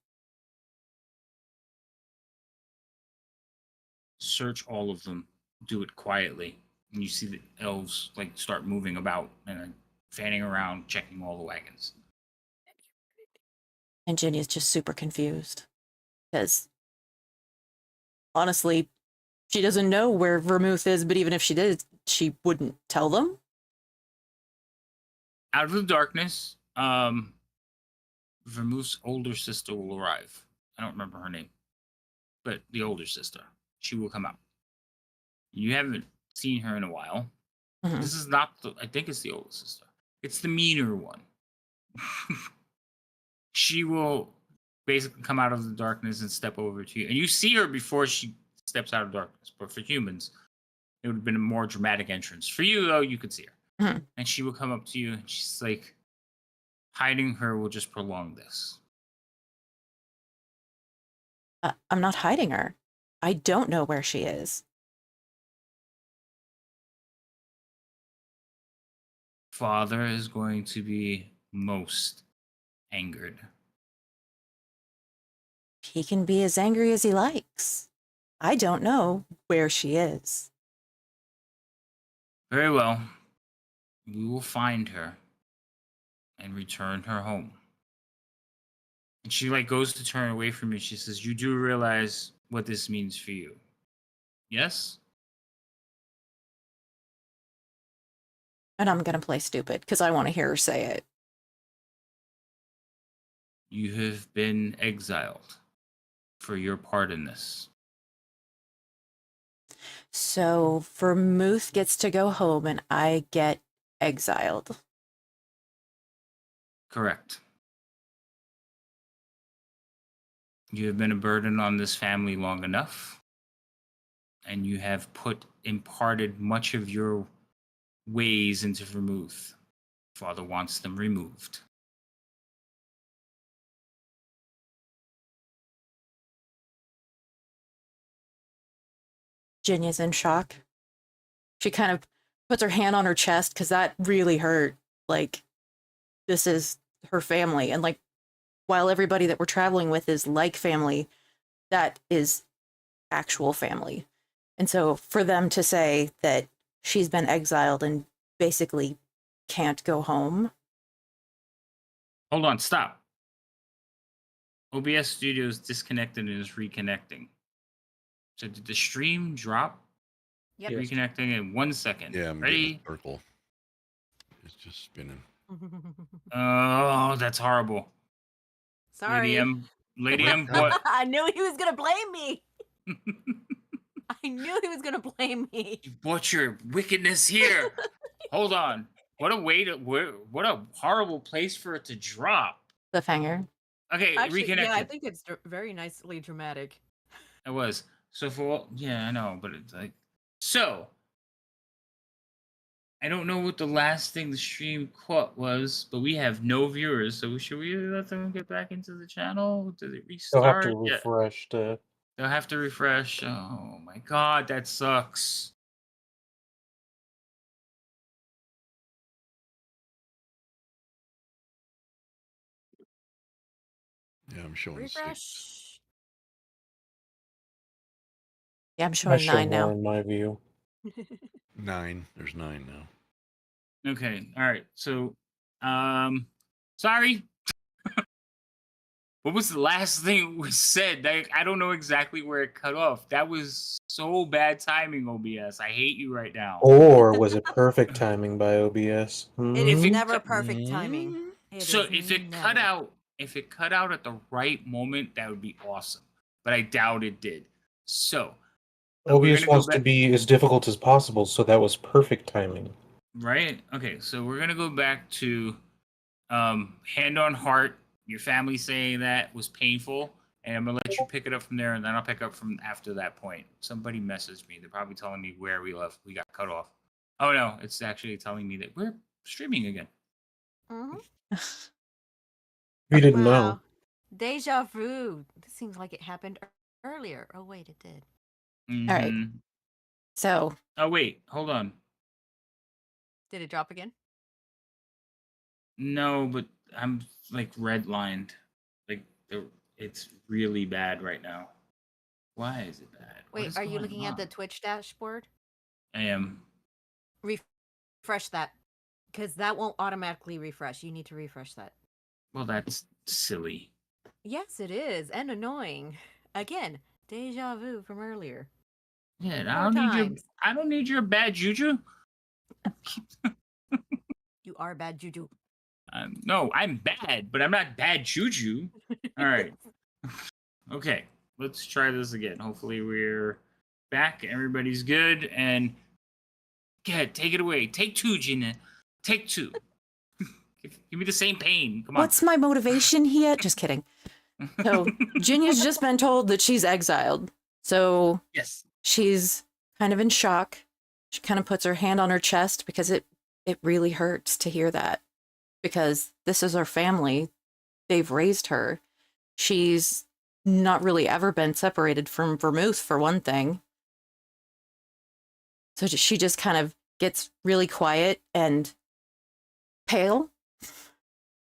Search all of them. Do it quietly. And you see the elves like start moving about and like, fanning around, checking all the wagons. And Jinya's just super confused. Because honestly, she doesn't know where Vermouth is, but even if she did, she wouldn't tell them. Out of the darkness, Vermouth's older sister will arrive. I don't remember her name, but the older sister. She will come out. You haven't seen her in a while. Mhm. This is not the. I think it's the older sister. It's the meaner one. She will basically come out of the darkness and step over to you, and you see her before she steps out of darkness. But for humans, it would have been a more dramatic entrance. For you, though, you could see her, Mhm. and she will come up to you, and she's like, "Hiding her will just prolong this." I'm not hiding her. I don't know where she is. Father is going to be most angered. He can be as angry as he likes. I don't know where she is. Very well. We will find her and return her home. And she like goes to turn away from you. She says, "You do realize what this means for you. Yes?" And I'm going to play stupid because I want to hear her say it. You have been exiled for your part in this. So Vermouth gets to go home and I get exiled. Correct. You have been a burden on this family long enough, and you have imparted much of your ways into Vermouth. Father wants them removed. Jinya's in shock. She kind of puts her hand on her chest because that really hurt. Like, this is her family. And like, while everybody that we're traveling with is like family, that is actual family. And so for them to say that she's been exiled and basically can't go home. Hold on, stop. OBS Studios disconnected and is reconnecting. So did the stream drop? Yep. Yes. Reconnecting in 1 second. Yeah, I'm Ready? getting a circle. It's just spinning. Oh, that's horrible. Sorry. Lady M, what? I knew he was gonna blame me. I knew he was gonna blame me. You brought your wickedness here. Hold on. What a horrible place for it to drop. Cliffhanger. Okay, Actually, reconnected. yeah, I think it's very nicely dramatic. It was. So I know, but it's like so. I don't know what the last thing the stream caught was, but we have no viewers. So should we let them get back into the channel? Did it They'll have restart? to refresh to. They'll have to refresh. Oh my god, that sucks. Yeah, I'm showing 6. Refresh. Yeah, I'm I showing show 9 more now. in my view. 9. There's 9 now. Okay. All right. So, sorry. What was the last thing was said? I don't know exactly where it cut off. That was so bad timing, OBS. I hate you right now. Or was it perfect timing by OBS? It If is it never cut- perfect timing. Mm. It is never. If it cut out at the right moment, that would be awesome. But I doubt it did. So we're OBS gonna go wants to back, be as difficult as possible, so that was perfect timing. right? Okay, so we're gonna go back to hand on heart. Your family saying that was painful, and I'm gonna let you pick it up from there, and then I'll pick up from after that point. Somebody messaged me. They're probably telling me where we got cut off. Oh no, it's actually telling me that we're streaming again. Mhm. We didn't know. Wow. Deja vu. This seems like it happened earlier. Oh, wait, it did. All right. Mhm. So, Oh wait, hold on. Did it drop again? No, but I'm like redlined. Like it's really bad right now. Why is it bad? What Wait, is are you going looking at the on? Twitch dashboard? I am. Refresh that. Because that won't automatically refresh. You need to refresh that. Well, that's silly. Yes, it is. And annoying. Again, deja vu from earlier. Yeah, 4 times. I don't need your bad juju. You are bad juju. No, I'm bad, but I'm not bad juju. All right. Okay, let's try this again. Hopefully we're back. Everybody's good. And take it away. Take 2, Gina. Take 2. Give me the same pain. Come on. what's my motivation here? Just kidding. So, Ginya's just been told that she's exiled. So, Yes. she's kind of in shock. She kind of puts her hand on her chest because it really hurts to hear that. Because this is her family. They've raised her. She's not really ever been separated from Vermouth, for one thing. So she just kind of gets really quiet and pale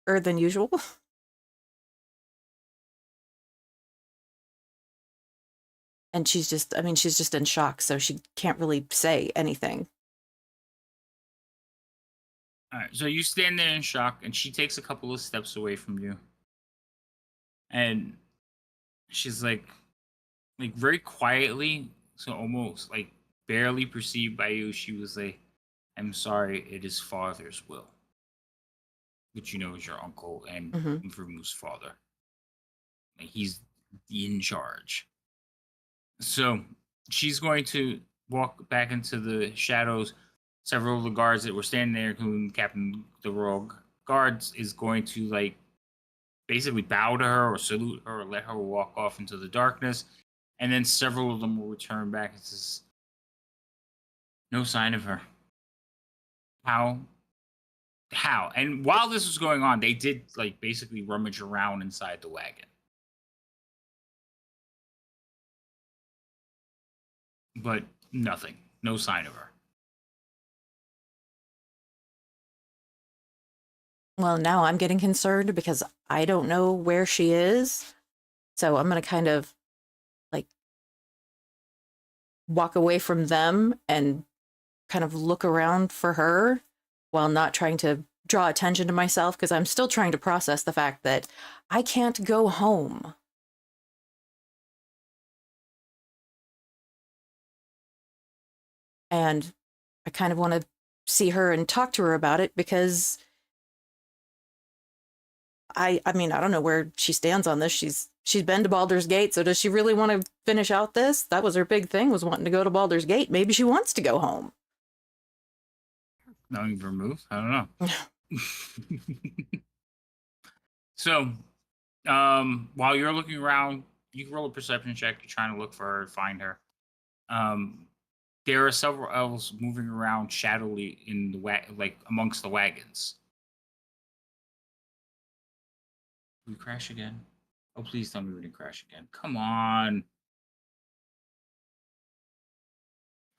than usual. And she's just in shock, so she can't really say anything. All right, so you stand there in shock, and she takes a couple of steps away from you, and she's like very quietly, so almost like barely perceived by you. She was like, "I'm sorry, it is father's will," which you know is your uncle and Vermouth's father. Like he's in charge. So she's going to walk back into the shadows. Several of the guards that were standing there, including Captain the Rogue Guards, is going to like basically bow to her or salute her or let her walk off into the darkness. And then several of them will return back and says, no sign of her. How? And while this was going on, they did like basically rummage around inside the wagon. But nothing. No sign of her. Well, now I'm getting concerned because I don't know where she is. So I'm going to kind of like walk away from them and kind of look around for her while not trying to draw attention to myself because I'm still trying to process the fact that I can't go home. And I kind of want to see her and talk to her about it because I mean, I don't know where she stands on this. She's been to Baldur's Gate, so does she really want to finish out this? That was her big thing, was wanting to go to Baldur's Gate. Maybe she wants to go home. Knowing Vermouth? I don't know. So, while you're looking around, you can roll a perception check. You're trying to look for her, find her. There are several elves moving around shadowily in the like amongst the wagons. We crash again? Oh, please tell me we didn't crash again. Come on.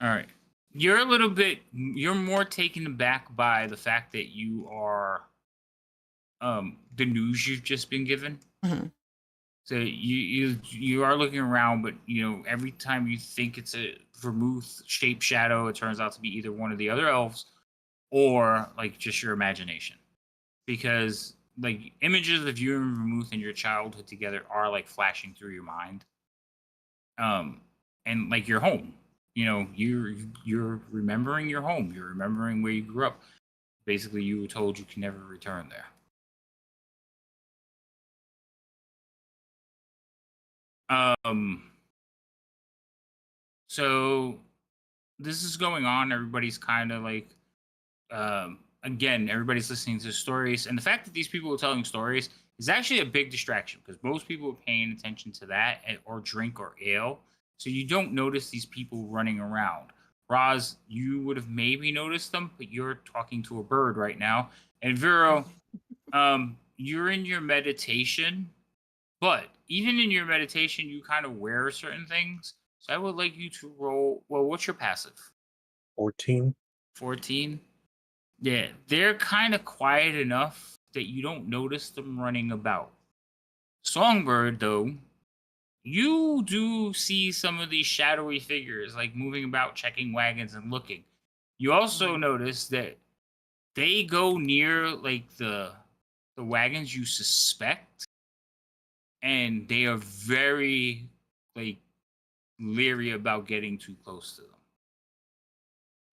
All right. You're more taken aback by the fact that you are the news you've just been given. Mm-hmm. So you are looking around, but every time you think it's a vermouth shaped shadow, it turns out to be either one of the other elves or like just your imagination. Because like images of you and vermouth and your childhood together are like flashing through your mind. And like your home. You're remembering your home. You're remembering where you grew up. Basically, you were told you can never return there. Um, so this is going on. Everybody's kind of like, again, everybody's listening to stories, and the fact that these people are telling stories is actually a big distraction because most people are paying attention to that or drink or ale, so you don't notice these people running around. Roz, you would have maybe noticed them, but you're talking to a bird right now, and Vero, you're in your meditation. But even in your meditation, you kind of wear certain things. So I would like you to roll. Well, what's your passive? 14. 14? Yeah, they're kind of quiet enough that you don't notice them running about. Songbird, though, you do see some of these shadowy figures like moving about, checking wagons, and looking. You also notice that they go near like the wagons you suspect, and they are very like leery about getting too close to them.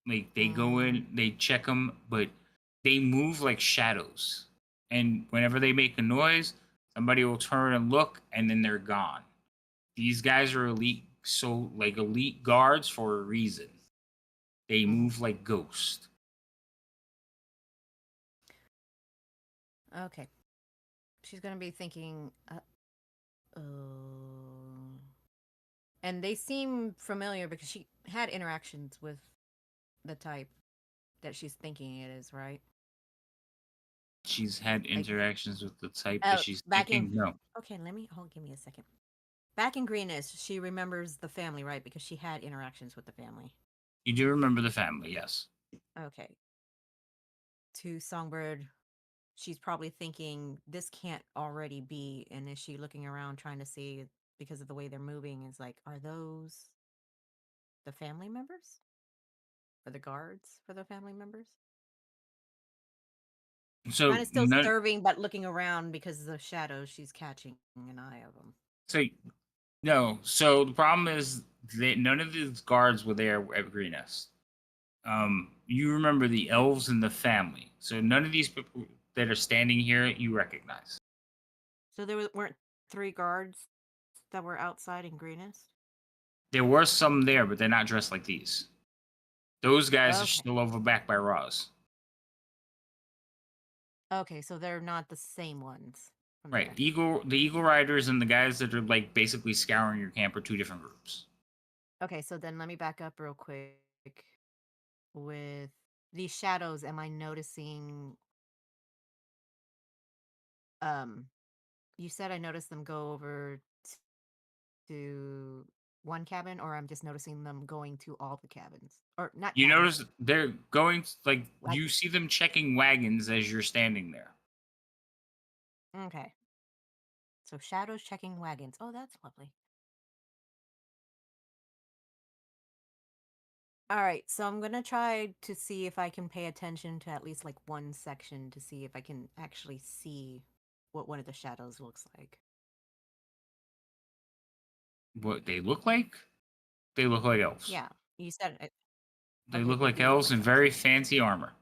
Like they go in, they check them, but they move like shadows. And whenever they make a noise, somebody will turn and look, and then they're gone. These guys are elite, so like elite guards for a reason. They move like ghosts. Okay. She's gonna be thinking, oh. And they seem familiar because she had interactions with the type that she's thinking it is, right? She's had Like, interactions with the type that she's back in. thinking. No, Okay, give me a second. Back in Greenness, she remembers the family, right? Because she had interactions with the family. you do remember the family, yes. Okay. To Songbird, she's probably thinking this can't already be, and is she looking around trying to see because of the way they're moving? Is like, are those the family members or the guards for the family members? So Kind of still none. serving, but looking around because of the shadows. She's catching an eye of them. So no. So the problem is that none of these guards were there at Green Nest. You remember the elves and the family. So none of these people that are standing here you recognize. So there weren't three guards that were outside in Greenest? There were some there, but they're not dressed like these. Those guys are Okay. still over back by Roz. Okay, so they're not the same ones from Right. there. The Eagle Riders and the guys that are like basically scouring your camp are two different groups. Okay, so then let me back up real quick. With these shadows, am I noticing um you said I noticed them go over to one cabin, or I'm just noticing them going to all the cabins? Or not You cabins. notice they're going like Like, you see them checking wagons as you're standing there. okay. So shadows checking wagons. Oh, that's lovely. All right, so I'm gonna try to see if I can pay attention to at least like one section to see if I can actually see what one of the shadows looks like. What they look like? They look like elves. Yeah, you said it. They Okay, look they like do look elves like in elves. very fancy armor.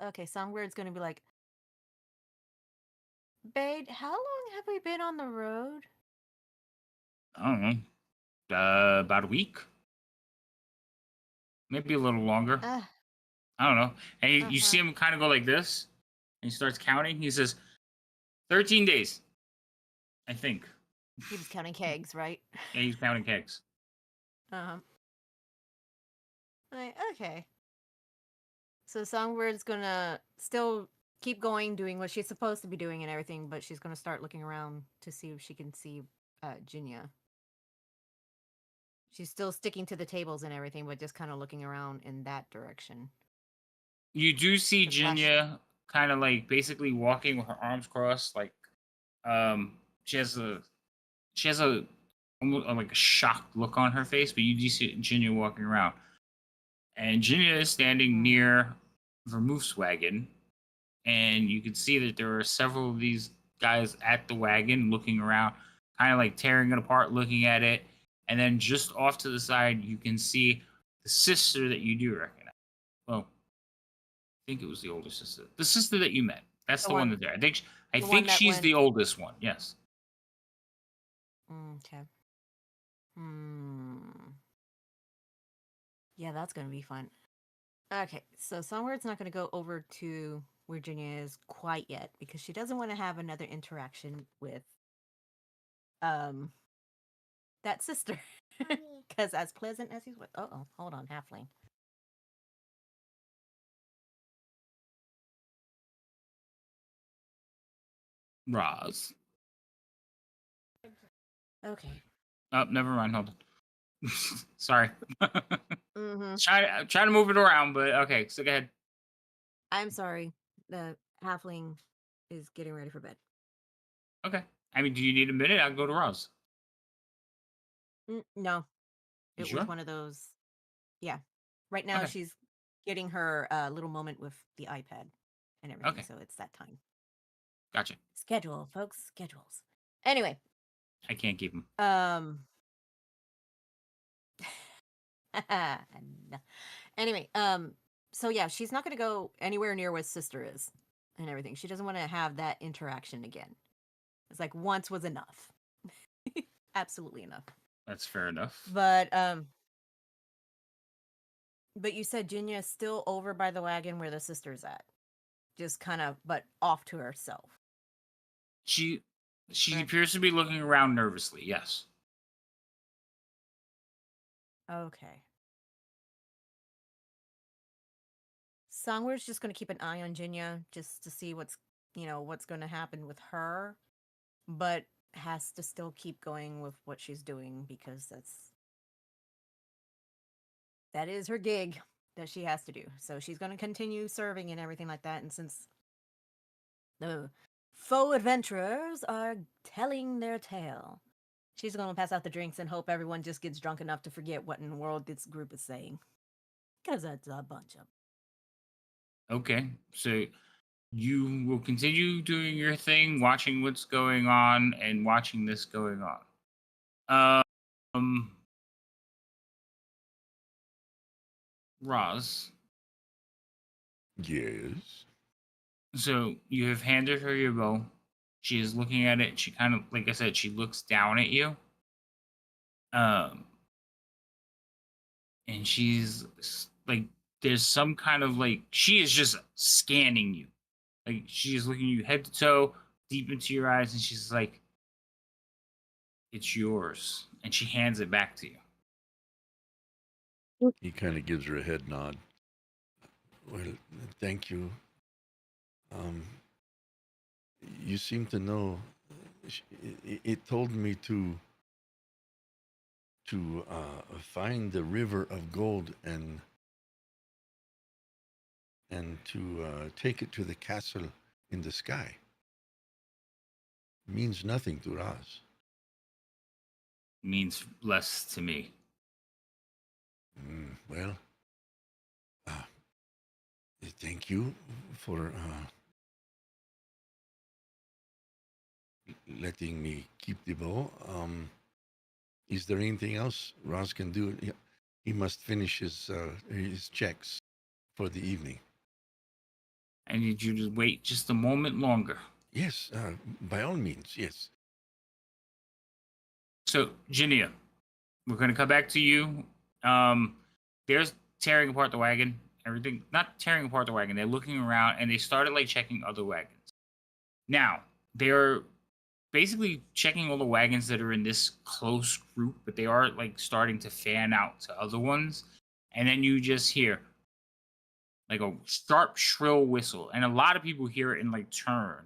Okay, Songbird's gonna be like, Babe, how long have we been on the road? I don't know. About a week, maybe a little longer. Uh, I don't know. And you uh-huh. see him kind of go like this, and he starts counting. He says, 13 days, I think. He was counting kegs, right? Yeah, he's counting kegs. Uh-huh. Like, okay. So Songbird's gonna still keep going, doing what she's supposed to be doing and everything, but she's gonna start looking around to see if she can see Jinya. She's still sticking to the tables and everything, but just kind of looking around in that direction. You do see 'Cause last- Jinya kind of like basically walking with her arms crossed, like she has a almost like a shocked look on her face, but you do see Jinya walking around. And Jinya is standing near Vermouth's wagon, and you can see that there are several of these guys at the wagon looking around, kind of like tearing it apart, looking at it. And then just off to the side, you can see the sister that you do recognize. Well, I think it was the older sister. The sister that you met. That's the one that's there. I the one think that she's went- the oldest one. Yes. Okay. Yeah, that's gonna be fun. Okay, so Songbbird's not gonna go over to where Virginia is quite yet because she doesn't want to have another interaction with that sister. Because as pleasant as he's with, hold on, halfling. Roz. Okay. Oh, never mind. Hold on. Sorry. Mm-hmm. Try to move it around, but okay. So go ahead. I'm sorry. The halfling is getting ready for bed. Okay. I mean, do you need a minute? I'll go to Roz. No, You it sure? was one of those. Yeah. Right now Okay. she's getting her little moment with the iPad and everything, Okay. so it's that time. Gotcha. Schedule, folks, schedules. Anyway, I can't keep him. no. Anyway, so yeah, she's not going to go anywhere near where sister is and everything. She doesn't want to have that interaction again. It's like once was enough. Absolutely enough. That's fair enough. But you said Jinya is still over by the wagon where the sister's at. Just kind of but off to herself. She Right. appears to be looking around nervously. Yes. Okay. Songward's just going to keep an eye on Jinya just to see what's going to happen with her, but has to still keep going with what she's doing because that is her gig that she has to do. So she's going to continue serving and everything like that. And since the faux adventurers are telling their tale, she's going to pass out the drinks and hope everyone just gets drunk enough to forget what in the world this group is saying. Because that's a bunch of. Okay. So you will continue doing your thing, watching what's going on, and watching this going on. Roz. Yes. So you have handed her your bow. She is looking at it. She kind of, like I said, she looks down at you. And she's like, there's some kind of like, she is just scanning you. Like she is looking you head to toe, deep into your eyes, and she's like, "It's yours," and she hands it back to you. He kind of gives her a head nod. Well, thank you. You seem to know. It told me to find the river of gold and to take it to the castle in the sky. Means nothing to us. Means less to me. Well, thank you for letting me keep the bow. Is there anything else Roz can do? He must finish his checks for the evening. I need you to wait just a moment longer. Yes, by all means, yes. So, Jinia, we're going to come back to you. There's tearing apart the wagon. Everything, not tearing apart the wagon. They're looking around and they started like checking other wagons. Now, they're basically checking all the wagons that are in this close group, but they are like starting to fan out to other ones. And then you just hear like a sharp, shrill whistle. And a lot of people hear it in like turn.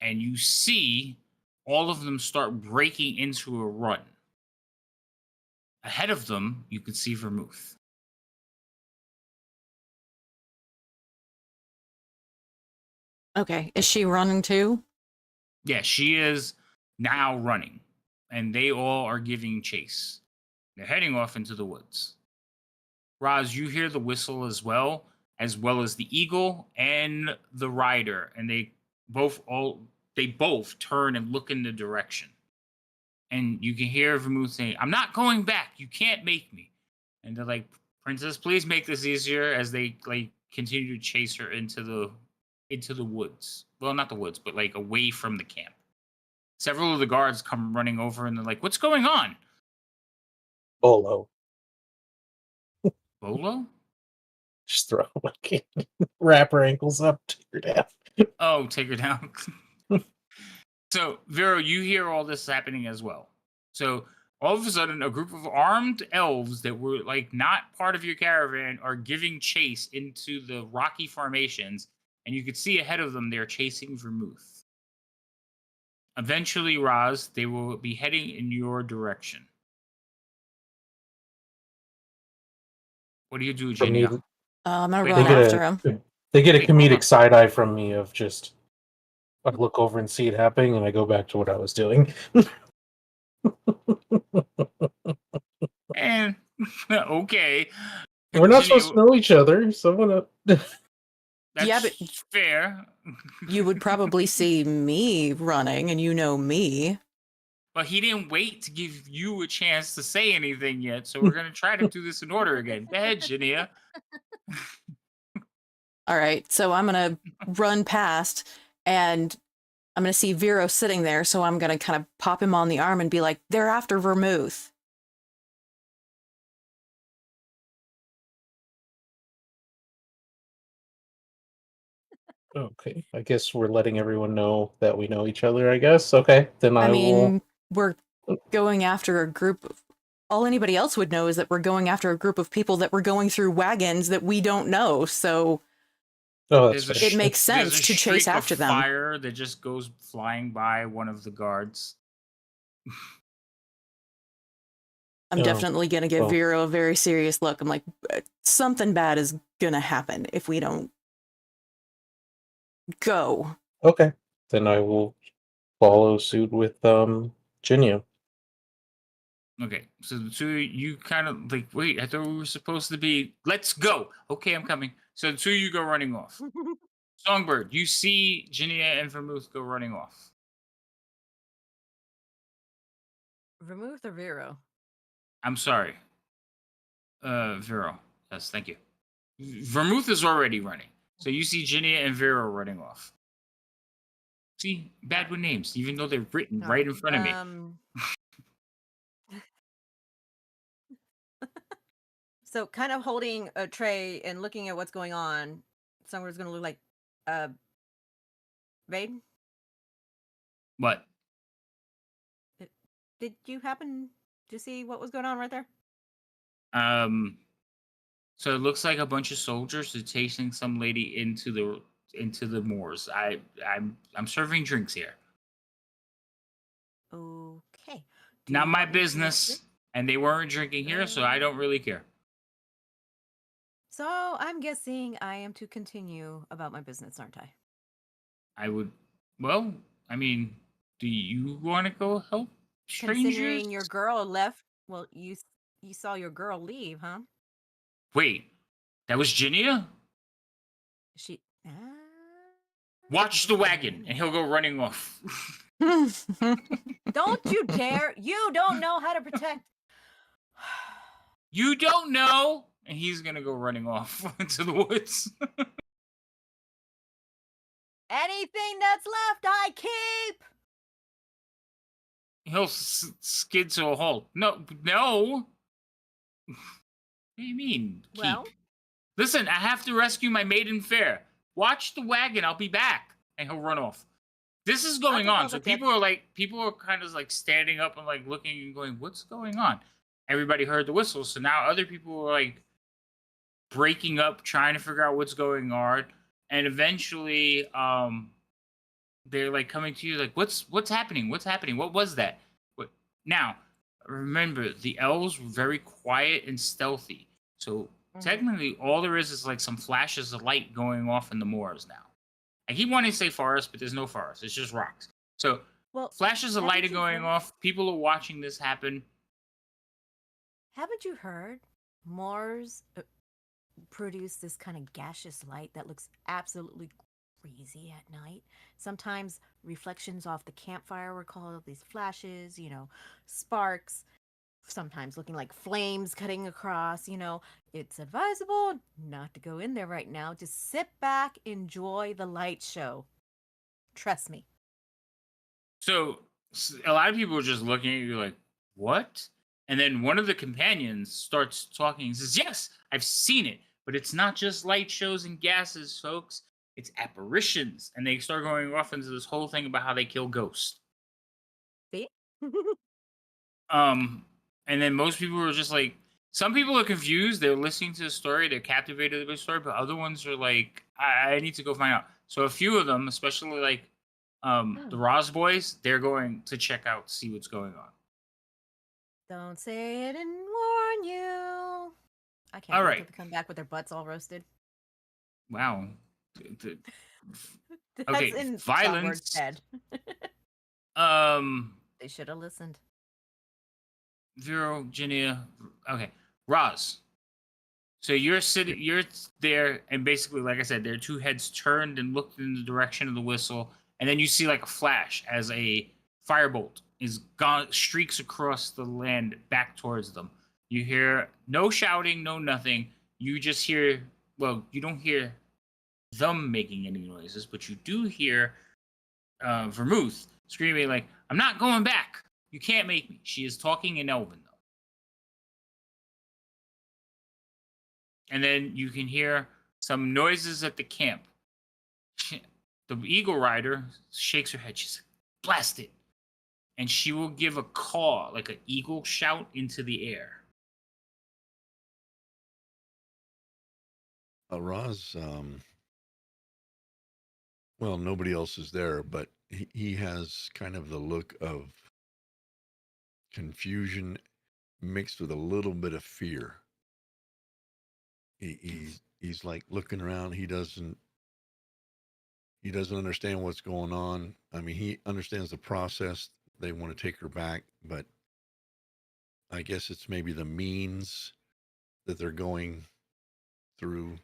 And you see all of them start breaking into a run. Ahead of them, you could see Vermouth. Okay. Is she running too? Yeah, she is now running, and they all are giving chase. They're heading off into the woods. Roz, you hear the whistle as well as the eagle and the rider, and they both turn and look in the direction. And you can hear Vermouth saying, "I'm not going back. You can't make me." And they're like, "Princess, please make this easier," as they like continue to chase her into the woods. Well, not the woods, but like away from the camp. Several of the guards come running over and they're like, "What's going on?" Bolo. Bolo? Just throw him again. Wrap her ankles up, take her down. Oh, take her down. So, Vero, you hear all this happening as well. So, all of a sudden, a group of armed elves that were like not part of your caravan are giving chase into the rocky formations, and you could see ahead of them they're chasing Vermouth. Eventually, Roz, they will be heading in your direction. What do you do, For me, Genia? I'm gonna Wait, run they get after him. they get a Wait, hold on. comedic side eye from me of just I look over and see it happening, and I go back to what I was doing. And okay, We're not Genia, supposed to know each other, so I'm gonna. that's Yeah, but fair. you would probably see me running, and you know me. But he didn't wait to give you a chance to say anything yet, so we're gonna try to do this in order again. Go ahead, Jania. All right, so I'm gonna run past, and I'm gonna see Vero sitting there. So I'm gonna kind of pop him on the arm and be like, "They're after Vermouth." Okay, I guess we're letting everyone know that we know each other. I guess. Okay, then I I will. mean, we're going after a group of. All anybody else would know is that we're going after a group of people that were going through wagons that we don't know. So Oh, that's There's a fair. it makes there's sense a to chase streak of after them. fire that just goes flying by one of the guards. I'm Oh, definitely gonna give well. Vero a very serious look. I'm like, something bad is gonna happen if we don't go. Okay, then I will follow suit with Jinya. Okay, so the two of you kind of like, wait, I thought we were supposed to be, let's go. Okay, I'm coming. So the two of you go running off. Songbird, you see Jania and Vermouth go running off. Vermouth or Vero? I'm sorry. Vero. Yes, thank you. Vermouth is already running. So you see Jania and Vero running off. See, bad with names, even though they're written All right in front of me. So kind of holding a tray and looking at what's going on, somewhere's gonna look like Vade? What? Did you happen to see what was going on right there? So it looks like a bunch of soldiers are chasing some lady into the moors. I'm serving drinks here. Okay. Not you my want me to business. assist? And they weren't drinking here, so I don't really care. So I'm guessing I am to continue about my business, aren't I? I would. Well, I mean, do you want to go help strangers? Considering your girl left, well, you saw your girl leave, huh? Wait, that was Jania? She. Watch the wagon, and he'll go running off. Don't you dare! You don't know how to protect. You don't know, and he's gonna go running off into the woods. Anything that's left, I keep. He'll skid to a halt. No. What do you mean, keep? Well, Listen, I have to rescue my maiden fair. Watch the wagon. I'll be back. And he'll run off. This is going on. So people are kind of like standing up and like looking and going, what's going on? Everybody heard the whistle. So now other people are like breaking up, trying to figure out what's going on. And eventually, they're like coming to you like, what's happening? What's happening? What was that? Now, remember the elves were very quiet and stealthy. So technically, all there is like some flashes of light going off in the moors now. I keep wanting to say forest, but there's no forest. It's just rocks. So Well, flashes of haven't light are you going heard- off. People are watching this happen. Haven't you heard Mars produce this kind of gaseous light that looks absolutely crazy at night? Sometimes reflections off the campfire were called these flashes, sparks, sometimes looking like flames cutting across. It's advisable not to go in there right now. Just sit back, enjoy the light show. Trust me. So a lot of people are just looking at you like, what? And then one of the companions starts talking and says, yes, I've seen it, but it's not just light shows and gases, folks. It's apparitions. And they start going off into this whole thing about how they kill ghosts. See? And then most people are just like, some people are confused. They're listening to the story, they're captivated by the story, but other ones are like, I need to go find out. So a few of them, especially like the Roz boys, they're going to check out, see what's going on. Don't say I didn't warn you. I can't All wait right. till they come back with their butts all roasted. Wow. That's Okay, in violence. Songbird said. Um, They should have listened. Virginia. Okay, Roz. So you're sitting, you're there, and basically, like I said, there are two heads turned and looked in the direction of the whistle, and then you see like a flash as a firebolt is gone, streaks across the land back towards them. You hear no shouting, no nothing. You just hear, well, you don't hear them making any noises, but you do hear Vermouth screaming like, "I'm not going back. You can't make me." She is talking in Elven though. And then you can hear some noises at the camp. The Eagle Rider shakes her head. She's like, "Blast it." And she will give a caw, like an eagle shout into the air. Roz, well, nobody else is there, but he has kind of the look of confusion mixed with a little bit of fear. He's like looking around. He doesn't understand what's going on. I mean, he understands the process. They want to take her back, but I guess it's maybe the means that they're going through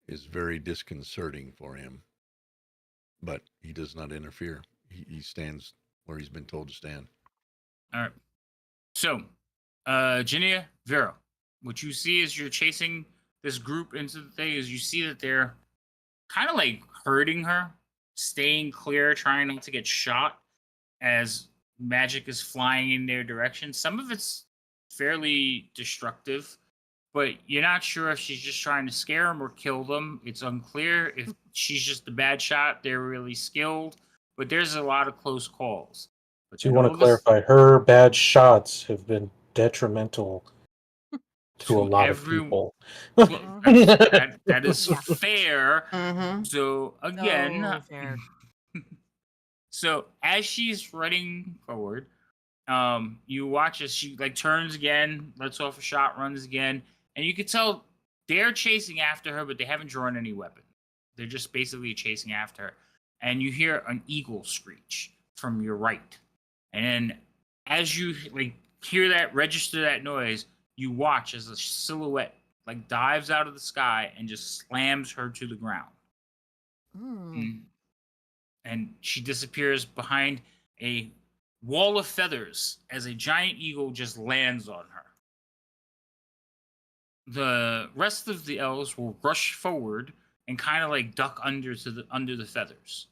is very disconcerting for him. But he does not interfere. He stands where he's been told to stand. All right. So, Jania, Vero, what you see as you're chasing this group into the thing is you see that they're kind of like hurting her, staying clear, trying not to get shot as magic is flying in their direction. Some of it's fairly destructive, but you're not sure if she's just trying to scare them or kill them. It's unclear if she's just a bad shot. They're really skilled, but there's a lot of close calls. But So you want to clarify, her bad shots have been detrimental to a lot of people. Well, that is Yeah. fair. Mm-hmm. So again, So fair. so as she's running forward, you watch as she like turns again, lets off a shot, runs again, and you can tell they're chasing after her, but they haven't drawn any weapon. They're just basically chasing after her, and you hear an eagle screech from your right, and then as you like hear that, register that noise, you watch as a silhouette like dives out of the sky and just slams her to the ground. And she disappears behind a wall of feathers as a giant eagle just lands on her. The rest of the elves will rush forward and kind of like duck under the feathers.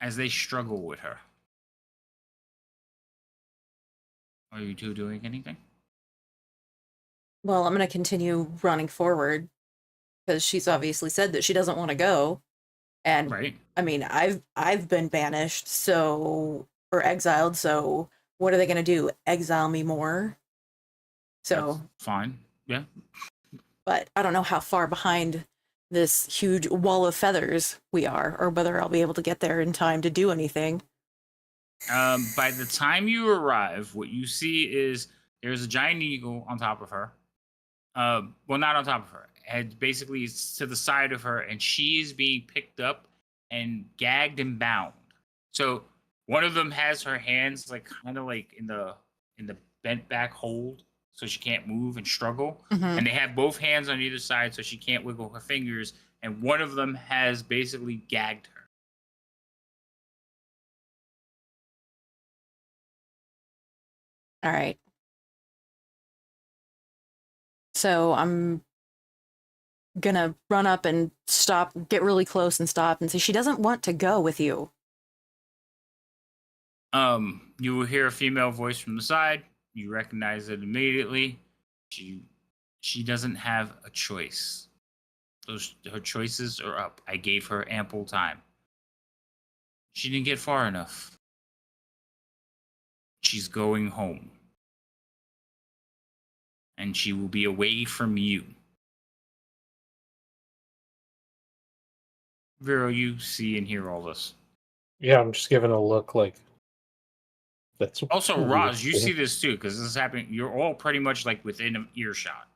As they struggle with her. Are you two doing anything? Well, I'm going to continue running forward because she's obviously said that she doesn't want to go. And Right. I mean, I've been banished, or exiled, so what are they going to do? Exile me more? So That's fine. Yeah. but I don't know how far behind this huge wall of feathers we are, or whether I'll be able to get there in time to do anything. By the time you arrive, what you see is there's a giant eagle on top of her. Well, not on top of her. And basically it's to the side of her, and she's being picked up and gagged and bound. So one of them has her hands like kind of like in the bent back hold, so she can't move and struggle. Mhm. And they have both hands on either side, so she can't wiggle her fingers. And one of them has basically gagged her. All right. So I'm gonna run up and stop, get really close and stop and say, she doesn't want to go with you. You will hear a female voice from the side. You recognize it immediately. She doesn't have a choice. Her choices are up. I gave her ample time. She didn't get far enough. She's going home. And she will be away from you. Vero, you see and hear all this. Yeah, I'm just giving a look like that's Also, weird. Roz, you see this too, because this is happening. You're all pretty much like within an earshot.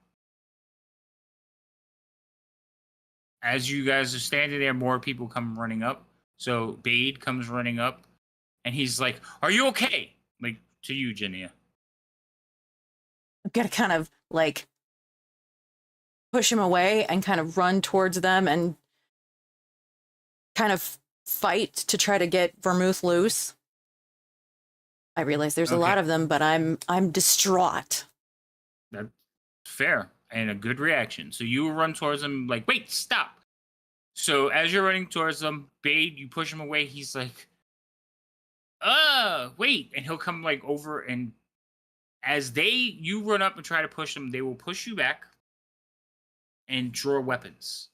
As you guys are standing there, more people come running up. So Bade comes running up, and he's like, "Are you okay?" Like to you, Jania. I'm gonna kind of like push him away and kind of run towards them and kind of fight to try to get Vermouth loose. I realize there's a Okay. lot of them, but I'm distraught. That's fair and a good reaction. So you run towards him, like, "Wait, stop!" So as you're running towards him, Bade, you push him away. He's like, wait," and he'll come like over, and as you run up and try to push them, they will push you back and draw weapons.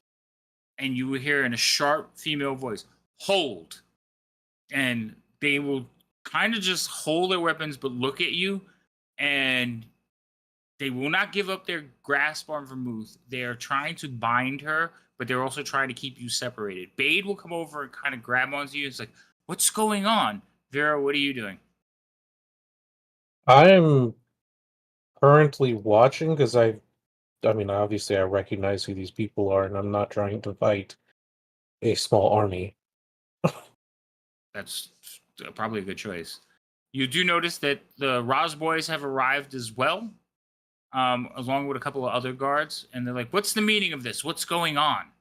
And you will hear in a sharp female voice, "Hold." And they will kind of just hold their weapons but look at you, and they will not give up their grasp on Vermouth. They are trying to bind her, but they're also trying to keep you separated. Bade will come over and kind of grab onto you. It's like, "What's going on?" Vera, what are you doing? I'm currently watching because I mean, obviously I recognize who these people are, and I'm not trying to fight a small army. That's probably a good choice. You do notice that the Roz boys have arrived as well, along with a couple of other guards, and they're like, "What's the meaning of this? What's going on?"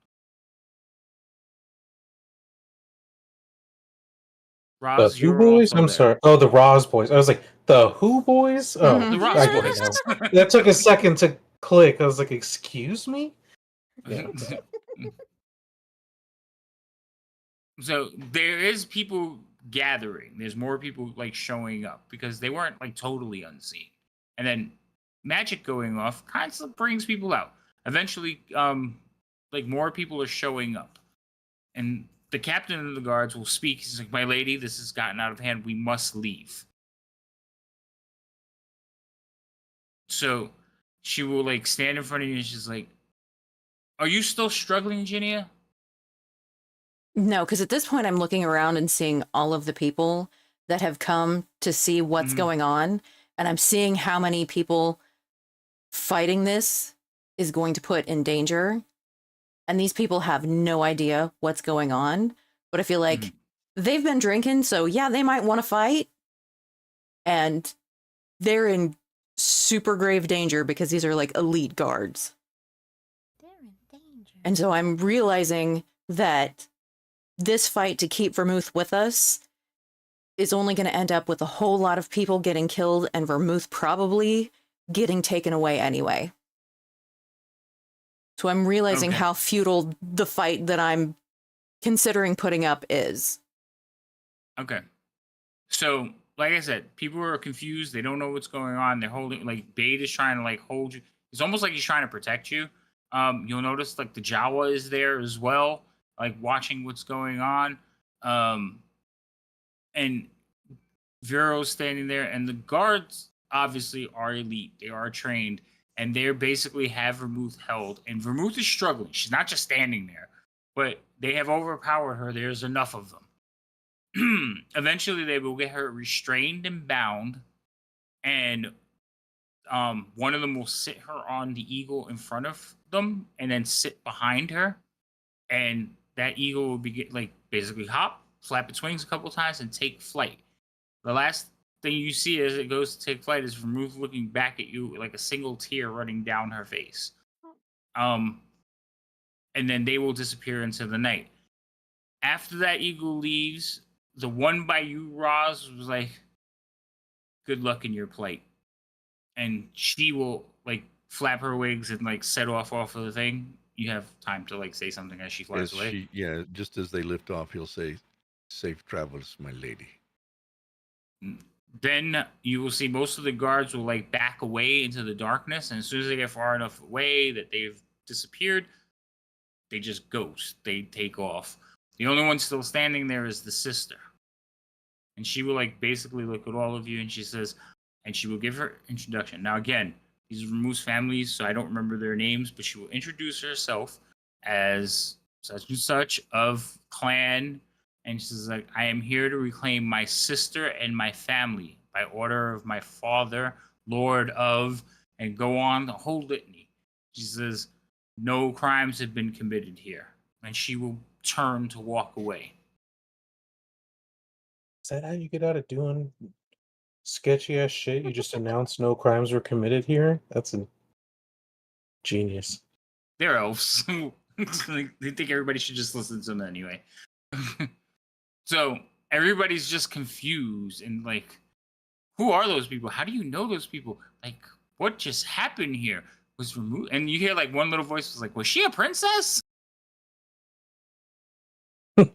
The Roz, Who you're boys? also I'm there. sorry. Oh, the Roz boys. I was like, the Who boys? Oh, Mhm. The Roz I get it boys. now. That took a second to click. I was like, excuse me? Yeah. So there is people gathering. There's more people like showing up because they weren't like totally unseen. And then magic going off kind of brings people out. Eventually, like more people are showing up. And the captain of the guards will speak. He's like, "My lady, this has gotten out of hand. We must leave." So she will like stand in front of you and she's like, "Are you still struggling, Ginia?" No, because at this point I'm looking around and seeing all of the people that have come to see what's Mhm. going on, and I'm seeing how many people fighting this is going to put in danger. And these people have no idea what's going on. But I feel like Mhm. they've been drinking, so yeah, they might want to fight. And they're in super grave danger because these are like elite guards. They're in danger. And so I'm realizing that this fight to keep Vermouth with us is only going to end up with a whole lot of people getting killed and Vermouth probably getting taken away anyway. So I'm realizing Okay. how futile the fight that I'm considering putting up is. Okay. So, like I said, people are confused. They don't know what's going on. They're holding, like, Bade is trying to, like, hold you. It's almost like he's trying to protect you. You'll notice, like, the Jawa is there as well, like, watching what's going on. And Vero's standing there, and the guards obviously are elite. They are trained. and they're basically have Vermouth held. And Vermouth is struggling. She's not just standing there, but they have overpowered her. There's enough of them. Eventually, they will get her restrained and bound, and one of them will sit her on the eagle in front of them, and then sit behind her, and that eagle will be basically hop, flap its wings a couple times, and take flight. The last thing you see as it goes to take flight is Vermouth looking back at you like a single tear running down her face. And then they will disappear into the night. After that eagle leaves, the one by you, Roz, was like, good luck in your plight. And she will flap her wings and set off of the thing. You have time to say something as she flies away. Just as they lift off, he'll say, "Safe travels, my lady." Then you will see most of the guards will back away into the darkness, and as soon as they get far enough away that they've disappeared, they just ghost. They take off. The only one still standing there is the sister, and she will basically look at all of you, and she says, and she will give her introduction. Now again, these are Vermouth's families, so I don't remember their names, but she will introduce herself as such and such of clan. And she says, I am here to reclaim my sister and my family by order of my father, Lord of, and go on the whole litany. She says, no crimes have been committed here. And she will turn to walk away. Is that how you get out of doing sketchy ass shit? You just announce no crimes were committed here? That's a genius. They're elves. They think everybody should just listen to them anyway. So everybody's just confused and who are those people? How do you know those people? What just happened here? Was removed, and you hear one little voice was was she a princess? I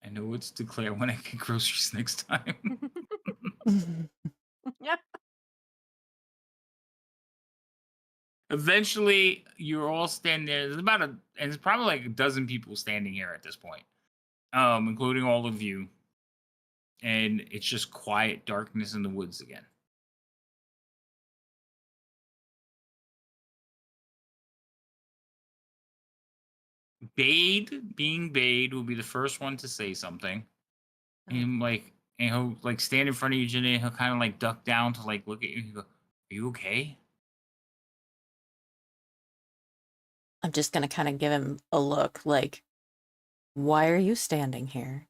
know what to declare when I get groceries next time. Yeah. Eventually, you're all standing there. There's and it's probably a dozen people standing here at this point, including all of you. And it's just quiet darkness in the woods again. Being Bade, will be the first one to say something. And he'll stand in front of you, Jenny, and he'll kind of duck down to look at you and go, "Are you okay?" I'm just gonna kind of give him a look why are you standing here?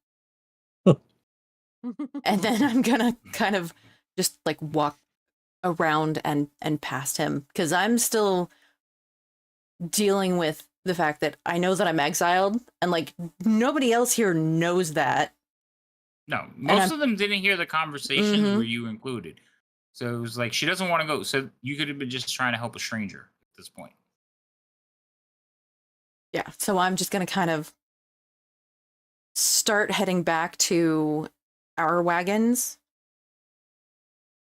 And then I'm gonna kind of just walk around and past him, because I'm still dealing with the fact that I know that I'm exiled, and nobody else here knows that. No, most of them didn't hear the conversation where you included. So it was she doesn't want to go. So you could have been just trying to help a stranger at this point. Yeah, so I'm just gonna kind of start heading back to our wagons,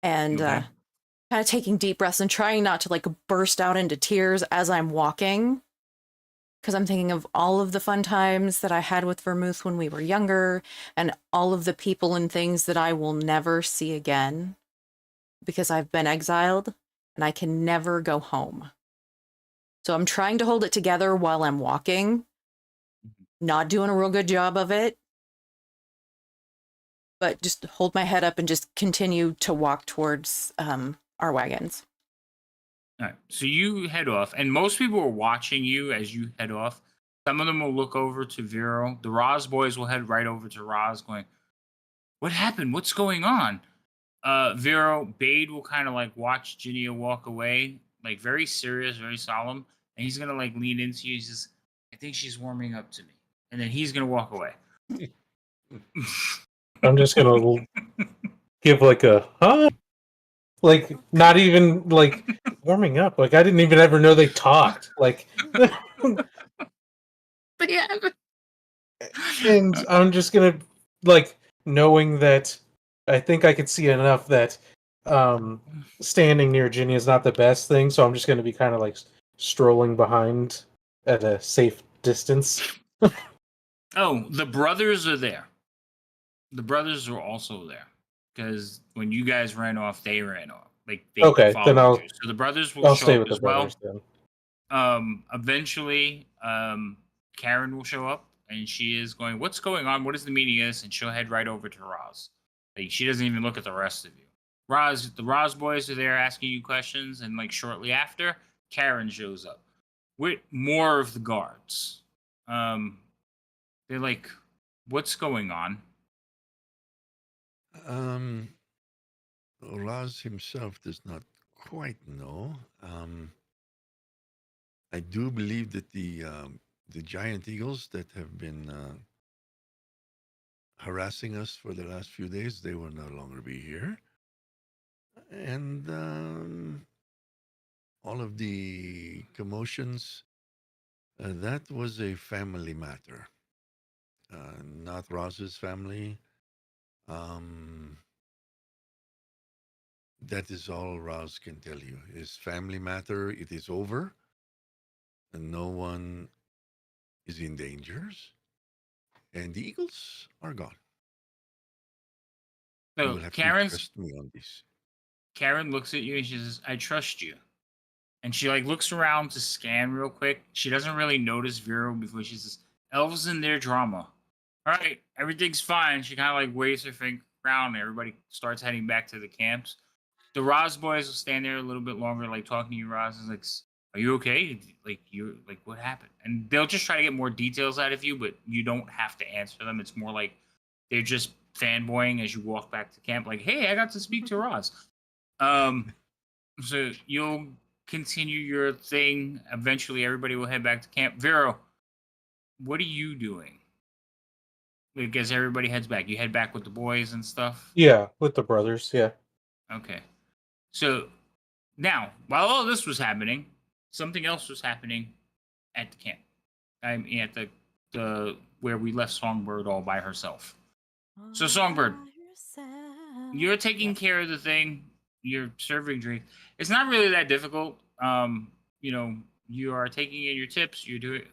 and Okay. kind of taking deep breaths and trying not to burst out into tears as I'm walking, because I'm thinking of all of the fun times that I had with Vermouth when we were younger, and all of the people and things that I will never see again because I've been exiled and I can never go home. So I'm trying to hold it together while I'm walking, not doing a real good job of it, but just hold my head up and just continue to walk towards our wagons. All right. So you head off, and most people are watching you as you head off. Some of them will look over to Vero. The Roz boys will head right over to Roz, going, "What happened? What's going on?" Vero, Bade will kind of watch Ginny walk away, very serious, very solemn, and he's gonna lean into you. He says, "I think she's warming up to me," and then he's gonna walk away. I'm just gonna give a huh? Not even warming up. I didn't even ever know they talked. But yeah. And I'm just gonna knowing that I think I could see enough that standing near Ginny is not the best thing, so I'm just gonna be kind of strolling behind at a safe distance. Oh, the brothers are there. The brothers are also there because when you guys ran off, they ran off. like they Okay, then followed you. So the brothers will I'll show stay up with the as well. brothers then. Eventually, Karen will show up, and she is going, "What's going on? What is the meaning of this?" And she'll head right over to Roz. Like she doesn't even look at the rest of you. The Roz boys are there asking you questions, and like shortly after, Karen shows up with more of the guards. They're like, "What's going on?" Raz himself does not quite know. I do believe that the giant eagles that have been harassing us for the last few days, they will no longer be here. And all of the commotions, that was a family matter, not Roz's family. That is all Roz can tell you. His family matter, it is over, and no one is in dangers, and the eagles are gone. You So will have to trust me on this. Karen looks at you and she says, "I trust you." And she like looks around to scan real quick. She doesn't really notice Vero before she says, "Elves and their drama. All right, everything's fine." She kind of like waves her finger around, and everybody starts heading back to the camps. The Roz boys will stand there a little bit longer, like talking to you. Roz is like, "Are you okay? Like you like what happened?" And they'll just try to get more details out of you, but you don't have to answer them. It's more like they're just fanboying as you walk back to camp. Like, "Hey, I got to speak to Roz." So you'll continue your thing. Eventually, everybody will head back to camp. Vero, what are you doing? I guess everybody heads back. You head back with the boys and stuff. Yeah, with the brothers. Yeah. Okay. So now, while all this was happening, something else was happening at the camp. I'm at the where we left Songbird all by herself. So Songbird, you're taking care of the thing. You're serving drinks. It's not really that difficult. You are taking in your tips. You do it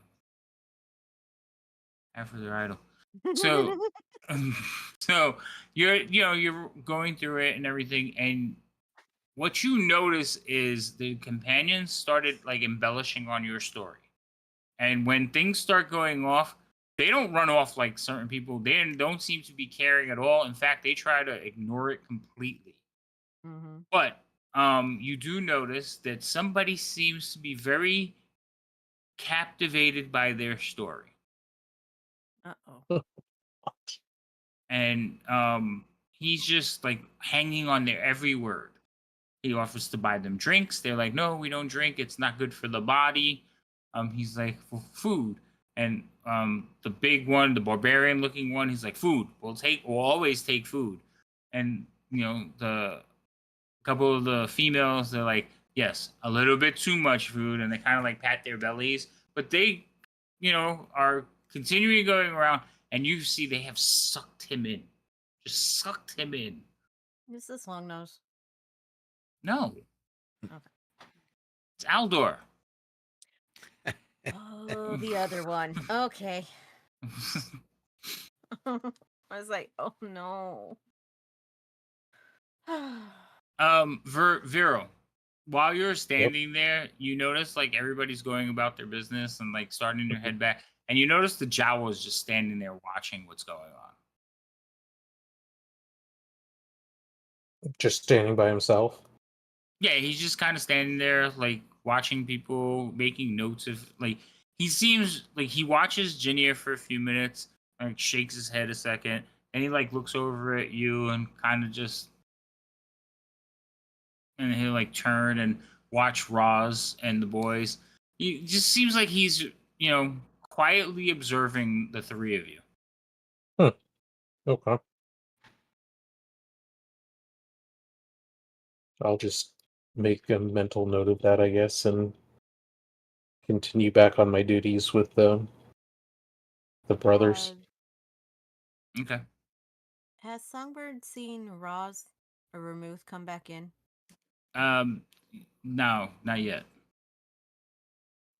after their idol. So, so you're going through it and everything, and what you notice is the companions started like embellishing on your story, and when things start going off, they don't run off like certain people. They don't seem to be caring at all. In fact, they try to ignore it completely. Mm-hmm. But you do notice that somebody seems to be very captivated by their story. Uh-oh. And he's just like hanging on their every word. He offers to buy them drinks. They're like, "No, we don't drink. It's not good for the body." He's like, "For food." And the big one, the barbarian looking one, he's like, "Food. We'll always take food." And the couple of the females, they're like, "Yes, a little bit too much food," and they kind of like pat their bellies, but they, are continuing going around, and you see they have sucked him in, just sucked him in. Is this long nose? No, Okay. it's Aldor. Oh, the other one. Okay. I was like, oh no. Vero, while you're standing there, you notice like everybody's going about their business and like starting to head back, and you notice the Jawa is just standing there watching what's going on. Just standing by himself. Yeah, he's just kind of standing there, like watching people, making notes of like he seems like he watches Jinier for a few minutes, like shakes his head a second, and he like looks over at you and kind of just and he'll like turn and watch Roz and the boys. He just seems like he's, quietly observing the three of you. Okay. I'll just make a mental note of that, I guess, and continue back on my duties with the brothers. Okay. Has Songbird seen Roz or Remuth come back in? No, not yet.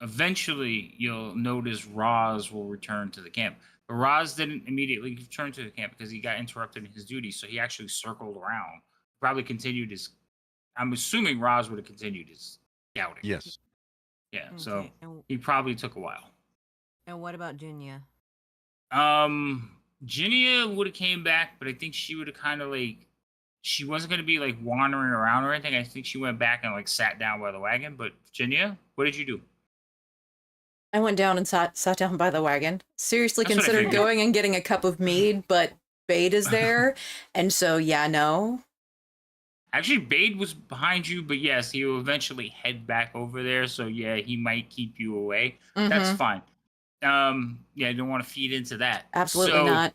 Eventually, you'll notice Roz will return to the camp. But Roz didn't immediately return to the camp because he got interrupted in his duties. So he actually circled around, probably continued his I'm assuming Roz would have continued his scouting. Yes. Yeah. So Okay. he probably took a while. And what about Junia? Ginia would have came back, but I think she would have kind of like she wasn't gonna be like wandering around or anything. I think she went back and like sat down by the wagon. But Ginia, what did you do? I went down and sat down by the wagon. Seriously That's what I considered figured. going and getting a cup of mead, but Bade is there. And so, yeah, no. Actually, Bade was behind you, but yes, he will eventually head back over there. So yeah, he might keep you away. That's Mhm. fine. Yeah, I don't want to feed into that. Absolutely So, not.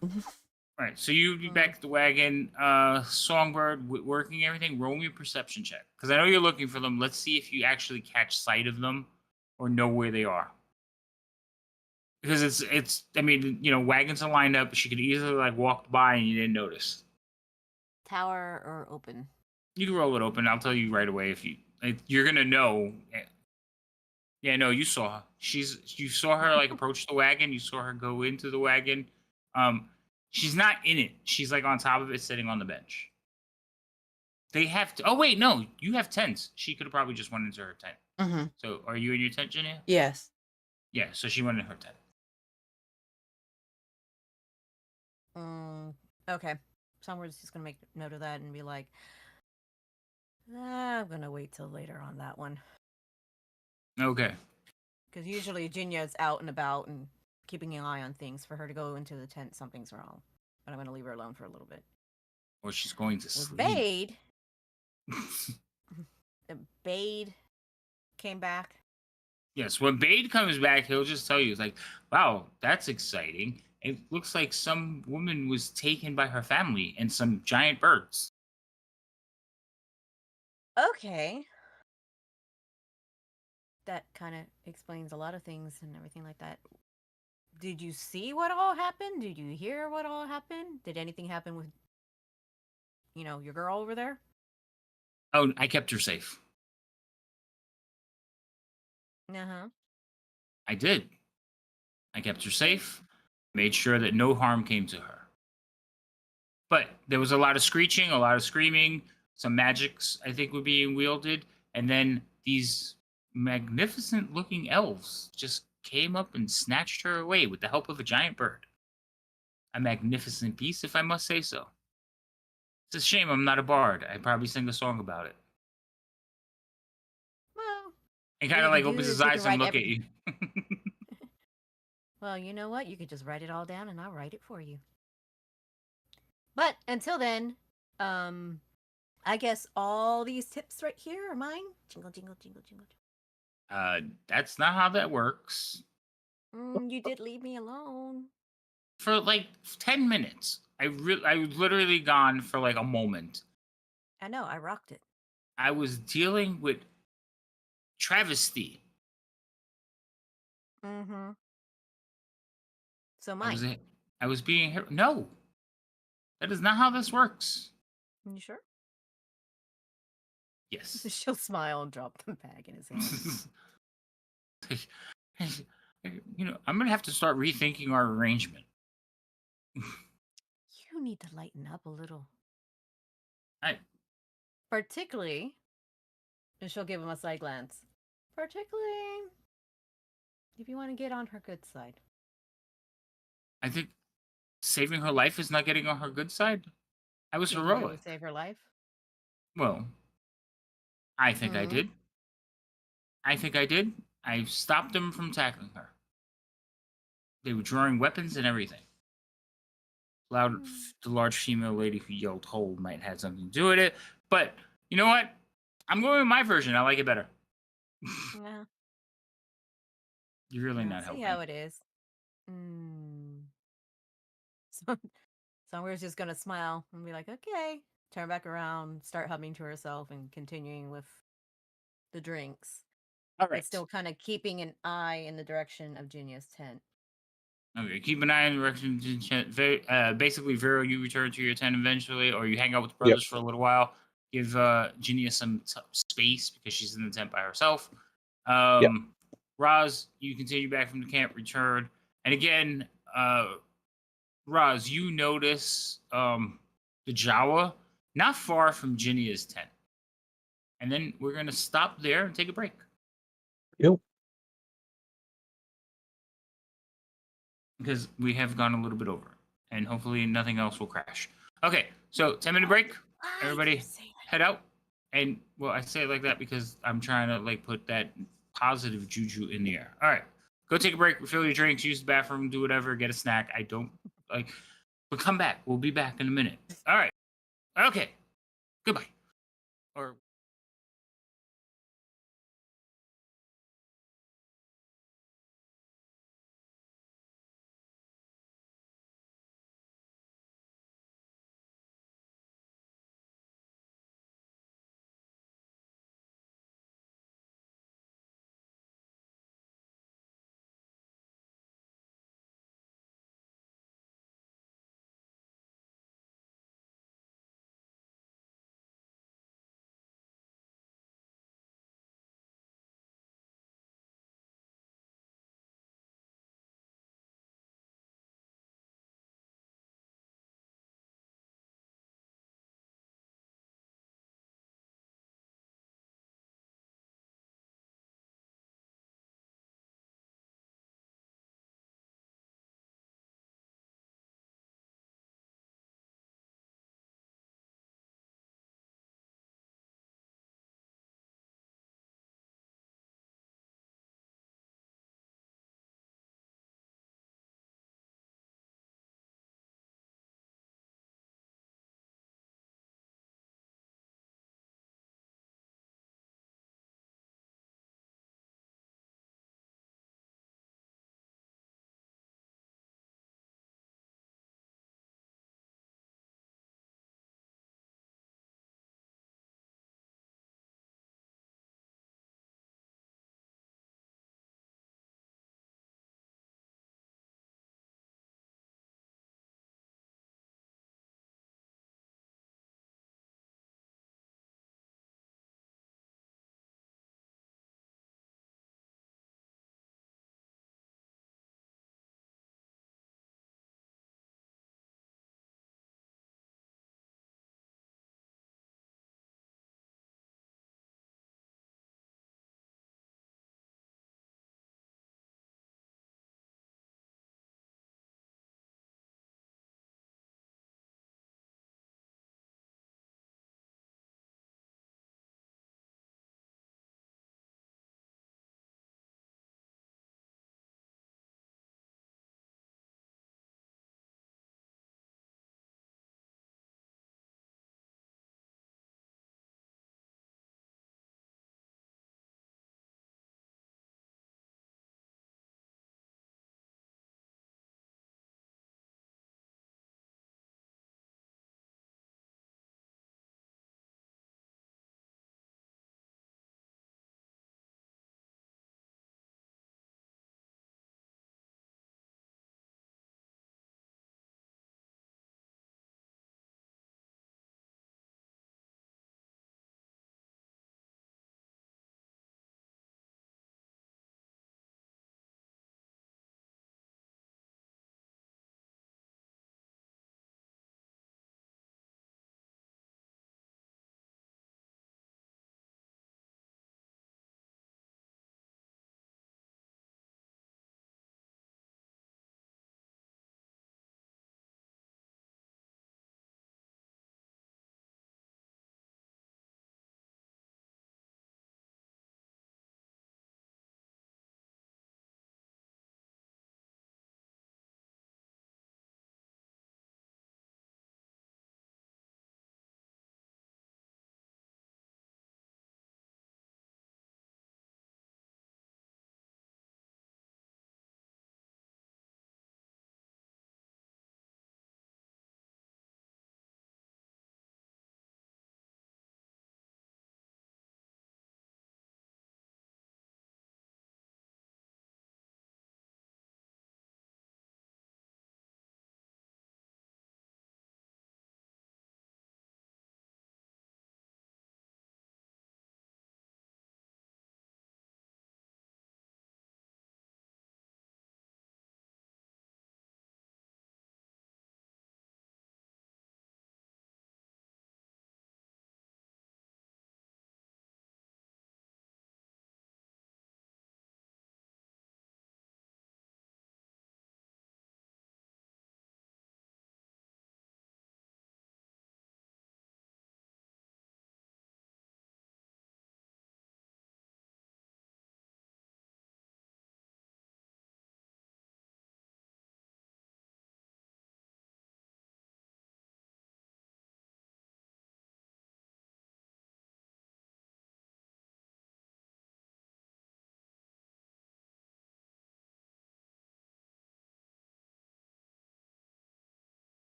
Right, so you'd be back at the wagon. Songbird, working everything. Roll me a perception check, because I know you're looking for them. Let's see if you actually catch sight of them or know where they are. Because it's. I mean, wagons are lined up. She could easily like walk by and you didn't notice. Tower or open? You can roll it open. I'll tell you right away if you're gonna know. Yeah, no, you saw her. You saw her like approach the wagon. You saw her go into the wagon. She's not in it. She's like on top of it, sitting on the bench. They have to. Oh wait, no, you have tents. She could have probably just went into her tent. Mhm. So, are you in your tent, Jania? Yes. Yeah. So she went in her tent. Okay. Someone's just gonna make note of that and be like, I'm gonna wait till later on that one. Okay. Because usually Jinya's out and about and keeping an eye on things. For her to go into the tent, something's wrong. But I'm gonna leave her alone for a little bit. Or she's going to With sleep. Bade, Bade came back. Yes. When Bade comes back, he'll just tell you, it's like, wow, that's exciting. It looks like some woman was taken by her family and some giant birds. Okay. That kind of explains a lot of things and everything like that. Did you see what all happened? Did you hear what all happened? Did anything happen with, your girl over there? Oh, I kept her safe. Uh-huh. I did. I kept her safe, made sure that no harm came to her. But there was a lot of screeching, a lot of screaming, some magics, I think, were being wielded. And then these magnificent looking elves just came up and snatched her away with the help of a giant bird. A magnificent piece, if I must say so. It's a shame I'm not a bard. I'd probably sing a song about it. Well, And what kind you of like can do opens is his you can eyes and write look at you. well, you know what? You could just write it all down and I'll write it for you. But until then, I guess all these tips right here are mine. Jingle, jingle, jingle, jingle. That's not how that works. You did leave me alone. For like 10 minutes. I was literally gone for like a moment. I know, I rocked it. I was dealing with travesty. Mm-hmm. So I mine. was being no. That is not how this works. You sure? Yes. She'll smile and drop the bag in his hand. I'm gonna have to start rethinking our arrangement. You need to lighten up a little. I Particularly, and she'll give him a side glance. Particularly, if you want to get on her good side. I think saving her life is not getting on her good side. I was Did you heroic. really save her life? Well, I think I Mhm. did. I think I did. I stopped them from tackling her. They were drawing weapons and everything. The large female lady who yelled "hold" might have had something to do with it, but you know what? I'm going with my version. I like it better. Yeah. You're really Yeah, not see helping. how it is. So, Somewhere's just gonna smile and be like, okay. Turn back around, start humming to herself, and continuing with the drinks. All But right. still kind of keeping an eye in the direction of Junia's tent. Okay. Keep an eye on the direction. Basically, Vero, you return to your tent eventually, or you hang out with the brothers for a little while. Give Ginia some space because she's in the tent by herself. Roz, you continue back from the camp, return, and again, Roz, you notice the Jawa not far from Ginia's tent. and then we're gonna stop there and take a break. Yep. Because we have gone a little bit over, and hopefully nothing else will crash. Okay, so 10-minute break. Everybody head out. And well, I say it like that because I'm trying to like put that positive juju in the air. All right, go take a break, refill your drinks, use the bathroom, do whatever, get a snack. I don't like, but come back. We'll be back in a minute. All right. Okay. Goodbye. Or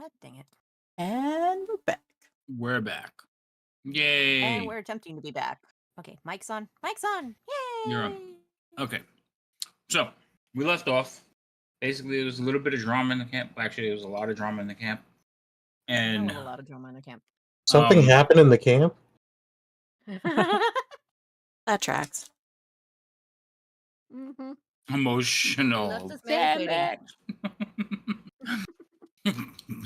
God dang it. And we're back. We're back. Yay! And we're attempting to be back. Okay, mic's on. Mic's on. Yay! You're on. Okay. So we left off. Basically, there was a little bit of drama in the camp. Actually, there was a lot of drama in the camp. I And love a lot of drama in the camp. Something happened in the camp. That tracks. Mm-hmm. Emotional Left us meditating. damage.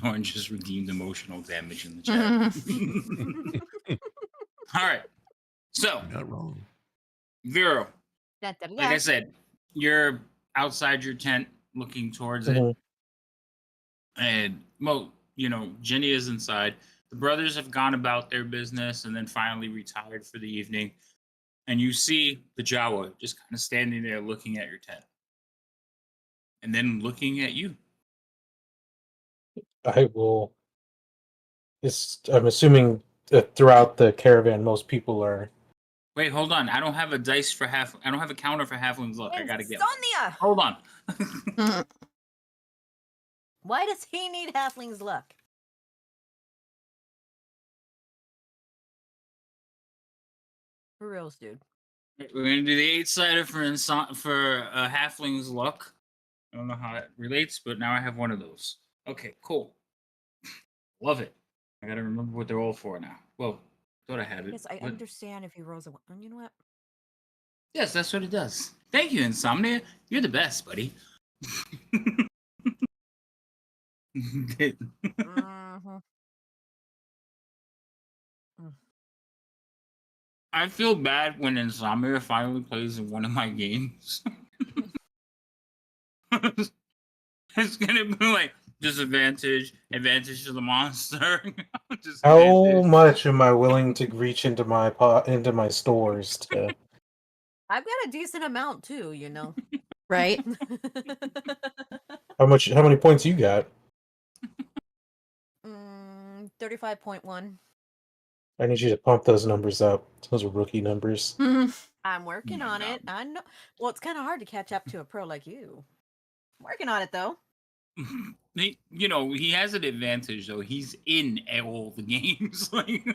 Lauren just redeemed emotional damage in the chat. All right. So, Not wrong. Vero, Da, da, da, like I da. said, you're outside your tent looking towards it. Mhm. And Jenny is inside. The brothers have gone about their business and then finally retired for the evening. And you see the Jawa just kind of standing there looking at your tent. And then looking at you. I will. I'm assuming that throughout the caravan, most people are. Wait, hold on. I don't have a dice for half. I don't have a counter for halflings. Look, I gotta get. Insomnia! Hold on. Why does he need halfling's luck? For reals, dude. We're gonna do the 8-sided for halfling's luck. I don't know how that relates, but now I have one of those. Okay, cool. Love it. I gotta remember what they're all for now. Well, thought I had it. Yes, I but- understand if he rolls a one. You know what? Yes, that's what it does. Thank you, Insomnia. You're the best, buddy. Mm-hmm. I feel bad when Insomnia finally plays in one of my games. It's gonna be like disadvantage, advantage to the monster. How Disadvantage. much am I willing to reach into my stores to? I've got a decent amount too, you know. Right? How much? How many points you got? 35.1. I need you to pump those numbers up. Those are rookie numbers. I'm working my on God. it. I know. Well, it's kind of hard to catch up to a pro like you. Working on it though. He has an advantage though. He's in all the games. Like,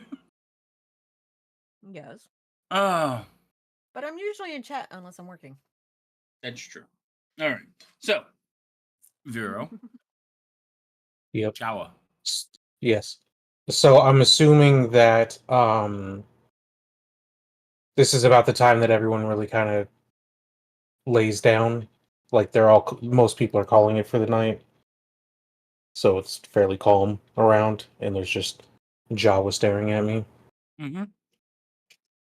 Yes. oh, But I'm usually in chat unless I'm working. that's true. All right. So, Vero, Yep. Jawa. Yes. So I'm assuming that this is about the time that everyone really kind of lays down. Like most people are calling it for the night. So it's fairly calm around, and there's just Jawa staring at me. Mm-hmm.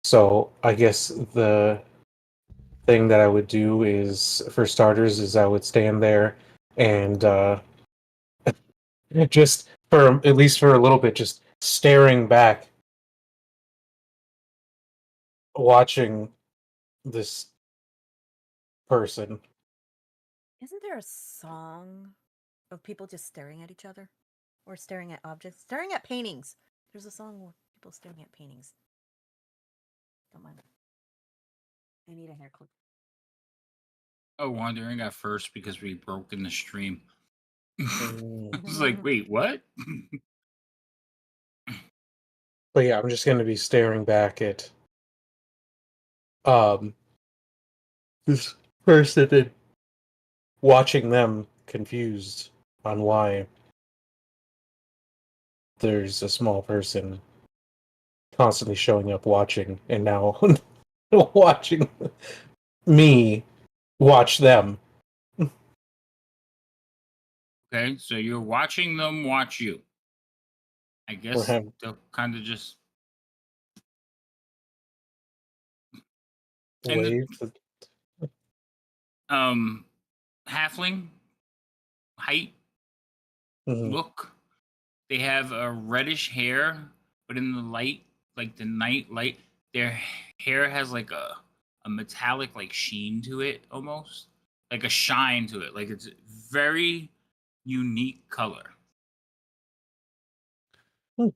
So I guess the thing that I would do is, for starters, is I would stand there and just for at least for a little bit, just staring back, watching this person. Isn't there a song of people just staring at each other? Or staring at objects? Staring at paintings. There's a song where people staring at paintings. Don't mind. I need a hair clip. Oh, Wandering got first because we broke in the stream. Mm. I was like, wait, what? But yeah, I'm just going to be staring back at um this person and watching them confused on why there's a small person constantly showing up watching, and now watching me watch them. Okay, so you're watching them watch you. I guess having- they'll kind of just. And Wave. halfling height Mhm. look. They have a reddish hair, but in the light, like the night light, their hair has like a metallic like sheen to it, almost like a shine to it. Like it's very unique color. Hmm.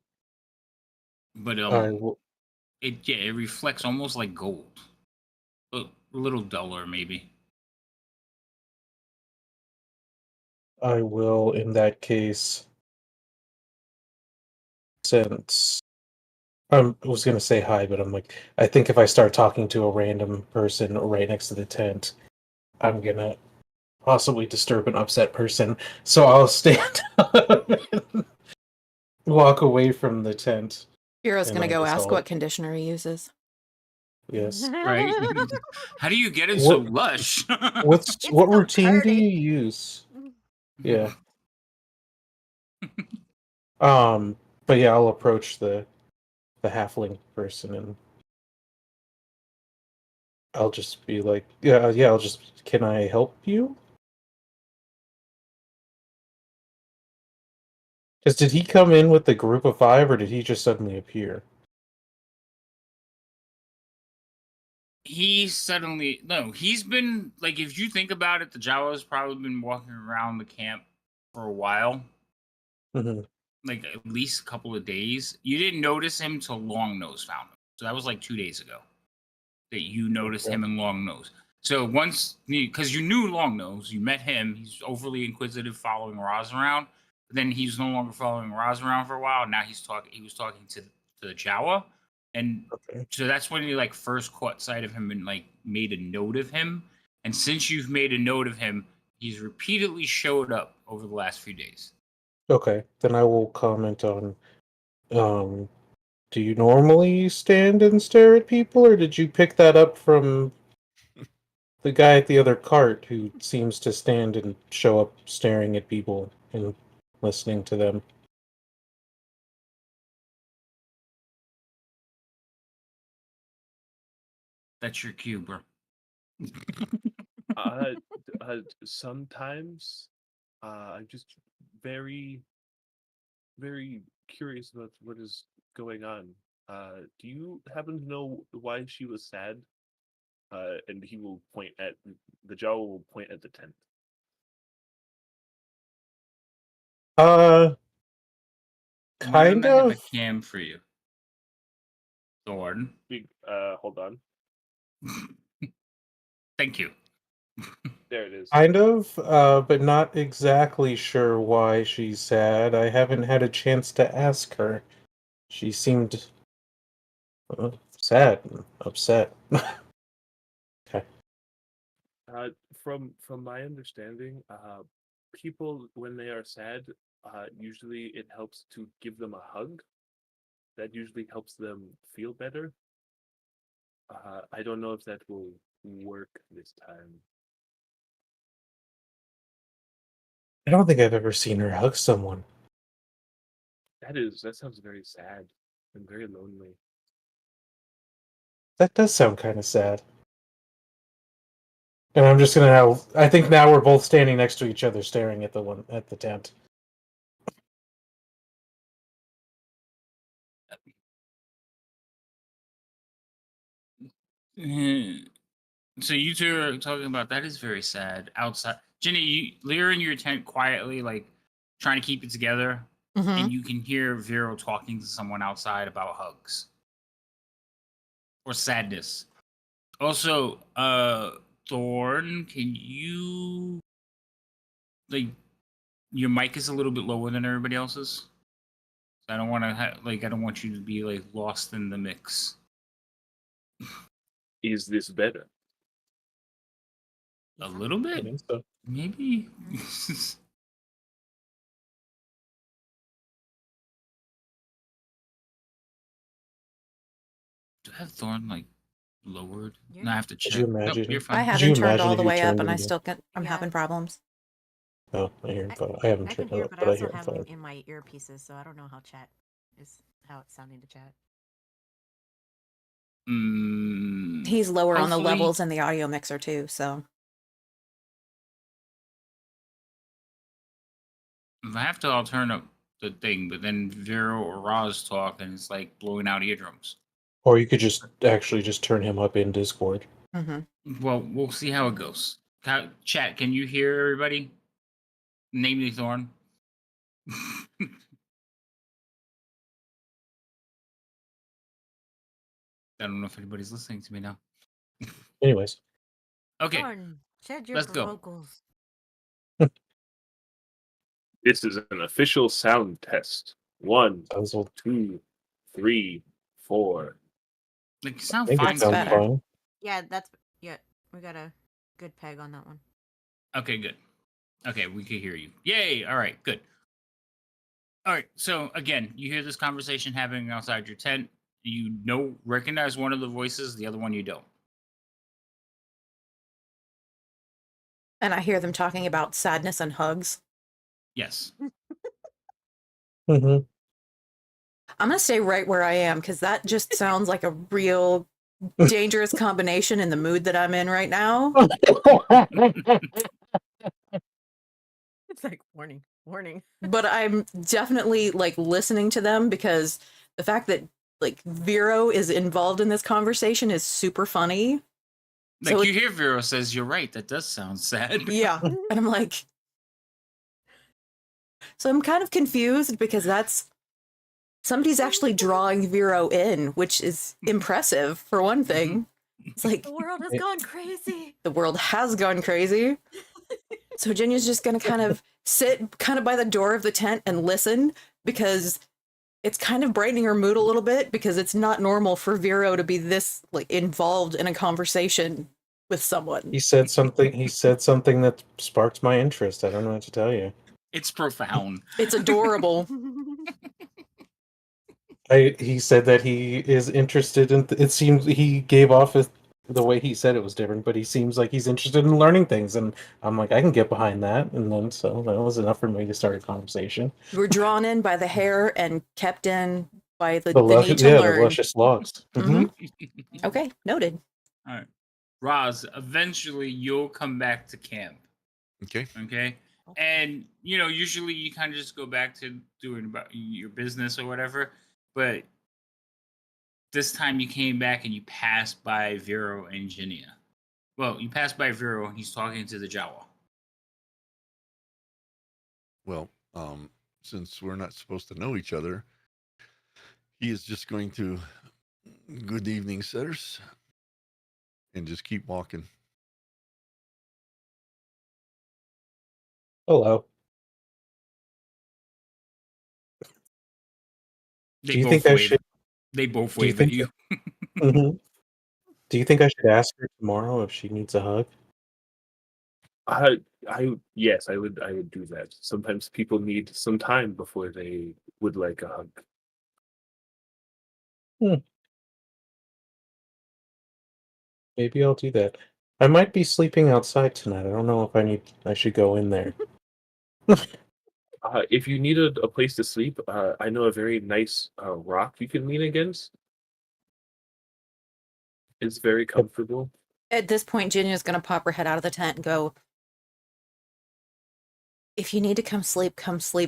But I will, it reflects almost like gold, a little duller maybe. I will in that case since I was gonna say hi, but I'm like, I think if I start talking to a random person right next to the tent, I'm gonna possibly disturb an upset person. So I'll stand up and walk away from the tent. Hero's And gonna I go guess ask I'll- what conditioner he uses. Yes. Right? How do you get it so What- lush? It's What so routine do curdy. you use? Yeah. But yeah, I'll approach the halfling person and I'll just be like, I'll just, can I help you? Because did he come in with the group of 5 or did he just suddenly appear? He's been like, if you think about it, the Jawa's probably been walking around the camp for a while, Mhm. like at least a couple of days. You didn't notice him till Longnose found him, so that was like 2 days ago that you noticed Okay. him and Longnose. So once, because you knew Longnose, you met him. He's overly inquisitive, following Roz around. But then he's no longer following Roz around for a while. Now he's talking. He was talking to the Jawa, and Okay. so that's when you like first caught sight of him and like made a note of him. And since you've made a note of him, he's repeatedly showed up over the last few days. Okay. Then I will comment on, um, do you normally stand and stare at people, or did you pick that up from the guy at the other cart who seems to stand and show up staring at people and listening to them? That's your cue, bro. Sometimes I'm just very, very curious about what is going on. Do you happen to know why she was sad? And he will point at the Jawa will point at the tent. Uh, kind Madam, I have a of. cam for you, Thorn. Hold on. Thank you. There it is. Kind of, but not exactly sure why she's sad. I haven't had a chance to ask her. She seemed sad and upset. Okay. From my understanding, people when they are sad, usually it helps to give them a hug. That usually helps them feel better. I don't know if that will work this time. I don't think I've ever seen her hug someone. That sounds very sad and very lonely. That does sound kind of sad. And I'm just gonna now. I think now we're both standing next to each other, staring at the tent. So you two are talking about that is very sad. Outside, Jenny, you're in your tent quietly, like trying to keep it together, Hmm. and you can hear Vero talking to someone outside about hugs or sadness. Also, Thorn, can you like your mic is a little bit lower than everybody else's? I don't want to I don't want you to be like lost in the mix. Is this better? A little I bit, think so. maybe. Do I have Thorn like lowered? You're No, I have to Could check. you Nope, imagine? you're I fine. Could you haven't turned imagine all if the you way up, turned and I him still I'm Yeah. having problems. Oh, I hear him. I haven't I can turned hear, it up, but but I I also hear him have him fine. in my earpieces, so I don't know how it's sounding to chat. He's lower on the Hopefully- levels in the audio mixer too, so If I have to, I'll turn up the thing, but then Vero or Roz talk, and it's like blowing out eardrums. Or you could just actually just turn him up in Discord. mhm. Well, we'll see how it goes. Chat, can you hear everybody? Namely Thorn. I don't know if anybody's listening to me now. Anyways, Okay, Thorn, shed your let's go. vocals. This is an official sound test. 1, Sounds old. 2, 3, 4. Like, you I sound think it fine. That's sounds to me. better. fine. Yeah, we got a good peg on that one. Okay, good. Okay, we can hear you. Yay! All right, good. All right, so again, you hear this conversation happening outside your tent. You recognize one of the voices, the other one you don't. And I hear them talking about sadness and hugs. Yes. Hmm. I'm going to stay right where I am because that just sounds like a real dangerous combination in the mood that I'm in right now. It's like warning, warning. But I'm definitely like listening to them because the fact that like Vero is involved in this conversation is super funny. Like, So you hear Vero says, "You're right. That does sound sad." yeah. And I'm like, so I'm kind of confused because somebody's actually drawing Vero in, which is impressive for one thing. It's like The world has It- gone crazy. the world has gone crazy. So Jenya's just going to kind of sit kind of by the door of the tent and listen because it's kind of brightening her mood a little bit because it's not normal for Vero to be this like involved in a conversation with someone. He said something. He said something that sparked my interest. I don't know what to tell you. It's profound. It's adorable. He said that he is interested in. It seems he gave off the way he said it was different, but he seems like he's interested in learning things, and I'm like, I can get behind that. And then so that was enough for me to start a conversation. We're drawn in by the hair and kept in by the need to The learn. luscious locks. Mhm. Okay, noted. All right. Roz, eventually you'll come back to camp. Okay. Okay. And, usually you kind of just go back to doing about your business or whatever. But this time you came back and you passed by Vero and Jinia. Well, you passed by Vero and he's talking to the Jawa. Well, since we're not supposed to know each other, he is just going to good evening, sirs, and just keep walking. Hello. They Do you both think I wave. should? They both Do you wave at think? you. Mhm. Do you think I should ask her tomorrow if she needs a hug? Yes, I would do that. Sometimes people need some time before they would like a hug. Maybe I'll do that. I might be sleeping outside tonight. I don't know if I should go in there. If you need a place to sleep, I know a very nice rock you can lean against. It's very comfortable. At this point, Ginya's going to pop her head out of the tent and go, if you need to come sleep,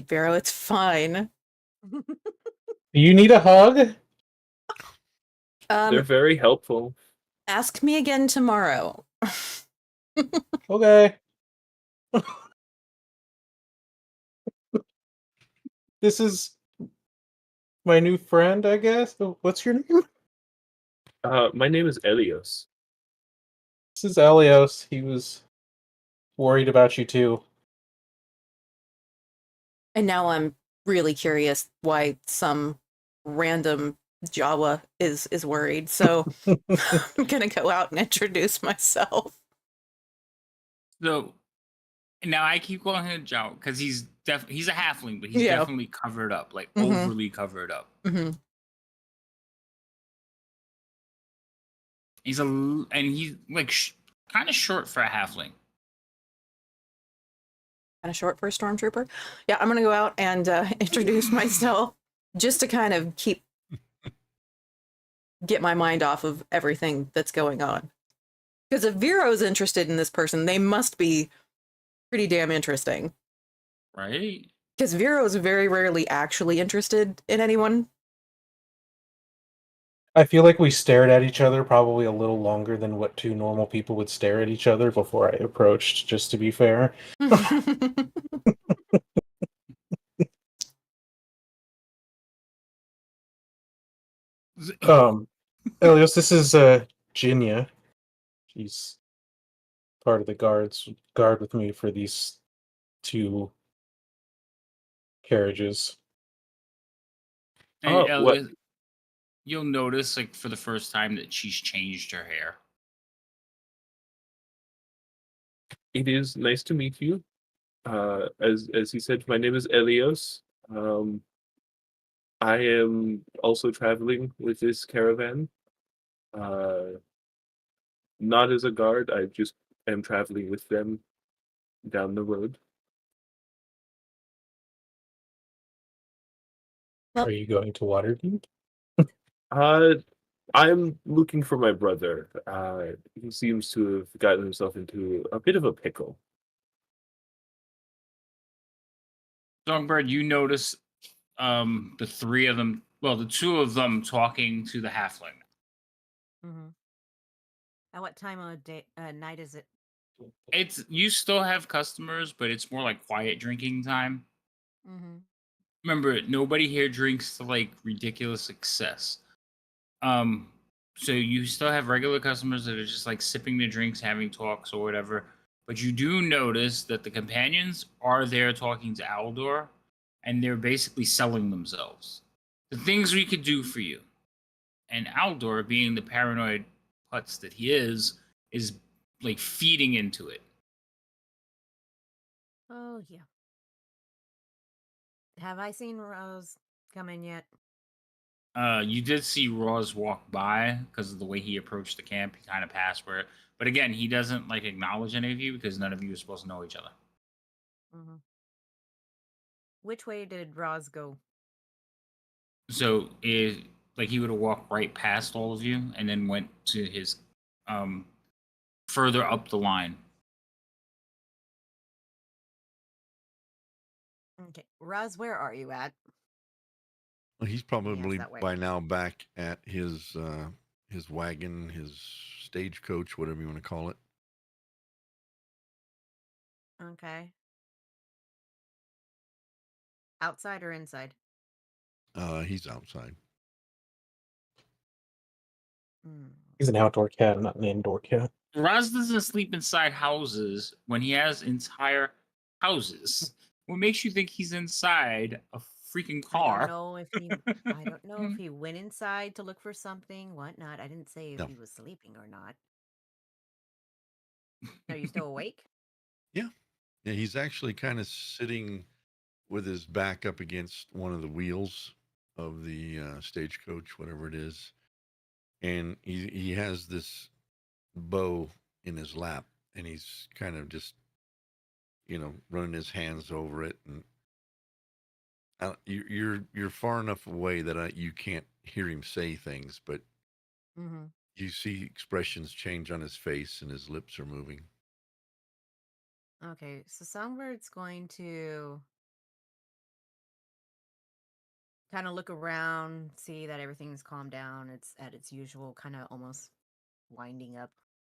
Vero. It's fine. Do you need a hug? They're very helpful. Ask me again tomorrow. Okay. This is my new friend, I guess. What's your name? My name is Elios. This is Elios. He was worried about you too. And now I'm really curious why some random Jawa is worried. So I'm gonna go out and introduce myself. So now I keep calling him Jawa because he's a halfling, but he's Yeah. definitely covered up, like Mhm. overly covered up. Mm-hmm. He's like kind of short for a halfling. Kind of short for a stormtrooper. Yeah, I'm gonna go out and introduce myself just to kind of get my mind off of everything that's going on. Because if Vero's interested in this person, they must be pretty damn interesting. Right? Because Vero is very rarely actually interested in anyone. I feel like we stared at each other probably a little longer than what two normal people would stare at each other before I approached, just to be fair. Elios, this is Jinya. She's part of the guard with me for these two carriages. And What? Elliot, you'll notice, like, for the first time that she's changed her hair. It is nice to meet you. As he said, my name is Elios. Um, I am also traveling with this caravan. Uh, not as a guard. I just am traveling with them down the road. Are you going to Waterdeep? Uh, I'm looking for my brother. He seems to have gotten himself into a bit of a pickle. Songbird, you notice the three of them, well, the two of them talking to the halfling. Mm-hmm. At what time of day, night is it? It's you still have customers, but it's more like quiet drinking time. Mm-hmm. Remember, nobody here drinks to like ridiculous excess. Um, so you still have regular customers that are just like sipping the drinks, having talks or whatever. But you do notice that the companions are there talking to Aldor, and they're basically selling themselves. The things we could do for you. And Aldor, being the paranoid putz that he is like feeding into it. Oh yeah. Have I seen Rose come in yet? You did see Roz walk by because of the way he approached the camp. He kind of passed where, but again, he doesn't like acknowledge any of you because none of you are supposed to know each other. Mm-hmm. Which way did Roz go? So if like he would have walked right past all of you and then went to his um further up the line. Okay, Roz, where are you at? Well, he's Yes, probably that way. by now back at his wagon, his stagecoach, whatever you want to call it. Okay. Outside or inside? He's outside. Mm. He's an outdoor cat, not an indoor cat. Roz doesn't sleep inside houses when he has entire houses. What makes you think he's inside a freaking I don't car? know if he. I don't know if he went inside to look for something, whatnot. I didn't say if No. he was sleeping or not. Are you still awake? Yeah. Yeah, he's actually kind of sitting with his back up against one of the wheels of the stagecoach, whatever it is, and he has this bow in his lap, and he's kind of just running his hands over it, and you're far enough away that you can't hear him say things, but Mm-hmm. you see expressions change on his face, and his lips are moving. Okay, so Songbird's going to kind of look around, see that everything's calmed down. It's at its usual kind of almost winding up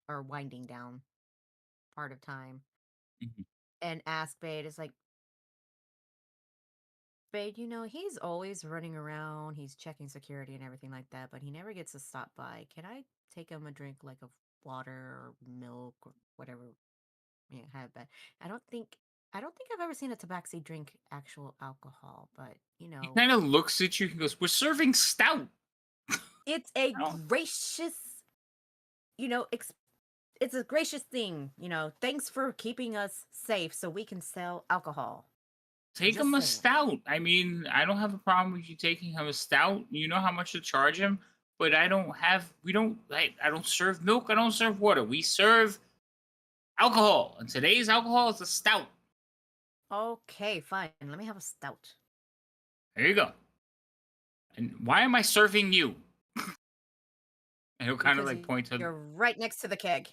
or winding down part of time. Mhm. And ask Bade, is like, Bade, he's always running around, he's checking security and everything like that, but he never gets to stop by. Can I take him a drink like of water or milk or whatever have that? I don't think I've ever seen a tabaxi drink actual alcohol, but He kind of looks at you and goes, "We're serving stout." it's a Oh. gracious, it's a gracious thing. Thanks for keeping us safe so we can sell alcohol. Take Just him a saying. stout. I mean, I don't have a problem with you taking him a stout. You know how much to charge him, but I don't serve milk. I don't serve water. We serve alcohol, and today's alcohol is a stout. Okay, fine. Let me have a stout. There you go. And why am I serving you? And he'll kind of Because like point to. you're right next to the keg.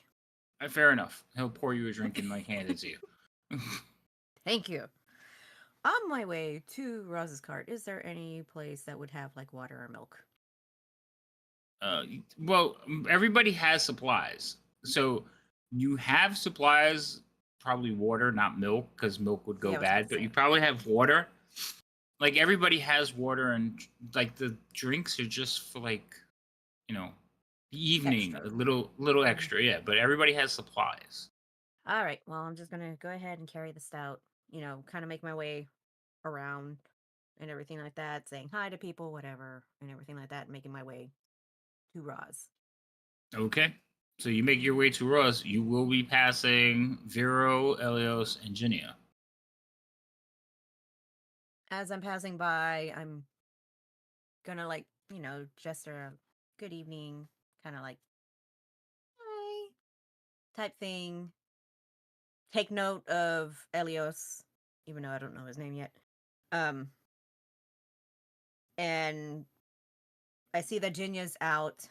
Fair enough. He'll pour you a drink and like hand it to you. Thank you. On my way to Roz's cart, is there any place that would have like water or milk? Well, everybody has supplies. So you have supplies, probably water, not milk, because milk would go Yeah, I was about bad. to But you say. probably have water. Like everybody has water, and like the drinks are just for like, the evening, Extra. a little extra, yeah. But everybody has supplies. All right. Well, I'm just gonna go ahead and carry the stout. Kind of make my way around and everything like that, saying hi to people, whatever, and everything like that, making my way to Roz. Okay. So you make your way to Ross. You will be passing Vero, Elios, and Ginia. As I'm passing by, I'm gonna like, gesture good evening, kind of like hi type thing. Take note of Elios, even though I don't know his name yet. Um, and I see that Jinya's out,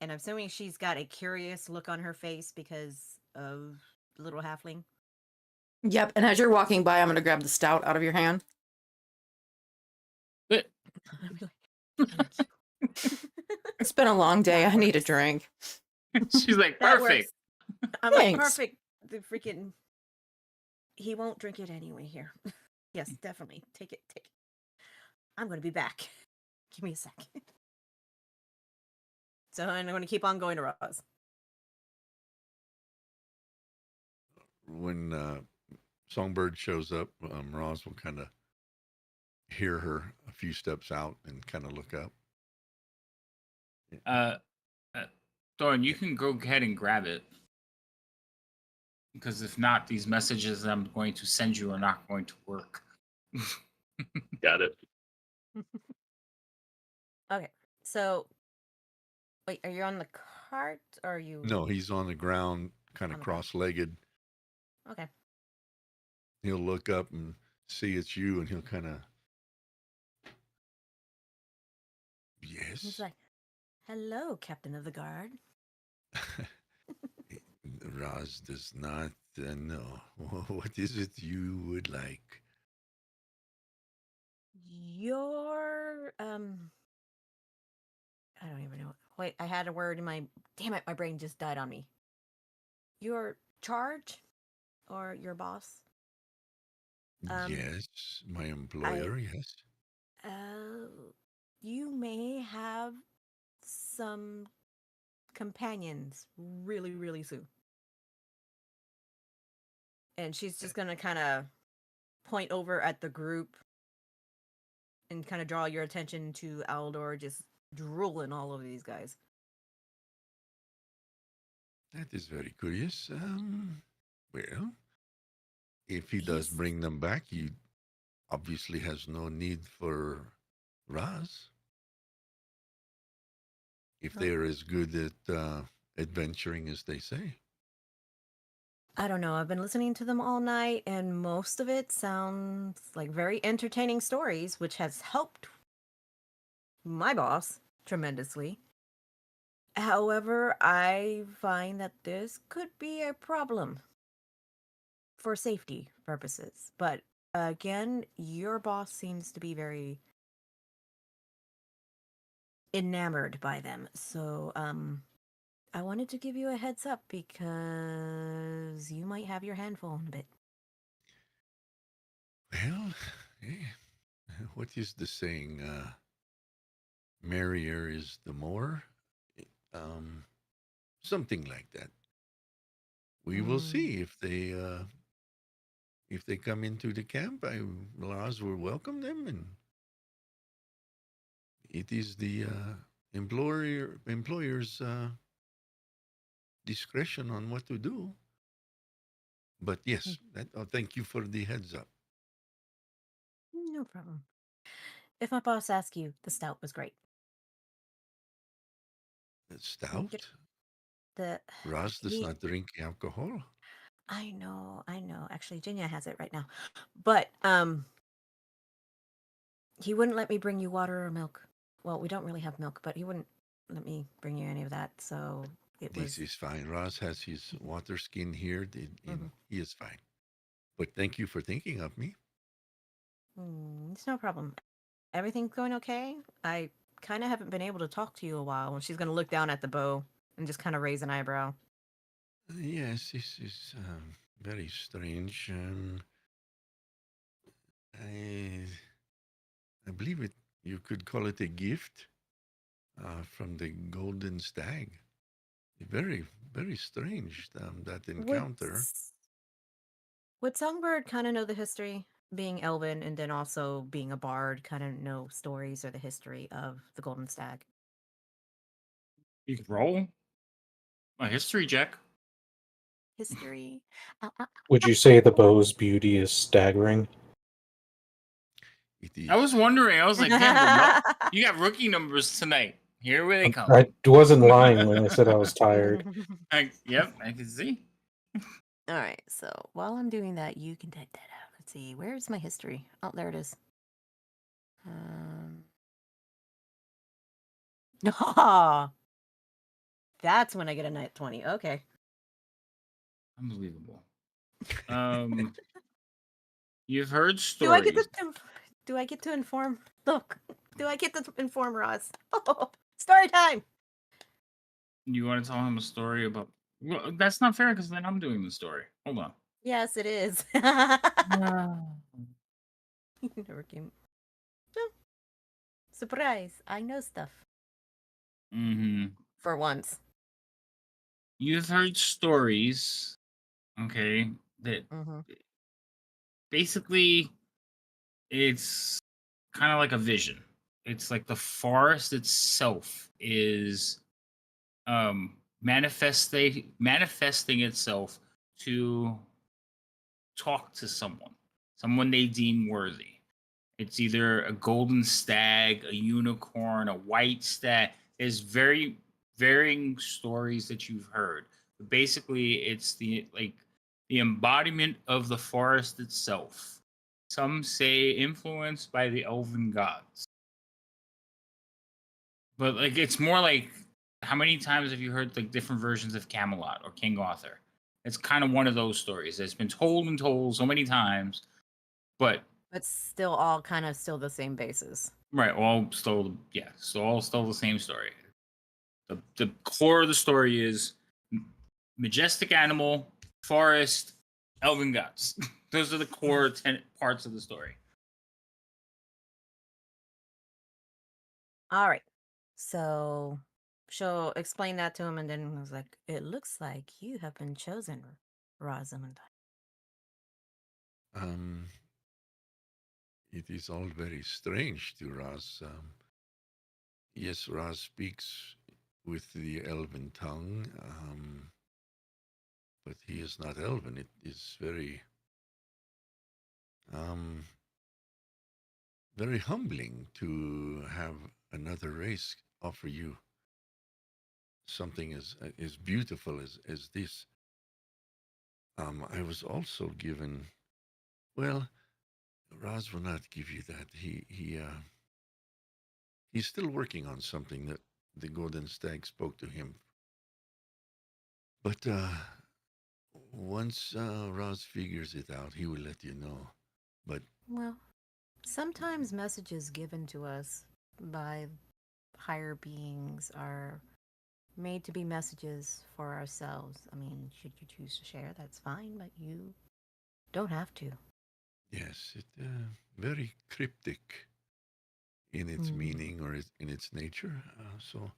and I'm assuming she's got a curious look on her face because of the little halfling. Yep. And as you're walking by, I'm going to grab the stout out of your hand. But I'm like, thank you. It's been a long day. That I need a works. drink. she's like, That perfect. works. I'm like, Thanks. perfect. The freaking. He won't drink it anyway here. Yes, definitely. Take it. Take it. I'm going to be back. Give me a second. So I'm going to keep on going to Roz. When Songbird shows up, Roz will kind of hear her a few steps out and kind of look up. Uh, Thorin, you can go ahead and grab it. Because if not, these messages that I'm going to send you are not going to work. Got it. Okay. So, wait, are you on the cart or are you. No, he's on the ground, kind On of the ground. cross-legged. Okay. He'll look up and see it's you, and he'll kind of, He's yes. like, hello, Captain of the Guard. Roz does not know. What is it you would like? Your I don't even know. Wait, I had a word in my. Damn it, my brain just died on me. Your charge, or your boss? Yes, my employer, yes. Uh, you may have some companions really, really soon. And she's just gonna kind of point over at the group and kind of draw your attention to Aldor just drooling all over these guys. That is very curious. Well, if he does He's bring them back, he obviously has no need for Raz. If Oh. they're as good at adventuring as they say. I don't know. I've been listening to them all night, and most of it sounds like very entertaining stories, which has helped my boss tremendously. However, I find that this could be a problem for safety purposes. But again, your boss seems to be very enamored by them. So, I wanted to give you a heads up because you might have your handful in a bit. Well, what is the saying? Merrier is the more. Um, Something like that. We will see if they come into the camp. Lars will welcome them, and it is the employer's discretion on what to do. But yes, thank you for the heads up. No problem. If my boss asks you, the stout was great. Stout. The Raz does he, not drink alcohol. I know. Actually, Jinya has it right now, but he wouldn't let me bring you water or milk. Well, we don't really have milk, but he wouldn't let me bring you any of that. So This is fine. Raz has his water skin here. Mhm. He is fine. But thank you for thinking of me. It's no problem. Everything's going okay. I kind of haven't been able to talk to you a while. And she's gonna look down at the bow and just kind of raise an eyebrow. Yes, this is very strange. I believe it. You could call it a gift from the Golden Stag. Very, very strange that encounter. Would Songbird kind of know the history being Elven and then also being a bard, kind of know stories or the history of the Golden Stag? You can roll a history check. History. Would you say the bow's beauty is staggering? It is. I was wondering. I was like, damn, you got rookie numbers tonight. Here where they come. I wasn't lying when I said I was tired. Yep, I can see. All right, so while I'm doing that, you can type that out. Let's see, where's my history? Oh, there it is. Ah, that's when I get a nat 20. Okay. Unbelievable. You've heard Do I get stories. to do I get to inform? Look, do I get to inform Roz? Oh, story time. You want to tell him a story about? Well, that's not fair because then I'm doing the story. Hold on. Yes, it is. Never came. Oh, surprise! I know stuff Mm-hmm. for once. You've heard stories, okay, that Mm-hmm. basically it's kind of like a vision. It's like the forest itself is manifesting itself to talk to someone they deem worthy. It's either a golden stag, a unicorn, a white stag. There's very varying stories that you've heard. But basically, it's the embodiment of the forest itself. Some say influenced by the elven gods. But like it's more like how many times have you heard like different versions of Camelot or King Arthur? It's kind of one of those stories that's been told and told so many times, but But still, all kind of still the same basis. right, all still so all still the same story. The core of the story is majestic animal, forest, elven gods. Those are the core 10 parts of the story. All right. So she'll explain that to him, and then I was like, "It looks like you have been chosen, Rosamund." It is all very strange to Raz. Yes, Raz speaks with the elven tongue, but he is not elven. It is very humbling to have another race offer you something as beautiful as this. I was also given. Well, Raz will not give you that. He's still working on something that the Golden Stag spoke to him. But once Raz figures it out, he will let you know. But Well, sometimes messages given to us by higher beings are made to be messages for ourselves. I mean, should you choose to share, that's fine, but you don't have to. yes, it very cryptic in its meaning or in its nature. So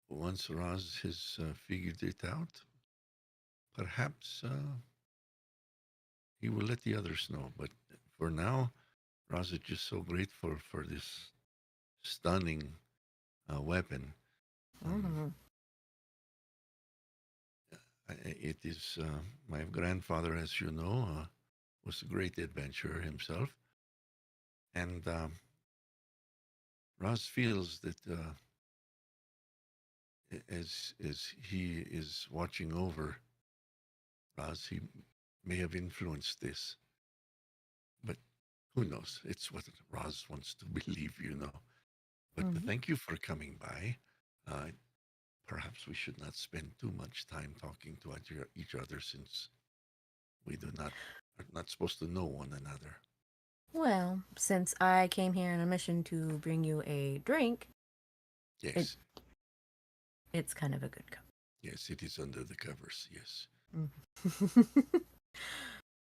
once Raz has figured it out, perhaps he will let the others know. But for now, Raz is just so grateful for this stunning weapon. Mm-hmm. It is my grandfather, as you know, was a great adventurer himself, and Raz feels that as he is watching over Raz, he may have influenced this, but who knows? It's what Raz wants to believe, you know. But thank you for coming by. Perhaps we should not spend too much time talking to each other since we are not supposed to know one another. Well, since I came here on a mission to bring you a drink, Yes. it's kind of a good cup. Yes, it is under the covers. Yes.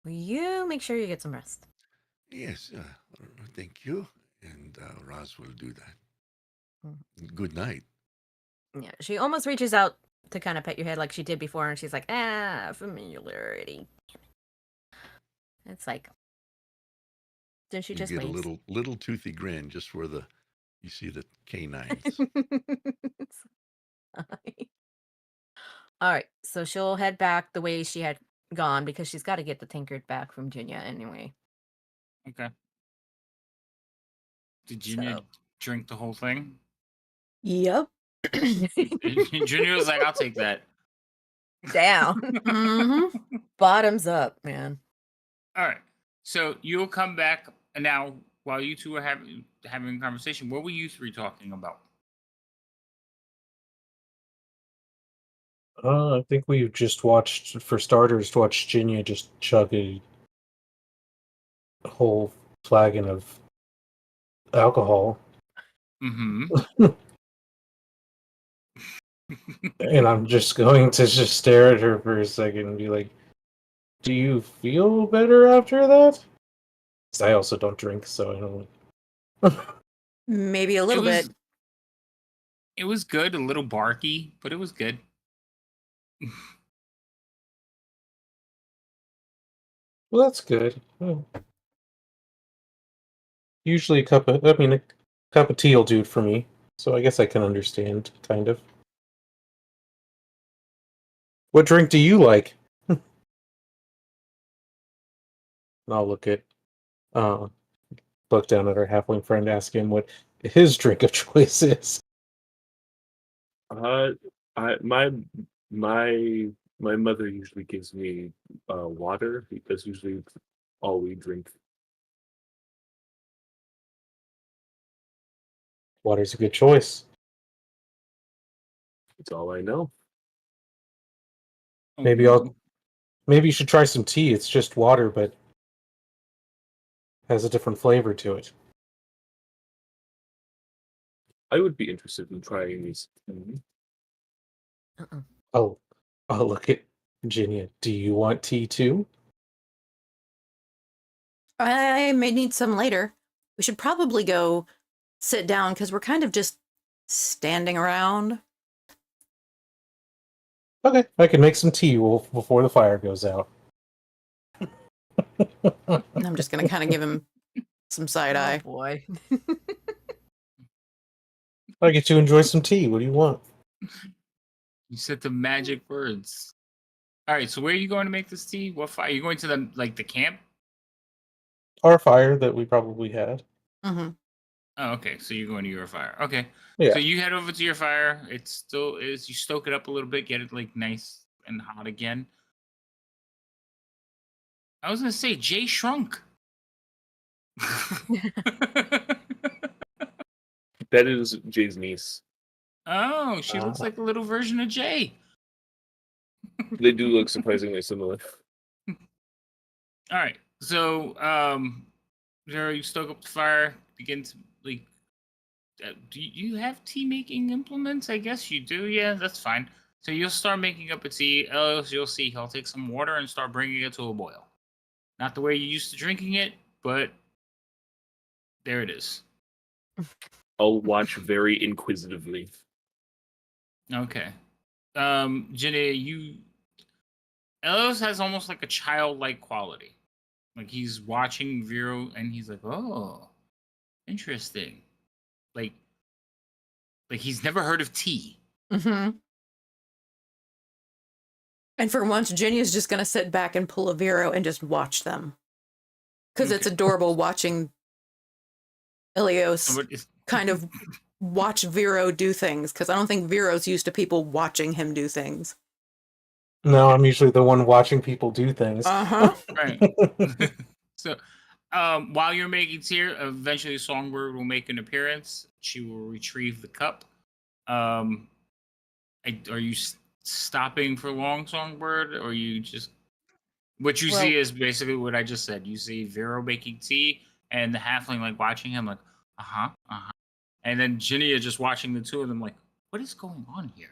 Will you make sure you get some rest? Yes. Thank you. And Raz will do that. Mm. Good night. Yeah, she almost reaches out to kind of pet your head like she did before, and she's like, familiarity. It's like, So she You just get a waves. little toothy grin just where you see the canines. All right, so she'll head back the way she had gone because she's got to get the Tinkard back from Jinya anyway. Okay. Did Junior So drink the whole thing? Yep. Junior was like, "I'll take that." down, hmm bottoms up, man. All right. So you'll come back now while you two are having a conversation. What were you three talking about? I think we've just watched, for starters, Jinya just chug a whole flagon of alcohol, Mm-hmm. and I'm just going to just stare at her for a second and be like, "Do you feel better after that?" 'Cause I also don't drink, so I don't. Maybe a It little was bit. it was good, a little barky, but it was good. Well, that's good. Well, usually a cup of tea will do it for me. So I guess I can understand, kind of. What drink do you like? And I'll uh, look down at our halfling friend, ask him what his drink of choice is. Uh, I my my mother usually gives me water because usually it's all we drink. Water's a good choice. It's all I know. Maybe Oh, I'll maybe you should try some tea. It's just water, but has a different flavor to it. I would be interested in trying these. Mhm. Uh-uh. Oh, oh, look at Virginia. Do you want tea too? I may need some later. We should probably go sit down because we're kind of just standing around. Okay, I can make some tea before the fire goes out. And I'm just going to kind of give him some side Oh eye. boy. I get to enjoy some tea. What do you want? you said the magic words. All right, so where are you going to make this tea? What fire? Are you going to the camp? Our fire that we probably had. hmm Oh, okay. So you're going to your fire. Okay. Yeah. So you head over to your fire. It still is. You stoke it up a little bit, get it like nice and hot again. I was gonna say Jay shrunk. That is Jay's niece. Oh, she looks like a little version of Jay. They do look surprisingly similar. All right. So, there you stoke up the fire. Begin to like. Do you have tea making implements? I guess you do. Yeah, that's fine. So you'll start making up a tea. Else you'll see he'll take some water and start bringing it to a boil. Not the way you used to drinking it, but there it is. I'll watch very inquisitively. Okay. Jenny, Elios has almost like a childlike quality. Like he's watching Vero and he's like, "Oh, interesting." Like he's never heard of tea. hmm And for once, Ginya's just going to sit back and pull a Vero and just watch them. Because it's Okay. adorable watching Ilios Somebody- kind of watch Vero do things. Because I don't think Vero's used to people watching him do things. No, I'm usually the one watching people do things. Uh-huh. right. So, while you're making tea, eventually Songbird will make an appearance. She will retrieve the cup. Are you stopping for long, Songbird, or you just what you see Well, is basically what I just said. You see Vero making tea, and the halfling like watching him, like, and then Ginny is just watching the two of them, like, what is going on here?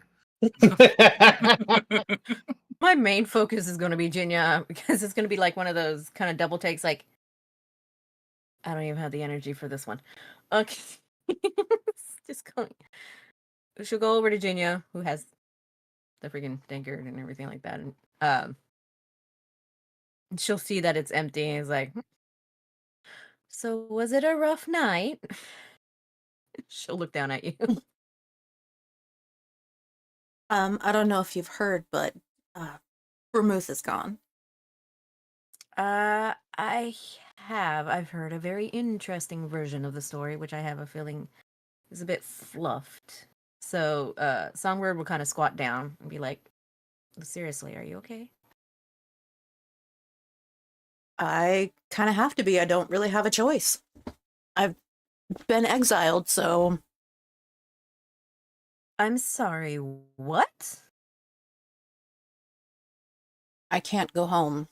my main focus is going to be Jinya because it's going to be like one of those kind of double takes. Like, I don't even have the energy for this one. Okay, just going. She'll go over to Jinya, who has the freaking tankard and everything like that, and she'll see that it's empty, and is like, So was it a rough night? She'll look down at you. I don't know if you've heard, but Vermouth is gone. I have. I've heard a very interesting version of the story, which I have a feeling is a bit fluffed. So, Songbird will kind of squat down and be like, seriously, are you okay? I kind of have to be. I don't really have a choice. I've been exiled, so I'm sorry, what? I can't go home.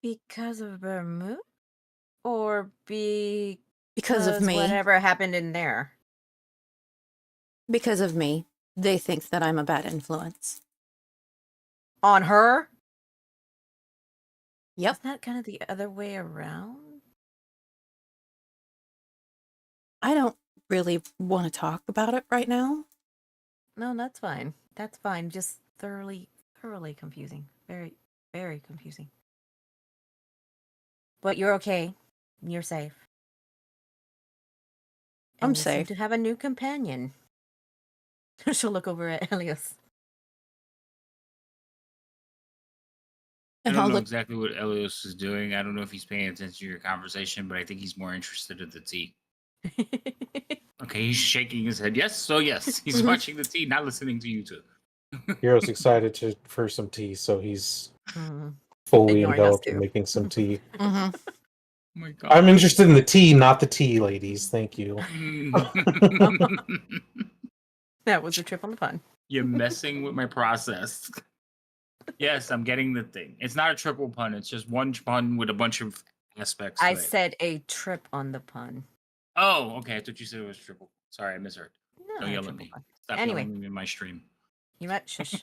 Because of Vermouth? Or because Because of me. whatever happened in there? Because of me. They think that I'm a bad influence. On her? Yep. Isn't that kind of the other way around? I don't really want to talk about it right now. No, that's fine. That's fine. Just thoroughly confusing. Very, very confusing. But you're okay. You're safe. I'm And you seem safe. to have a new companion. She'll look over at Elias. I And don't I'll know look. exactly what Elios is doing. I don't know if he's paying attention to your conversation, but I think he's more interested in the tea. Okay, he's shaking his head. Yes, so yes, he's watching the tea, not listening to you two. Hero's excited for some tea, so he's Mhm. fully Ignoring us enveloped in too. making some tea. Mhm. Oh my god. I'm interested in the tea, not the tea, ladies. Thank you. That was a trip on the pun. You're messing with my process. Yes, I'm getting the thing. It's not a triple pun. It's just one pun with a bunch of aspects to I it. said a trip on the pun. Oh, okay. I thought you said it was triple. Sorry, I misheard. No, Don't a yell at triple me. pun. Stop Anyway. yelling at me in my stream. You might shush.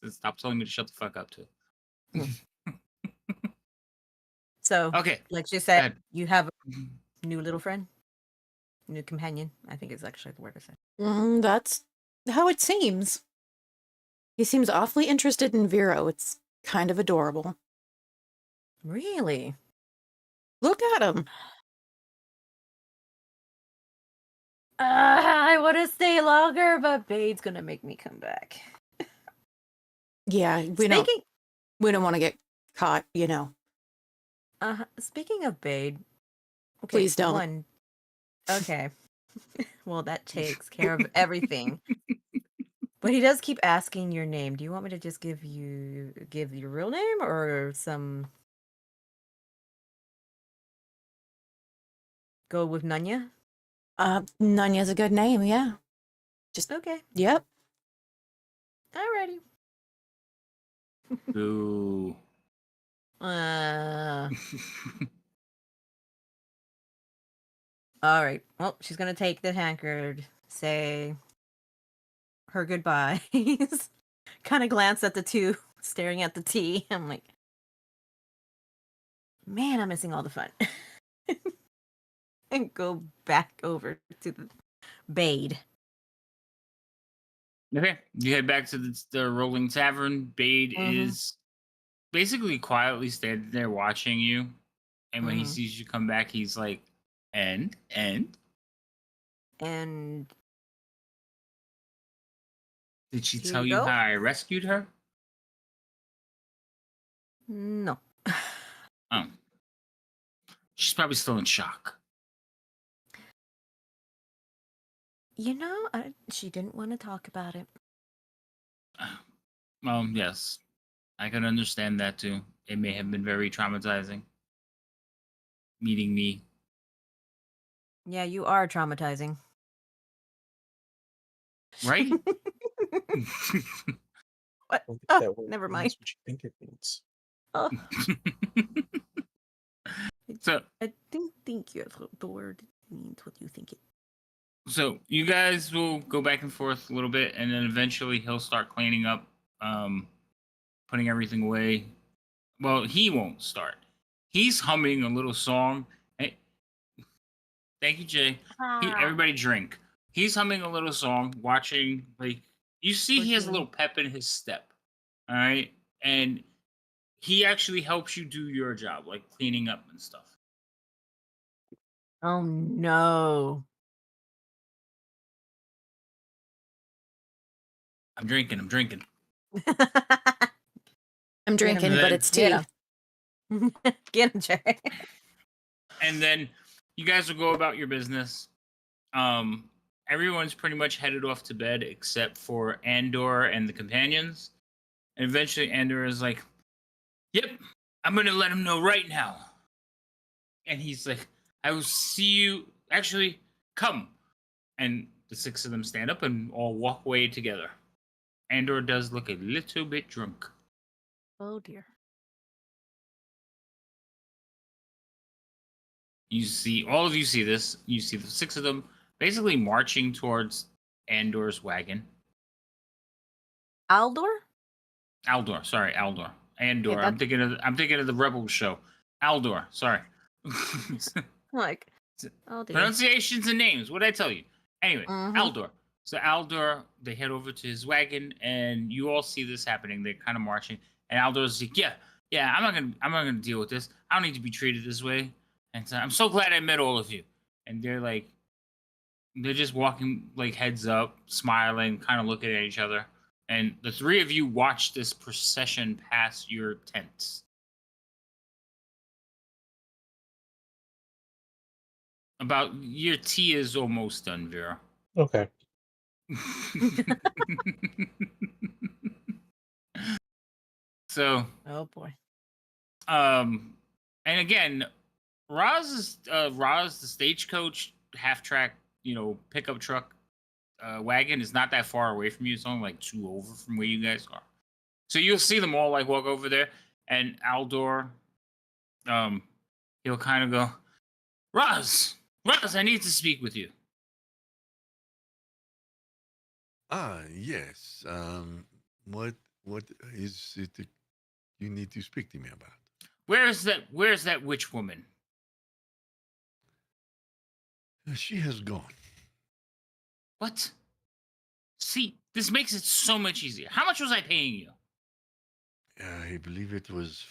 Stop telling me to shut the fuck up too. So, Okay. like you go said, ahead. you have a new little friend, new companion. I think is actually the word I said. That's how it seems. He seems awfully interested in Vero. It's kind of adorable. Really? Look at him. I want to stay longer, but Bade's gonna make me come back. Yeah, we don't want to get caught, you know. Speaking of Bade, okay, Please don't. One, okay, well that takes care of everything. But he does keep asking your name. Do you want me to just give your real name or some? Go with Nunya? Nunya's a good name, yeah. Just okay. Yep. Alrighty. Boo. All right. Well, she's gonna take the tankard, say her goodbyes, kind of glance at the two, staring at the tea. I'm like, man, I'm missing all the fun. And go back over to the Bade. Okay, you head back to the Rolling Tavern. Bade is basically quietly standing there watching you, and when he sees you come back, he's like, and did she here tell you you go. how I rescued her? No. Oh, she's probably still in shock. You know, she didn't want to talk about it. Well, yes, I can understand that too. It may have been very traumatizing meeting me. Yeah, you are traumatizing. Right? What? I don't think Oh, that word never means mind. what you think it means. Oh, So I don't think the word means what you think it. So you guys will go back and forth a little bit, and then eventually he'll start cleaning up, putting everything away. Well, he won't start. He's humming a little song. Hey, thank you, Jay. Everybody drink. He's humming a little song, watching, like, you see he has a little pep in his step. All right? And he actually helps you do your job, like cleaning up and stuff. Oh no. I'm drinking. I'm Get drinking, him, but then- it's tea. Get him. Get him, Jerry. And then you guys will go about your business. Everyone's pretty much headed off to bed except for Andor and the companions. And eventually Andor is like, "Yep, I'm gonna let him know right now." And he's like, "I will see you. Actually, come." And the 6 of them stand up and all walk away together. Andor does look a little bit drunk. Oh dear. All of you see this. You see the 6 of them basically marching towards Andor's wagon. Aldor? Aldor, sorry, Aldor. Andor. Yeah, I'm thinking of the Rebels show. Aldor, sorry. Like, oh dear. Pronunciations and names. What did I tell you? Anyway, Mhm. Aldor. So Aldor, they head over to his wagon, and you all see this happening. They're kind of marching, and Aldor's like, "Yeah, I'm not gonna deal with this. I don't need to be treated this way." And so, I'm so glad I met all of you. And they're just walking like heads up, smiling, kind of looking at each other. And the 3 of you watch this procession past your tents. About your tea is almost done, Vera. Okay. So, Oh boy. and again, Roz, the stagecoach half track, pickup truck wagon is not that far away from you. It's only like 2 over from where you guys are. So you'll see them all like walk over there, and Aldor, he'll kind of go, Roz, I need to speak with you. Yes. What is it that you need to speak to me about? Where's that witch woman? She has gone. What? See, this makes it so much easier. How much was I paying you? I believe it was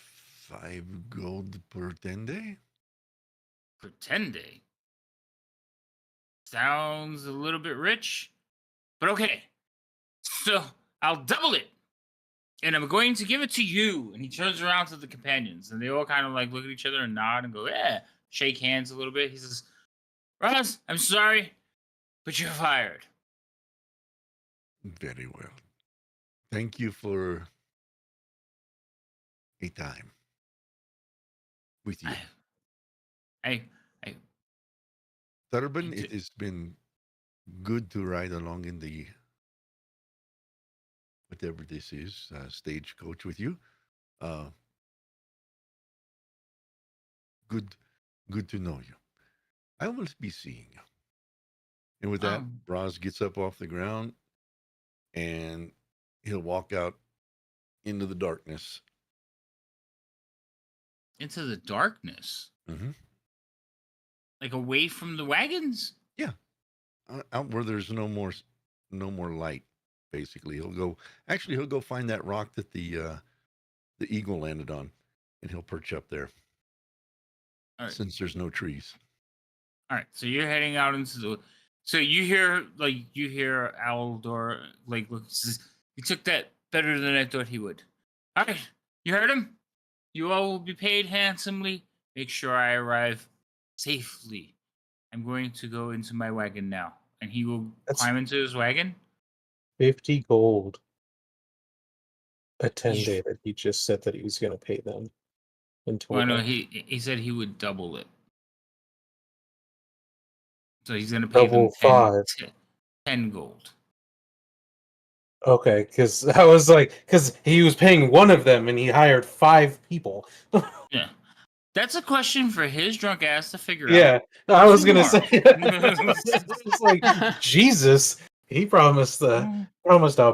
5 gold per 10 day. For 10 day. Sounds a little bit rich, but okay. So I'll double it, and I'm going to give it to you. And he turns around to the companions, and they all kind of like look at each other and nod and go, "Yeah," shake hands a little bit. He says, "Roz, I'm sorry, but you're fired." Very well. Thank you for a time with you. I Turban, you it has been good to ride along in the whatever this is, stagecoach with you. Uh, good to know you. I will be seeing you. And with that, Roz gets up off the ground and he'll walk out into the darkness. into the darkness, Mm-hmm. like away from the wagons. Out where there's no more light. Basically, he'll go find that rock that the eagle landed on, and he'll perch up there. All right. Since there's no trees. All right, so you're heading out into the. So you hear Aldor like look. Says, "You took that better than I thought he would." All right, you heard him. You all will be paid handsomely. Make sure I arrive safely. I'm going to go into my wagon now, and he will climb into his wagon. 50 gold a 10 He's- day that he just said that he was going to pay them in total. Well, no, he said he would double it. So he's going to pay them Double 10 gold. Okay, because I was like, because he was paying one of them and he hired 5 people. Yeah. That's a question for his drunk ass to figure out. Yeah, I was gonna Tomorrow. say. It's like Jesus. He promised a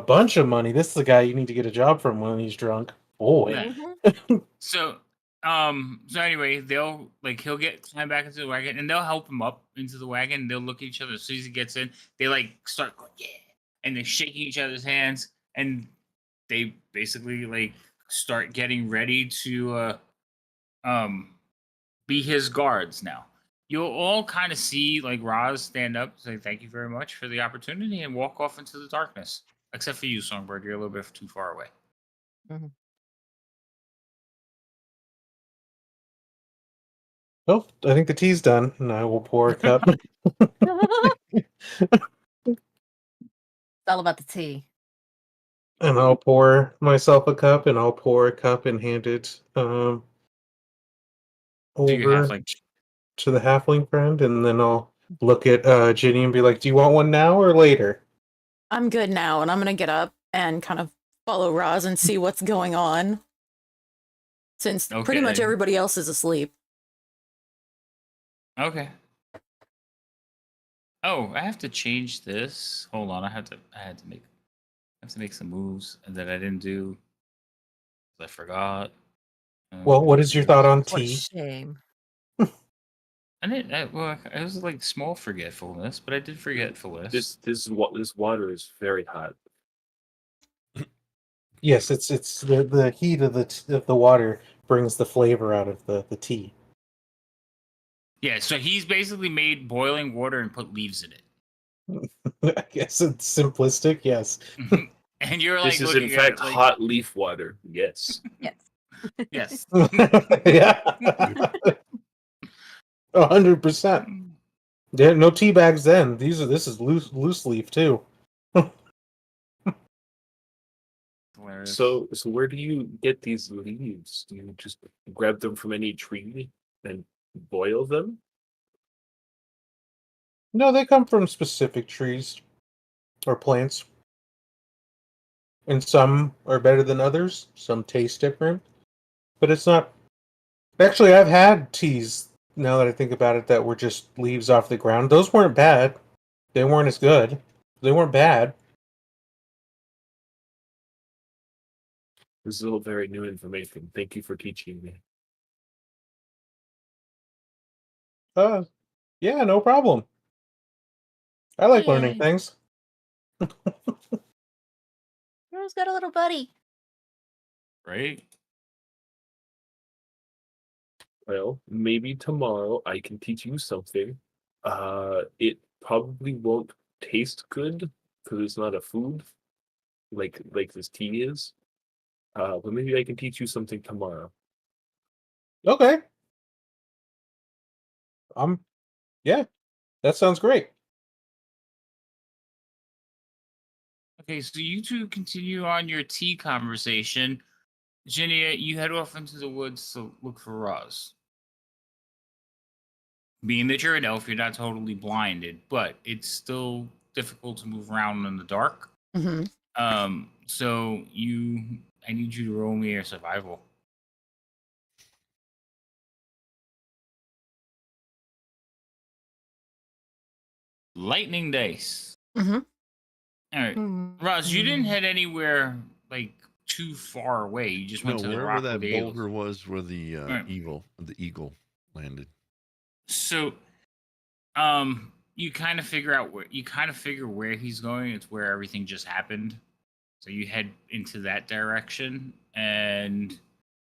bunch of money. This is the guy you need to get a job from when he's drunk. Boy. Yeah. So anyway, he'll climb back into the wagon, and they'll help him up into the wagon. They'll look at each other as soon as he gets in. They like start going, yeah, and they're shaking each other's hands, and they basically like start getting ready to be his guards now. You'll all kind of see like Roz stand up, say thank you very much for the opportunity, and walk off into the darkness. Except for you, Songbird, you're a little bit too far away. Oh, I think the tea's done, and I will pour a cup. It's all about the tea. And I'll pour myself a cup, and I'll pour a cup and hand it Do you over have like to the halfling friend, and then I'll look at Ginny and be like, "Do you want one now or later?" I'm good now, and I'm gonna get up and kind of follow Roz and see what's going on. Since pretty much Okay. everybody else is asleep. Okay. Oh, I have to change this. Hold on, I have to make some moves that I didn't do. I forgot. Well, what is your thought on What a tea? shame. I didn't. Well, it was like small forgetfulness, but I did forgetfulness. This water is very hot. Yes, it's the heat of the water brings the flavor out of the tea. Yeah, so he's basically made boiling water and put leaves in it. I guess it's simplistic, yes. And you're like This is in looking fact at it like, hot leaf water. Yes. Yes. yes. Yeah. 100%. There no tea bags then. This is loose leaf too. Hilarious. So where do you get these leaves? Do you just grab them from any tree and boil them? No, they come from specific trees or plants. And some are better than others. Some taste different. But it's not. Actually, I've had teas, now that I think about it, that were just leaves off the ground. Those weren't bad. They weren't as good. They weren't bad. This is all very new information. Thank you for teaching me. Yeah, no problem. I like learning Yay. things. Rose got a little buddy. Right? Well, maybe tomorrow I can teach you something. It probably won't taste good because it's not a food like this tea is. But maybe I can teach you something tomorrow. Okay. Yeah, that sounds great. Okay, so you two continue on your tea conversation. Ginny, you head off into the woods to look for Roz. Being that you're an elf, you're not totally blinded, but it's still difficult to move around in the dark. Mm-hmm. So I need you to roll me a survival. Lightning dice. Mm-hmm. All right, Roz, you didn't head anywhere like too far away. You just went No, to the wherever rock that with the eagles. boulder was where the Right. the eagle landed. So, you kind of figure where he's going. It's where everything just happened. So you head into that direction, and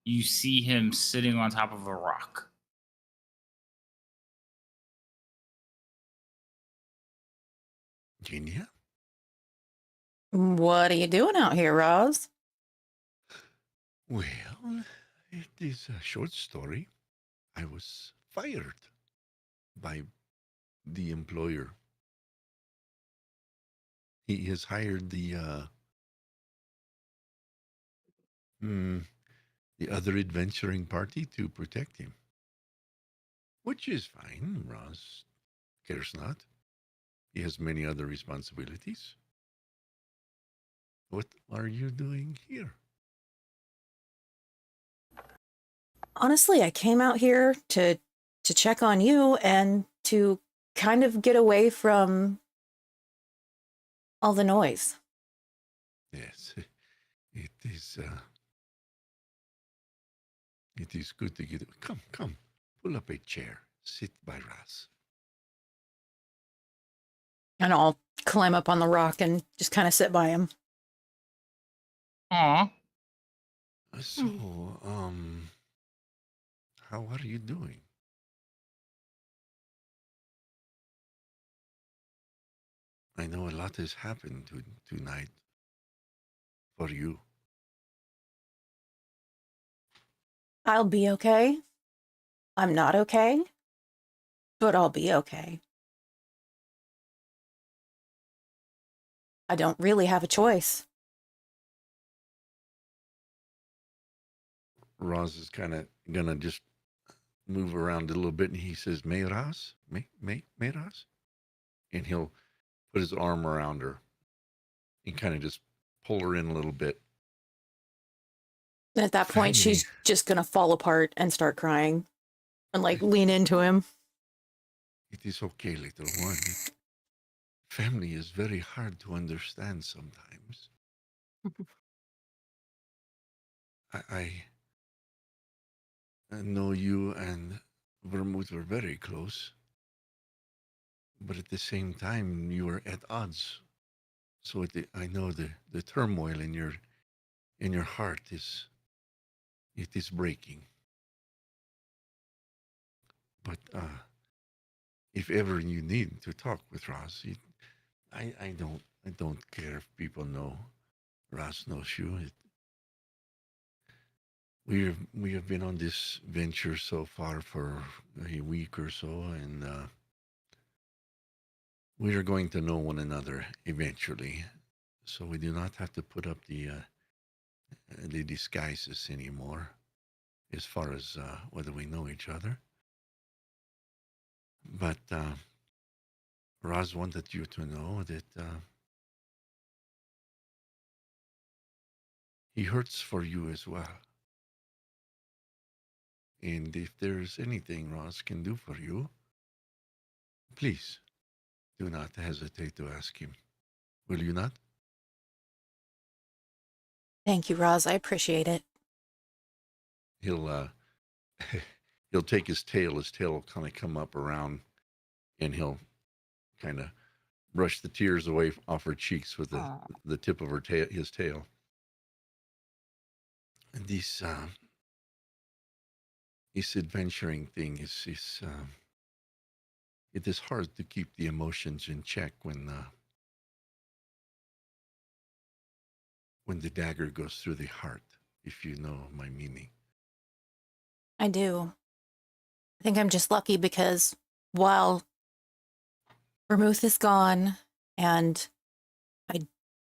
you see him sitting on top of a rock. Genia? What are you doing out here, Roz? Well, it is a short story. I was fired by the employer. He has hired the other adventuring party to protect him. Which is fine. Ross cares not. He has many other responsibilities. What are you doing here? Honestly, I came out here to check on you and to kind of get away from all the noise. Yes, it is. It is good to get. Come, pull up a chair. Sit by Raz. And I'll climb up on the rock and just kind of sit by him. Aw. So, how are you doing? I know a lot has happened tonight for you. I'll be okay. I'm not okay, but I'll be okay. I don't really have a choice. Roz is kind of gonna just move around a little bit, and he says, "May Roz, may Roz," and he'll put his arm around her and kind of just pull her in a little bit. And at that point, Family. she's just going to fall apart and start crying and like lean into him. It is okay, little one. Family is very hard to understand sometimes. I know you and Vermouth were very close, but at the same time, you were at odds. So I know the turmoil in your heart is breaking. But if ever you need to talk with Ross, I don't care if people know Ross knows you. We have been on this venture so far for a week or so, and we are going to know one another eventually. So we do not have to put up the disguises anymore, as far as whether we know each other. But Roz wanted you to know that he hurts for you as well. And if there's anything Roz can do for you, please do not hesitate to ask him. Will you not? Thank you, Roz. I appreciate it. He'll he'll take his tail. His tail will kind of come up around, and he'll kind of brush the tears away off her cheeks with the tip of her his tail. And this adventuring thing is it is hard to keep the emotions in check when the dagger goes through the heart, if you know my meaning. I do. I think I'm just lucky because while Vermouth is gone and I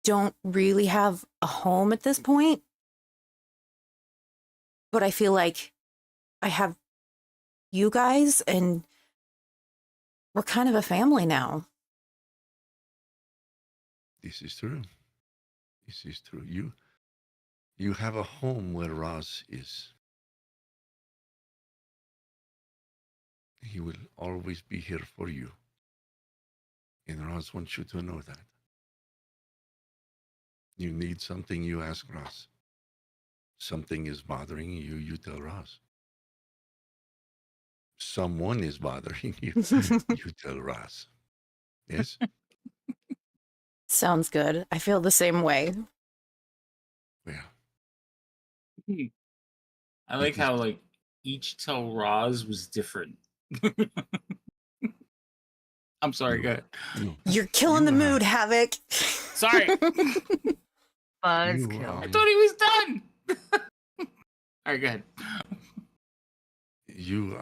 don't really have a home at this point, but I feel like I have you guys and we're kind of a family now. This is true. This is true. You have a home where Roz is. He will always be here for you. And Roz wants you to know that. You need something, you ask Roz. Something is bothering you, you tell Roz. Someone is bothering you, you tell Roz. Yes? Sounds good. I feel the same way. Well, I like how like each tell Roz was different. I'm sorry, go ahead. no. You're killing the mood, Havoc. Sorry. I Buzzkill. thought he was done. All right, go ahead. You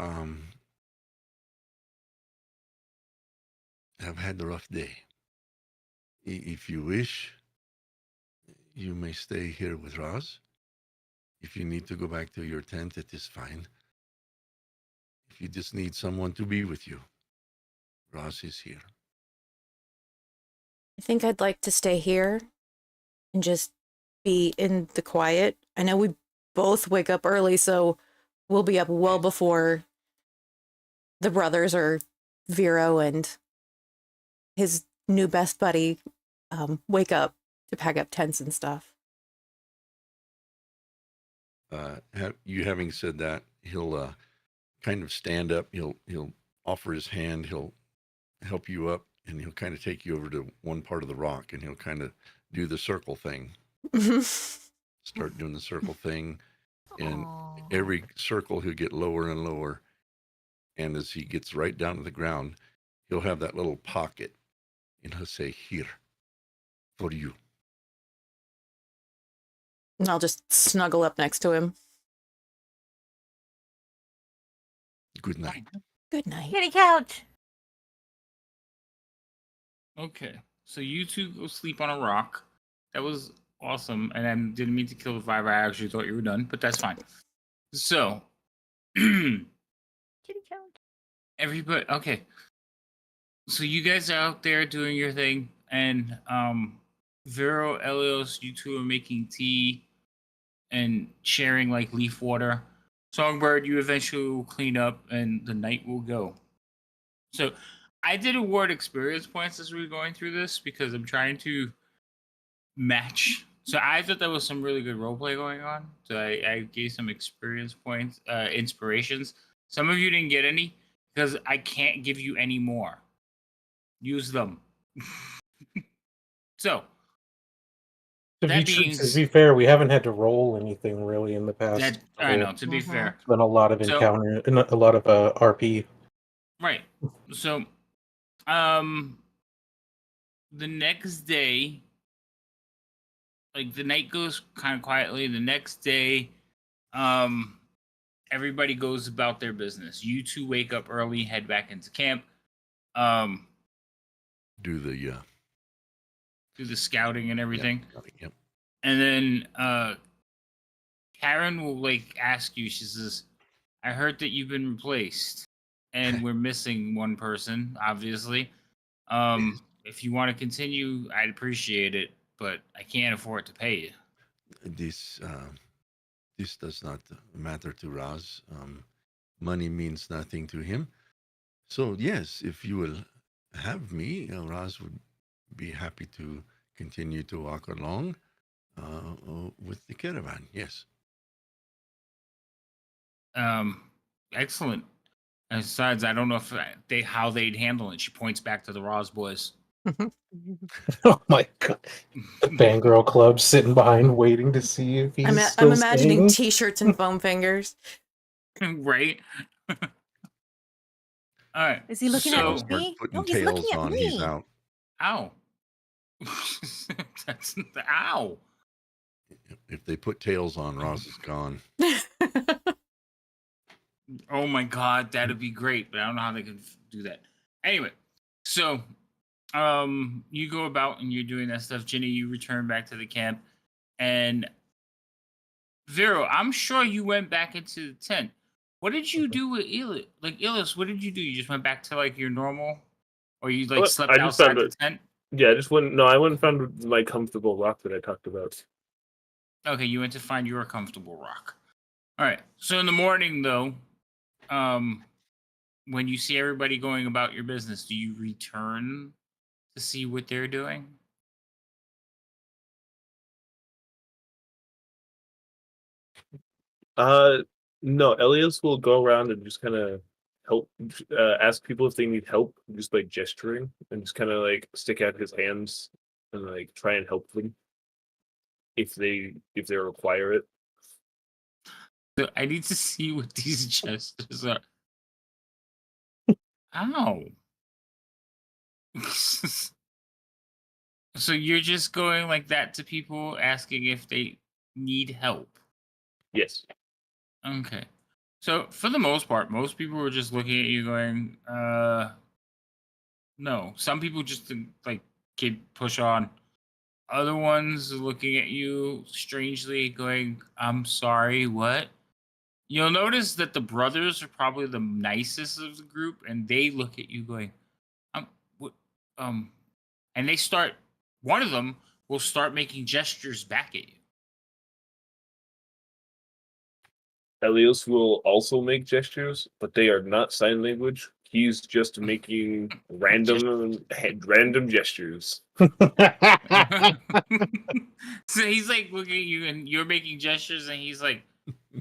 have had a rough day. If you wish, you may stay here with Roz. If you need to go back to your tent, it is fine. If you just need someone to be with you, Roz is here. I think I'd like to stay here and just be in the quiet. I know we both wake up early, so we'll be up well before the brothers or Vero and his new best buddy wake up to pack up tents and stuff. You having said that, he'll kind of stand up. He'll offer his hand. He'll help you up, and he'll kind of take you over to one part of the rock, and he'll kind of do the circle thing. start doing the circle thing. And Aw. every circle he'll get lower and lower. And as he gets right down to the ground, he'll have that little pocket and he'll say, "Here, for you." And I'll just snuggle up next to him. Good night. Good night. Kitty couch. Okay, so you two go sleep on a rock. That was awesome, and I didn't mean to kill the vibe. I actually thought you were done, but that's fine. So, Kitty couch. everybody, okay. So you guys are out there doing your thing, and Vero, Elios, you two are making tea and sharing like leaf water. Songbird, you eventually will clean up, and the night will go. So, I did award experience points as we were going through this because I'm trying to match. So I thought there was some really good roleplay going on. So I gave some experience points, inspirations. Some of you didn't get any because I can't give you any more. Use them. So To that be, being to be fair, we haven't had to roll anything really in the past. that, I know. To be Mhm. fair, It's been a lot of So- encounter, a lot of RP. right. So, the next day, like the night goes kind of quietly. The next day, everybody goes about their business. You two wake up early, head back into camp, Do the do the scouting and everything, Yep. and then Karen will like ask you. She says, "I heard that you've been replaced, and we're missing one person. Obviously, if you want to continue, I'd appreciate it, but I can't afford to pay you." This does not matter to Raz. Money means nothing to him. So yes, if you will have me, Raz would be happy to continue to walk along with the caravan. Yes. Excellent. And besides, I don't know if how they'd handle it. She points back to the Roz boys. Oh my god. The fangirl club sitting behind waiting to see if he's I'm still imagining staying. t-shirts and foam fingers. Right? All right. Is he looking so, at me? Putting No, he's looking tails at on, me. he's out. Ow. That's ow. If they put tails on, Ross is gone. Oh my god, that'd be great, but I don't know how they can do that. Anyway, so you go about and you're doing that stuff. Ginny, you return back to the camp, and Vero, I'm sure you went back into the tent. What did you do with Elis? Like Elis, what did you do? You just went back to like your normal, or you like Well, slept I just outside found the it. tent? Yeah, I just went. No, I went and found my comfortable rock that I talked about. Okay, you went to find your comfortable rock. All right. So in the morning, though, when you see everybody going about your business, do you return to see what they're doing? No, Elias will go around and just kind of help, ask people if they need help, just by gesturing and just kind of like stick out his hands and like try and help them if they require it. So I need to see what these gestures are. Ow. So you're just going like that to people, asking if they need help. Yes. Okay. So for the most part, most people were just looking at you going, no. Some people just like push on. Other ones looking at you strangely going, I'm sorry, what? You'll notice that the brothers are probably the nicest of the group, and they look at you going, what, and they start, one of them will start making gestures back at you. Elias will also make gestures, but they are not sign language. He's just making random gestures. So he's like looking at you, and you're making gestures, and he's like,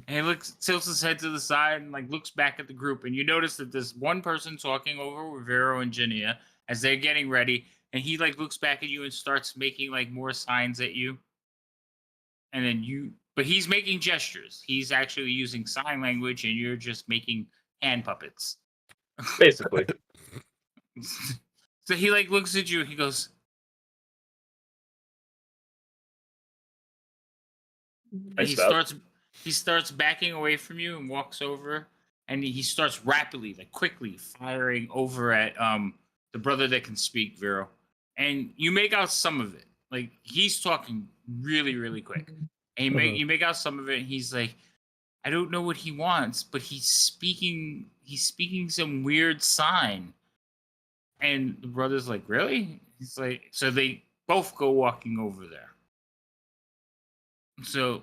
and he tilts his head to the side, and like looks back at the group, and you notice that there's one person talking over with Vero and Ginia as they're getting ready, and he like looks back at you and starts making like more signs at you. and then but he's making gestures. He's actually using sign language, and you're just making hand puppets. Basically. So he like looks at you. He goes, I and stop. he starts backing away from you and walks over, and he starts rapidly, like quickly, firing over at the brother that can speak, Vero. And you make out some of it. Like he's talking really, really quick. And you make out some of it, and he's like, I don't know what he wants, but he's speaking some weird sign. And the brother's like, really? He's like, so they both go walking over there. So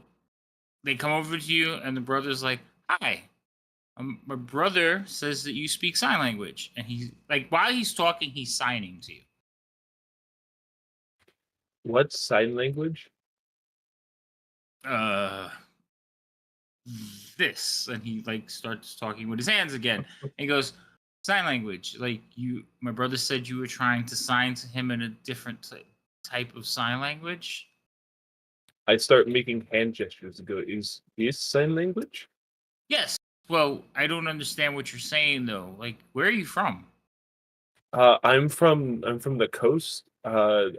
they come over to you, and the brother's like, hi. My brother says that you speak sign language. And he's like, while he's talking, he's signing to you. What's sign language? This. And he like starts talking with his hands again. And he goes, sign language. Like my brother said you were trying to sign to him in a different type of sign language. I start making hand gestures to go, is this sign language? Yes. Well, I don't understand what you're saying though. Like, where are you from? I'm from the coast. My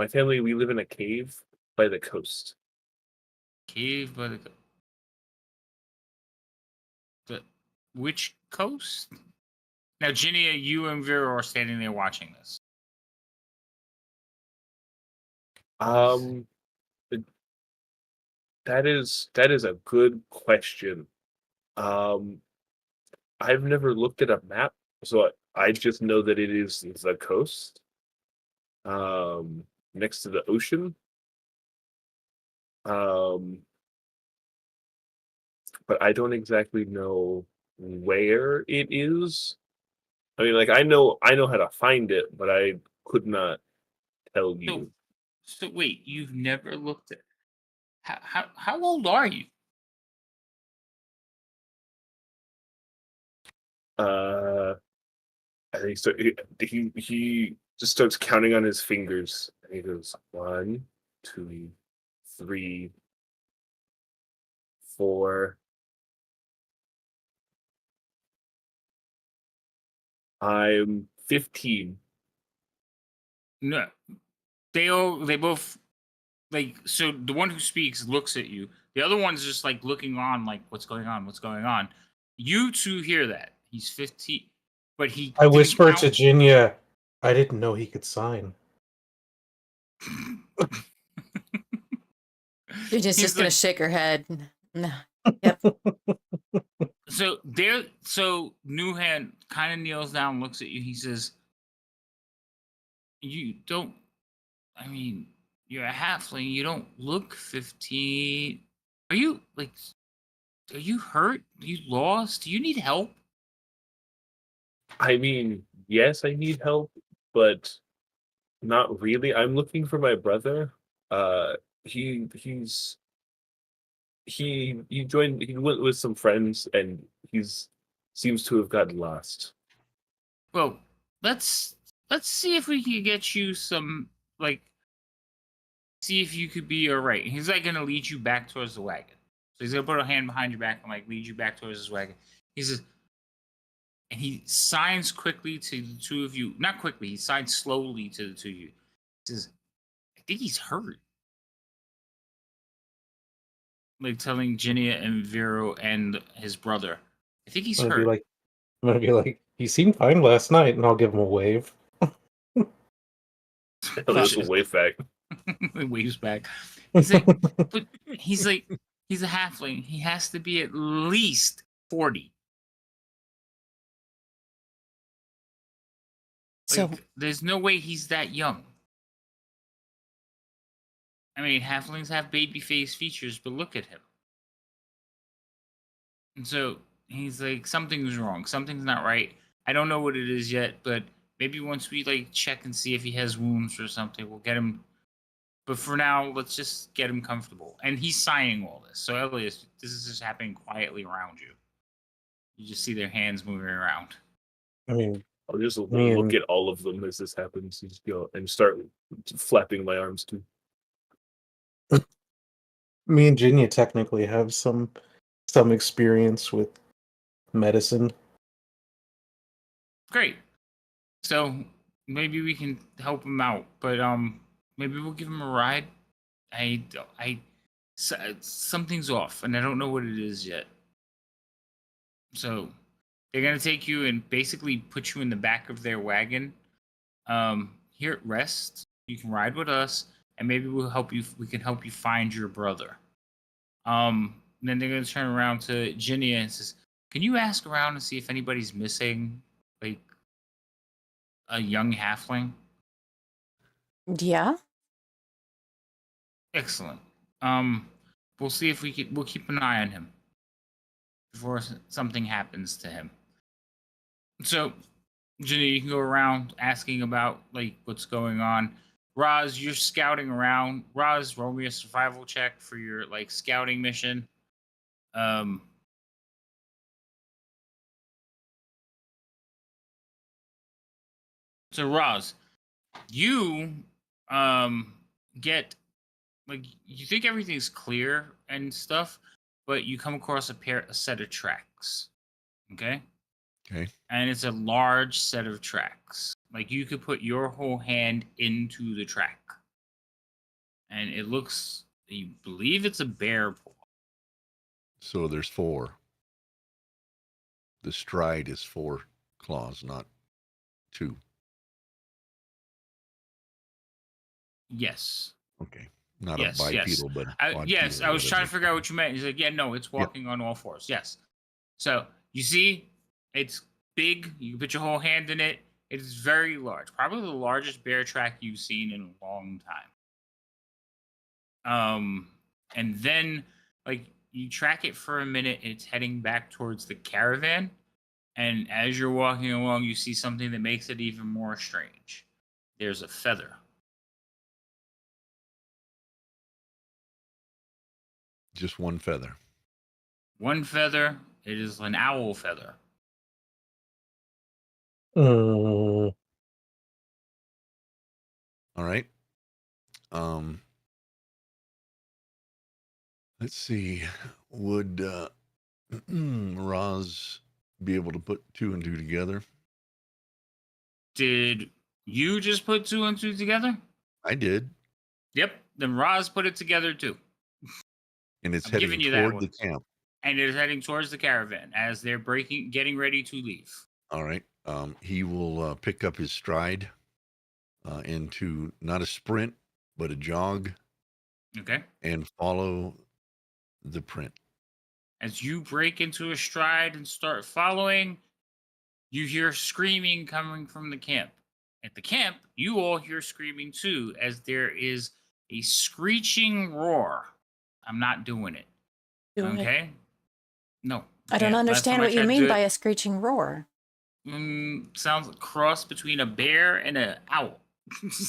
family, we live in a cave by the coast. Cave by the which coast? Now, Ginny, you and Vera are standing there watching this. That is a good question. I've never looked at a map, so I just know that it is the coast, next to the ocean. But I don't exactly know where it is. I mean, like I know how to find it, but I could not tell you. So wait, you've never looked at how old are you? I think so. He just starts counting on his fingers, and he goes 1, 2, 3, 4. I'm 15. No, they both like, so the one who speaks looks at you. The other one's just like looking on, like what's going on, what's going on. You two hear that he's 15, but he. I didn't whispered to count. Jinya, I didn't know he could sign. You're just He's gonna like, shake her head. No. Yep. so Newhand kind of kneels down, looks at you. He says, "You don't. I mean, you're a halfling. You don't look 15. Are you like? Are you hurt? Are you lost? Do you need help?" I mean, yes, I need help, but not really. I'm looking for my brother. He joined. He went with some friends, and he's seems to have gotten lost. Well, let's see if we can get you some, like, see if you could be all right. He's like gonna lead you back towards the wagon. So he's gonna put a hand behind your back and like lead you back towards his wagon. He says, and he signs quickly to the two of you. Not quickly. He signs slowly to the two of you. He says, "I think he's hurt." Like telling Jinia and Vero and his brother, "I think he's I'm gonna hurt." be like, he seemed fine last night, and I'll give him a wave. This will wave back. He waves back. He's like, but he's like, he's a halfling. He has to be at least 40. So Like, there's no way he's that young. I mean, halflings have baby face features, but look at him. And so he's like, something's wrong. Something's not right. I don't know what it is yet, but maybe once we like check and see if he has wounds or something, we'll get him. But for now, let's just get him comfortable. And he's signing all this. So Elias, this is just happening quietly around you. You just see their hands moving around. I mean, I'll just Me look and- at all of them as this happens. Just go and start flapping my arms too. Me and Jinya technically have some experience with medicine. Great. So maybe we can help him out, but maybe we'll give him a ride. Something's off, and I don't know what it is yet. So they're gonna take you and basically put you in the back of their wagon. Here at Rest, you can ride with us, and maybe we'll help you. We can help you find your brother. Then they're gonna turn around to Ginny and says, "Can you ask around and see if anybody's missing, like a young halfling?" Yeah. Excellent. We'll see if we can. We'll keep an eye on him before something happens to him. So, Ginny, you can go around asking about like what's going on. Roz, you're scouting around. Roz, roll me a survival check for your like scouting mission. So Roz, you get like you think everything's clear and stuff, but you come across a set of tracks. Okay? Okay. And it's a large set of tracks. Like you could put your whole hand into the track. And it looks you believe it's a bear paw. So there's 4. The stride is 4 claws, not 2. Yes. Okay. Not Yes, a yes. bipedal, but Yes, quadrupedal, I was trying to whatever. figure out what you meant. He's like, yeah, no, it's walking on all fours. Yes. So you see, it's big. You can put your whole hand in it. It is very large. Probably the largest bear track you've seen in a long time. And then like you track it for a minute, and it's heading back towards the caravan. And as you're walking along, you see something that makes it even more strange. There's a feather. Just one feather. One feather. It is an owl feather. Mm, All right. Let's see. Would Roz be able to put 2 and 2 together? Did you just put 2 and 2 together? I did. Yep. Then Roz put it together too. And it's I'm heading giving you that toward one. the camp. And it is heading towards the caravan as they're getting ready to leave. All right. He will pick up his stride into not a sprint, but a jog, Okay. and follow the print. As you break into a stride and start following, you hear screaming coming from the camp. At the camp, you all hear screaming too, as there is a screeching roar. I'm not doing it. Do it. Okay? No. I don't can't. Last understand time I what you tried to mean do by it, a screeching roar. sounds like a cross between a bear and an owl.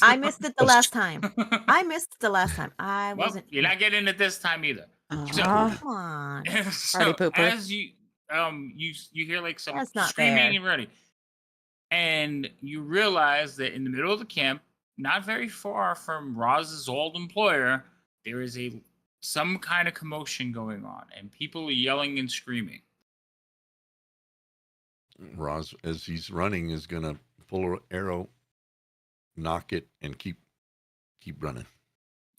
I missed it the last time. I missed it the last time. I Well, wasn't. you're not getting it this time either. Aw. Come on. So Party pooper. as you hear like some That's not screaming fair. and running, and you realize that in the middle of the camp, not very far from Roz's old employer, there is some kind of commotion going on, and people are yelling and screaming. Roz, as he's running, is going to pull an arrow, knock it, and keep running.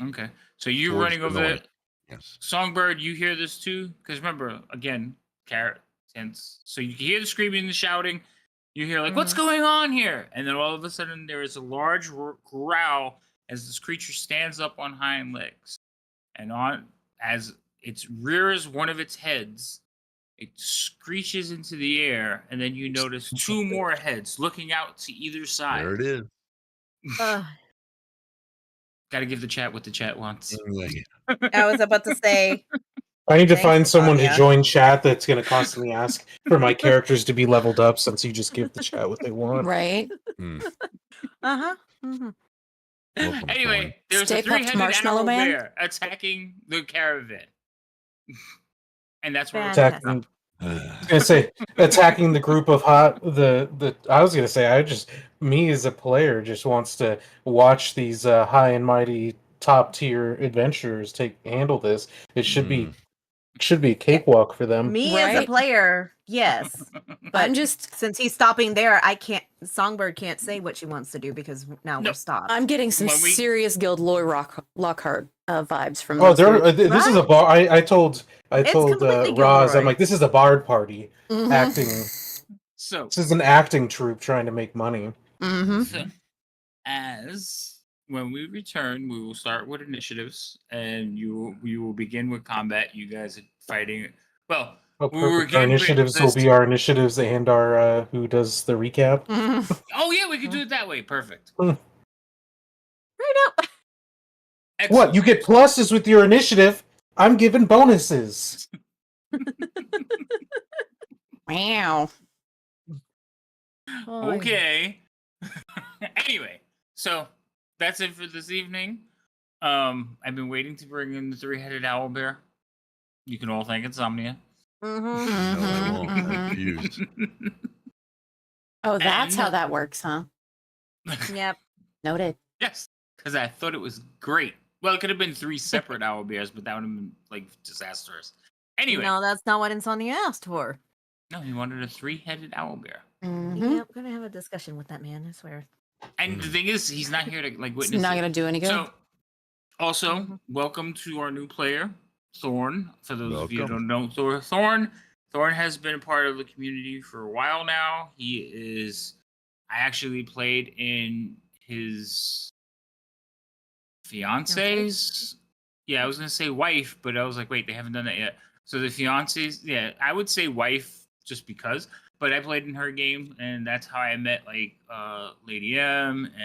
Okay, so you're Towards running the over there. north. Yes. Songbird, you hear this too? Because remember, again, carrot tense. So you hear the screaming and the shouting. You hear like, "What's going on here?" And then all of a sudden, there is a large growl as this creature stands up on hind legs, and as it rears one of its heads, it screeches into the air, and then you notice 2 more heads looking out to either side. There it is. Got to give the chat what the chat wants. I was about to say. I need to Thanks, find someone to Anya. join chat that's going to constantly ask for my characters to be leveled up, since you just give the chat what they want. Right? Uh-huh. Mm-hmm. Welcome, Anyway, there's Stay a puft, 3-headed Marshmallow owl Man. bear attacking the caravan. And that's where we're Fantastic. Attacking, I was gonna say, attacking the group of I was gonna say, me as a player just wants to watch these high and mighty top tier adventurers handle this. It should Mm. be a cakewalk for them. Me as a Right? player, yes. But I'm just since he's stopping there, I can't. Songbird can't say what she wants to do because now No, we're stopped. I'm getting some When we- serious Guild Lockhart vibes from Oh, those dudes. this is a bar. I told It's completely Roz, I'm Gilderoy. like, this is a bard party Mhm. acting. So, This is an acting troupe trying to make money. Mhm. so as when we return, we will start with initiatives, and you will begin with combat. You guys are fighting. Well, Oh, we were perfect. Our getting initiatives will be our initiatives and our who does the recap. Mhm. Oh yeah, we could do it that way. Perfect. Right up. Excellent. What? You get pluses with your initiative. I'm giving bonuses. Wow. Okay. Anyway, so that's it for this evening. I've been waiting to bring in the three-headed owl bear. You can all thank Insomnia. Mm-hmm. No, I won't. I Mhm. refuse. Oh, that's And- how that works, huh? Yep. Noted. Yes, because I thought it was great. Well, it could have been 3 separate owl bears, but that would have been like disastrous. Anyway, No, that's not what Insomnia asked for. no, he wanted a 3-headed owl bear. Mhm. Yep, gonna have a discussion with that man. I swear. And the thing is, he's not here to like It's witness. not it. gonna do any good. So, also, Mhm. welcome to our new player, Thorn. For those of you who Welcome. don't know Thorn has been a part of the community for a while now. He is. I actually played in his fiance's. Yeah, I was gonna say wife, but I was like, wait, they haven't done that yet. So the fiance's, yeah, I would say wife just because. But I played in her game, and that's how I met like Lady M